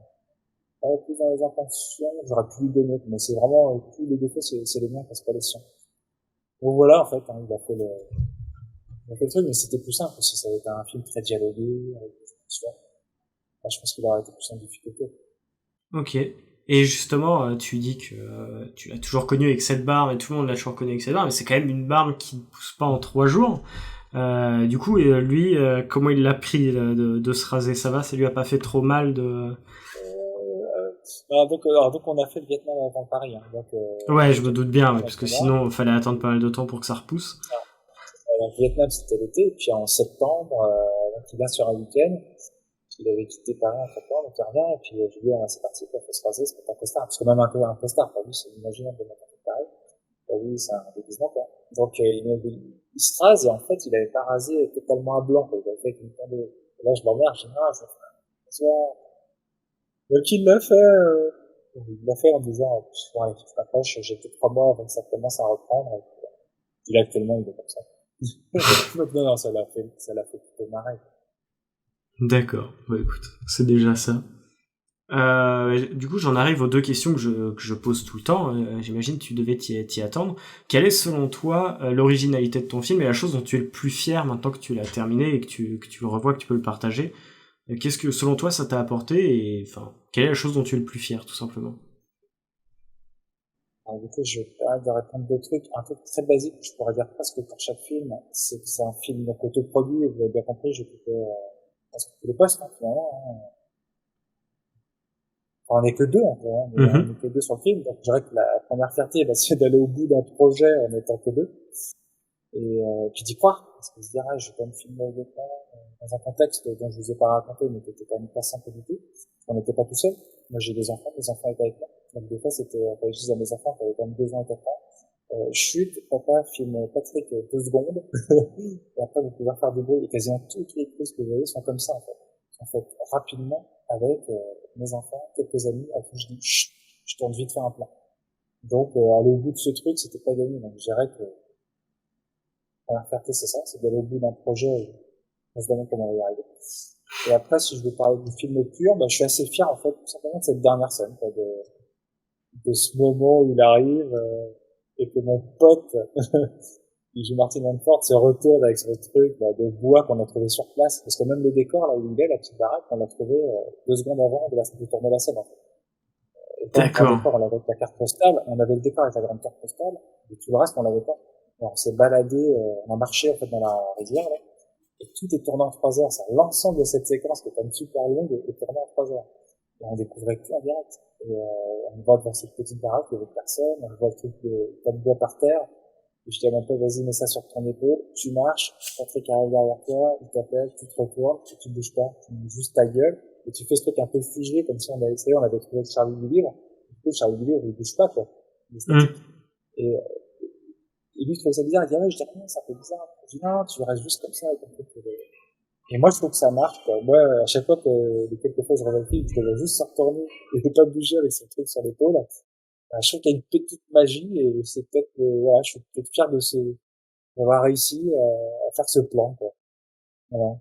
plus dans les intentions, j'aurais pu lui donner. Mais c'est vraiment, tous les défauts, c'est les miens, parce que pas les siens. Donc voilà, en fait, hein, il a fait le truc, mais c'était plus simple, parce que ça avait été un film très dialogué, avec des histoires. Enfin, je pense qu'il aurait été plus en difficulté. Ok. Et justement, tu dis que tu l'as toujours connu avec cette barbe, et tout le monde l'a toujours connu avec cette barbe, mais c'est quand même une barbe qui ne pousse pas en 3 jours. Du coup, lui, comment il l'a pris de se raser? Ça va? Ça lui a pas fait trop mal de... Donc on a fait le Vietnam avant Paris, hein. Donc, Ouais, je me doute bien, ouais, parce que là. sinon, il fallait attendre pas mal de temps pour que ça repousse. Le Vietnam, c'était l'été, et puis en septembre, donc il vient sur un week-end. Il avait quitté Paris entre temps, donc il revient, et puis je lui dis, c'est parti, il faut se raser, c'est pas un costard. Parce que même un costard, pour lui, c'est inimaginable de mettre un truc pareil. Pour lui, c'est un déguisement, quoi. Donc, il se rase, et en fait, il avait pas rasé totalement à blanc, quoi. Il avait fait une tondeuse. Et là, je l'emmerde, je dis, non, je vais faire un. Donc, il l'a fait, il l'a fait en disant, ouais, je t'approche, j'ai que 3 mois avant que ça commence à reprendre, et puis là, actuellement, il est comme ça. Donc, non, ça l'a fait plutôt marrer. D'accord. Bah écoute, c'est déjà ça. Du coup, j'en arrive aux 2 questions que je pose tout le temps. J'imagine que tu devais t'y attendre. Quelle est, selon toi, l'originalité de ton film et la chose dont tu es le plus fier maintenant que tu l'as terminé et que tu le revois, que tu peux le partager? Qu'est-ce que, selon toi, ça t'a apporté et, enfin, quelle est la chose dont tu es le plus fier, tout simplement? Alors, du coup, je vais pas de répondre des trucs. Un truc très basique, je pourrais dire presque pour chaque film, c'est que c'est un film donc autoproduit, et vous avez bien compris, j'ai coupé, presque tous les postes, hein, finalement, hein. Enfin, on est que deux, hein, mais on est que deux sur le film, donc je dirais que la première fierté, bah, c'est d'aller au bout d'un projet en étant que deux. Et, puis d'y croire, parce que se dire, ah, je vais quand même filmer au Vietnam, dans un contexte dont je vous ai pas raconté, mais qui était quand même pas simple du tout. On n'était pas tout seul. Moi, j'ai des enfants, les enfants étaient avec moi. Donc, des fois, c'était, quand je disais à mes enfants, qui avaient quand même 2 ans et 4 ans, chute, papa, filme Patrick 2 secondes, et après, vous pouvez faire des bruits, et quasiment toutes les prises que vous voyez sont comme ça, en fait. En fait, rapidement, avec, mes enfants, quelques amis, à qui je dis, chut, je tourne vite faire un plan. Donc, aller au bout de ce truc, c'était pas gagné. Donc, je dirais que, la fierté, c'est ça, c'est d'aller au bout d'un projet, on se demande comment on va y arriver. Et après, si je veux parler du film pur, bah, je suis assez fier, en fait, tout simplement de cette dernière scène, quoi, de ce moment où il arrive, et que mon pote, qui joue Martin Manford, se retourne avec ce truc, bah, de bois qu'on a trouvé sur place. Parce que même le décor, là où il est, la petite baraque, on l'a trouvé, 2 secondes avant de tourner la scène, en fait. Et quand on D'accord. décor, on avait avec la carte postale, on avait le décor avec la grande carte postale, et tout le reste, on l'avait pas. Alors, on s'est baladé, on a marché, en fait, dans la rivière, là, et tout est tourné en 3 heures. L'ensemble de cette séquence, qui est quand même super longue, est tourné en 3 heures. Et on découvrait tout en direct. Et, on voit devant cette petite baraque, il y avait personne, on voit le truc de bois par terre. Et je dis à mon pote, vas-y, mets ça sur ton épaule, tu marches, Patrick arrive derrière toi, il t'appelle, tu te retournes, et tu bouges pas, tu bouges juste ta gueule, et tu fais ce truc un peu figé, comme si on avait essayé, on avait trouvé le Charlie du livre. Du coup, le Charlie du livre, il bouge pas, quoi. Il est statique. Et lui, il trouvait ça bizarre, il dit, ah ouais, je dis, non, c'est un peu bizarre. Je dis, non, tu restes juste comme ça, avec un truc. Et moi, je trouve que ça marche, quoi. Moi, à chaque fois que, quelques fois, je revois le film, je devais juste se retourner, et pas bouger avec son truc sur l'épaule. Je trouve qu'il y a une petite magie, et c'est peut-être, voilà, je suis peut-être fier d'avoir réussi à faire ce plan, quoi. Voilà.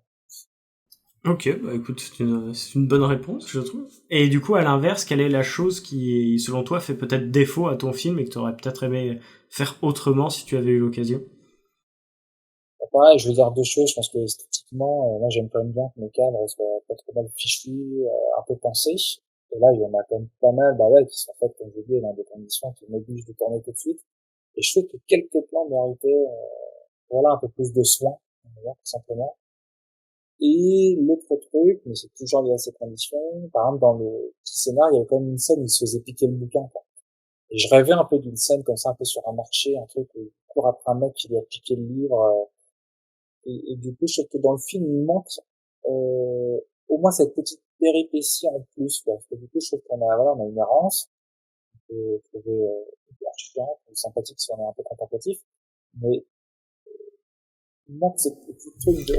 Ok, bah écoute, c'est une bonne réponse, je trouve. Et du coup, à l'inverse, quelle est la chose qui, selon toi, fait peut-être défaut à ton film et que tu aurais peut-être aimé faire autrement si tu avais eu l'occasion? Pareil, je veux dire 2 choses. Je pense que esthétiquement, moi, j'aime quand même bien que mes cadres soient pas trop mal fichus, un peu pensés. Et là, il y en a quand même pas mal, bah ouais, qui sont faites, comme je dis, dans des conditions qui m'obligent de tourner tout de suite. Et je trouve que quelques plans méritaient, voilà, un peu plus de soin, tout simplement. Et l'autre truc, mais c'est toujours lié à ces conditions, par exemple, dans le petit scénar, il y avait quand même une scène où il se faisait piquer le bouquin, quoi. Et je rêvais un peu d'une scène comme ça, un peu sur un marché, un truc où il court après un mec qui lui a piqué le livre, et du coup, je trouve que dans le film, il manque, au moins cette petite péripétie en plus, quoi. Parce que du coup, je trouve on a une errance, on peut trouver, hyper chiant, ou sympathique si on est un peu contemplatif, mais il manque cette petite truc de,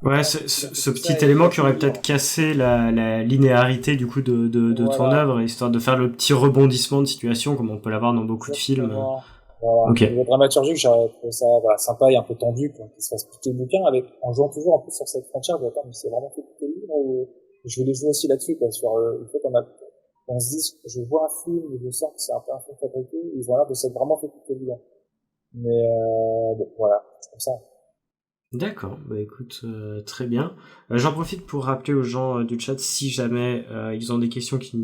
Ouais, ce petit élément qui aurait peut-être cassé la linéarité du coup de ton voilà. œuvre, histoire de faire le petit rebondissement de situation comme on peut l'avoir dans beaucoup de films. Exactement. Voilà. Ok. Au niveau dramaturgique, j'aurais trouvé ça sympa et un peu tendu, quoi, qu'il se fasse piquer le bouquin, en jouant toujours en plus sur cette frontière de attends, mais c'est vraiment fait piquer le livre, ou je voulais jouer aussi là-dessus, quoi, sur le fait qu'on se dise, je vois un film et je sens que c'est un peu un film fabriqué, et voilà, de s'être vraiment fait piquer le livre. Mais bon, voilà, c'est comme ça. D'accord, bah écoute, très bien. J'en profite pour rappeler aux gens du chat, si jamais ils ont des questions, qu'ils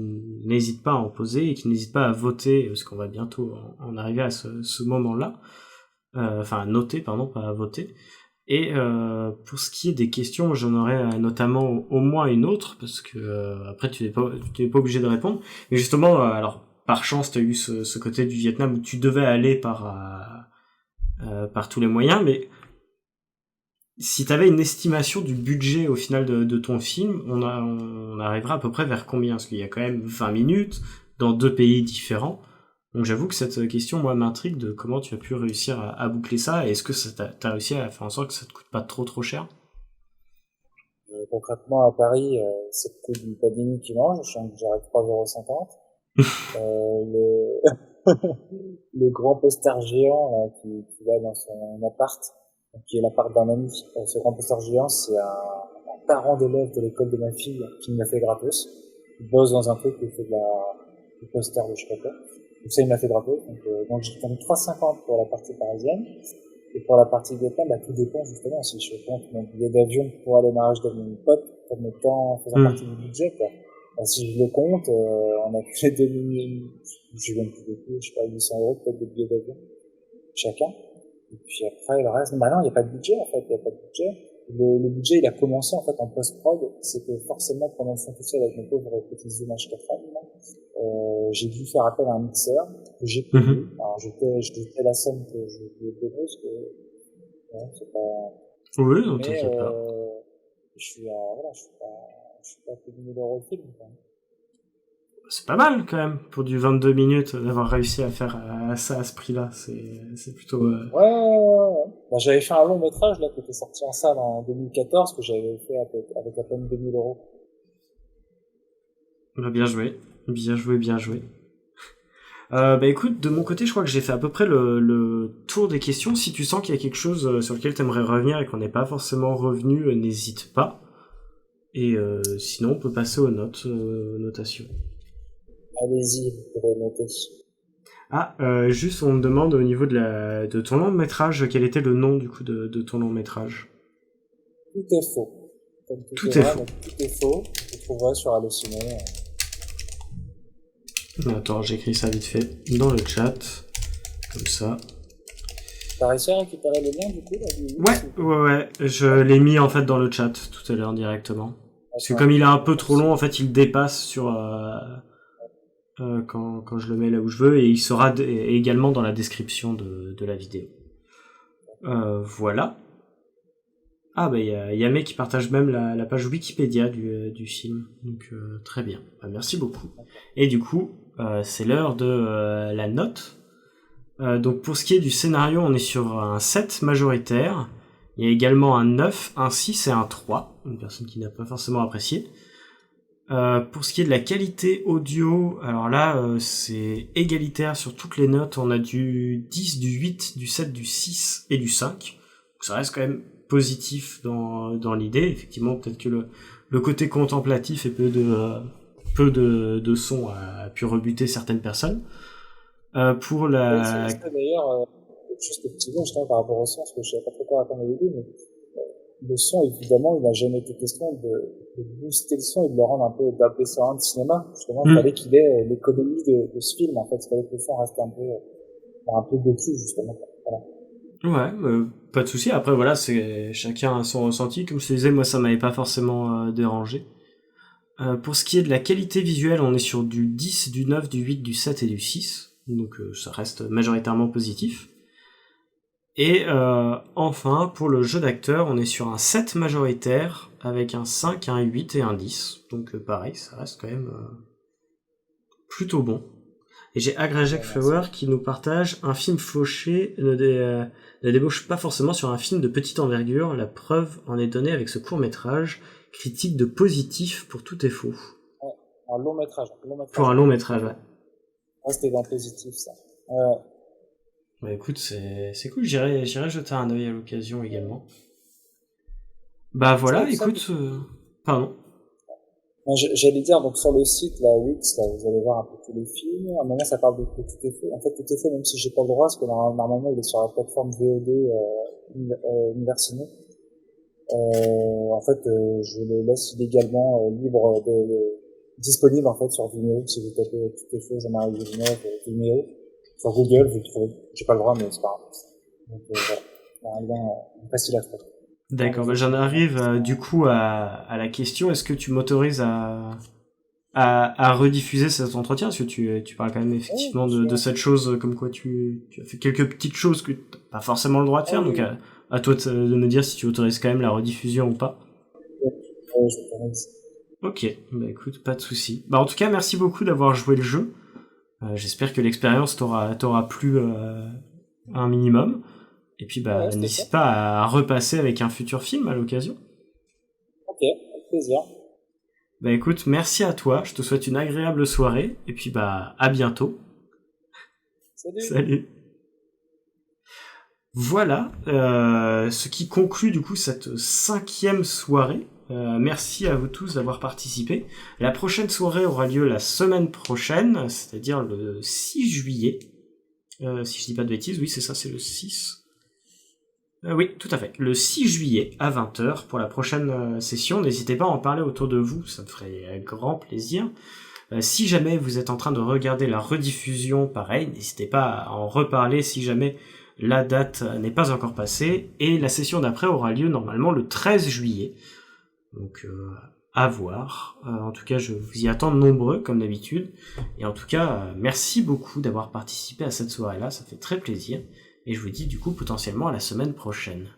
n'hésitent pas à en poser et qu'ils n'hésitent pas à voter, parce qu'on va bientôt en arriver à ce moment-là. Enfin, à noter, pardon, pas à voter. Et pour ce qui est des questions, j'en aurais notamment au moins une autre, parce que après tu n'es pas obligé de répondre. Mais justement, alors par chance, tu as eu ce côté du Vietnam où tu devais aller par tous les moyens, mais si tu avais une estimation du budget au final de ton film, on arrivera à peu près vers combien? Parce qu'il y a quand même 20 minutes dans 2 pays différents. Donc j'avoue que cette question, moi, m'intrigue de comment tu as pu réussir à boucler ça, et est-ce que t'as réussi à faire en sorte que ça te coûte pas trop cher? Concrètement, à Paris, c'est le coût d'une panini qui mange, je sens que j'aurais 3,50 €. Le grand poster géant, là, qui va dans son appart, donc, qui est l'appart d'un ami. Ce grand poster géant, c'est un parent d'élève de l'école de ma fille qui me l'a fait gratos. Il bosse dans un truc où il fait du poster de je sais pas quoi. Donc ça, il me l'a fait gratos. Donc j'ai pris 3,50 pour la partie parisienne. Et pour la partie Vietnam, bah, tout dépend justement si je compte mon billet d'avion pour aller au mariage de mon pote comme étant faisant partie du budget, quoi. Bah, si je le compte, on a fait 2000, je viens de plus de coup, je sais pas, 800 € peut-être de billets d'avion chacun. Et puis après, le reste, bah non, il n'y a pas de budget, en fait, il n'y a pas de budget. Le budget, il a commencé, en fait, en post-prod. C'est que forcément, pendant le fond tout seul avec mes pauvres petits images 4 j'ai dû faire appel à un mixeur que j'ai payé. Mhm. Alors, je doutais la somme que je lui ai payée parce que, ouais, c'est pas, Oui, non, mais, t'inquiète pas. voilà, je suis pas à plus de 1000 € le film, quoi. C'est pas mal quand même pour du 22 minutes d'avoir réussi à faire ça à ce prix-là. C'est plutôt. Ouais. Bah, j'avais fait un long métrage, là, qui était sorti en salle en 2014, que j'avais fait avec à peine 2000 €. Bien joué, bien joué, bien joué. Bah écoute, de mon côté, je crois que j'ai fait à peu près le tour des questions. Si tu sens qu'il y a quelque chose sur lequel tu aimerais revenir et qu'on n'est pas forcément revenu, n'hésite pas. Et sinon, on peut passer aux notes, notations. Allez-y, vous pourrez noter. Ah, juste, on me demande au niveau de ton long métrage, quel était le nom du coup de ton long métrage? Tout est faux. Comme tout Tout est est vrai, faux. donc tout est faux. Vous trouverez sur Allociné. Attends, j'écris ça vite fait dans le chat, comme ça. T'as réussi à récupérer le lien, du coup, là, du Ouais, je l'ai mis en fait dans le chat tout à l'heure directement. Parce que D'accord. comme il est un peu trop long, en fait, il dépasse sur quand je le mets là où je veux, et il sera également dans la description de la vidéo. Voilà. Ah bah il y a Yamé qui partage même la page Wikipédia du film, donc très bien. Bah, merci beaucoup. Et du coup, c'est l'heure de la note. Donc pour ce qui est du scénario, on est sur un 7 majoritaire. Il y a également un 9, un 6 et un 3, une personne qui n'a pas forcément apprécié. Pour ce qui est de la qualité audio, alors là c'est égalitaire sur toutes les notes. On a du 10, du 8, du 7, du 6 et du 5. Donc ça reste quand même positif dans l'idée. Effectivement, peut-être que le côté contemplatif et peu de son a pu rebuter certaines personnes. Pour Oui, la... c'est ça, d'ailleurs, juste un petit mot, justement, par rapport au son, parce que je savais pas trop quoi répondre au début, mais le son, évidemment, il n'a jamais été question de booster le son et de le rendre un peu d'appeler ça un de cinéma. Justement, il fallait qu'il ait l'économie de ce film, en fait. Il fallait que le son reste un peu docu, justement. Voilà. Ouais, pas de souci. Après, voilà, c'est chacun a son ressenti. Comme je te disais, moi, ça m'avait pas forcément dérangé. Pour ce qui est de la qualité visuelle, on est sur du 10, du 9, du 8, du 7 et du 6. Donc ça reste majoritairement positif. Et enfin, pour le jeu d'acteur, on est sur un 7 majoritaire, avec un 5, un 8 et un 10. Donc pareil, ça reste quand même plutôt bon. Et j'ai Agrajek Flower qui nous partage un film fauché ne débauche pas forcément sur un film de petite envergure. La preuve en est donnée avec ce court-métrage. Critique de positif pour tout est faux. Ouais, un long métrage. Pour un long métrage, ouais. Ah, c'était dans positif, ça. Bah écoute, c'est cool, j'irai jeter un œil à l'occasion également. Bah voilà, écoute... Pardon. J'allais dire, donc sur le site, là, Wix, là, vous allez voir un peu tous les films. À un moment, ça parle de Tout est fait. En fait, Tout est fait, même si j'ai pas le droit, parce que normalement, il est sur la plateforme VOD Universiné. En fait, je le laisse illégalement libre, disponible en fait sur Vimeo. Si vous tapez Tout est fait, Jean-Marie Villeneuve, Vimeo. Sur Google, vous le trouvez. J'ai pas le droit, mais c'est pas grave. Donc voilà, il y a un lien facile à trouver. D'accord, bah j'en arrive du coup à la question, est-ce que tu m'autorises à rediffuser cet entretien? Parce que tu parles quand même effectivement de cette chose, comme quoi tu as fait quelques petites choses que t'as pas forcément le droit de faire, donc à toi de me dire si tu autorises quand même la rediffusion ou pas. Oui, j'autorise. Ok, bah écoute, pas de souci. Bah en tout cas, merci beaucoup d'avoir joué le jeu. J'espère que l'expérience t'aura plu un minimum. Et puis bah n'hésite pas à repasser avec un futur film à l'occasion. Ok, avec plaisir. Bah écoute, merci à toi, je te souhaite une agréable soirée, et puis bah à bientôt. Salut. Voilà, ce qui conclut du coup cette 5e soirée. Merci à vous tous d'avoir participé. La prochaine soirée aura lieu la semaine prochaine, c'est-à-dire le 6 juillet. Si je dis pas de bêtises, oui c'est ça, c'est le 6. Oui, tout à fait. Le 6 juillet à 20h pour la prochaine session. N'hésitez pas à en parler autour de vous, ça me ferait grand plaisir. Si jamais vous êtes en train de regarder la rediffusion, pareil, n'hésitez pas à en reparler si jamais la date n'est pas encore passée. Et la session d'après aura lieu normalement le 13 juillet. Donc à voir. En tout cas, je vous y attends nombreux comme d'habitude. Et en tout cas, merci beaucoup d'avoir participé à cette soirée-là, ça fait très plaisir. Et je vous dis du coup potentiellement à la semaine prochaine.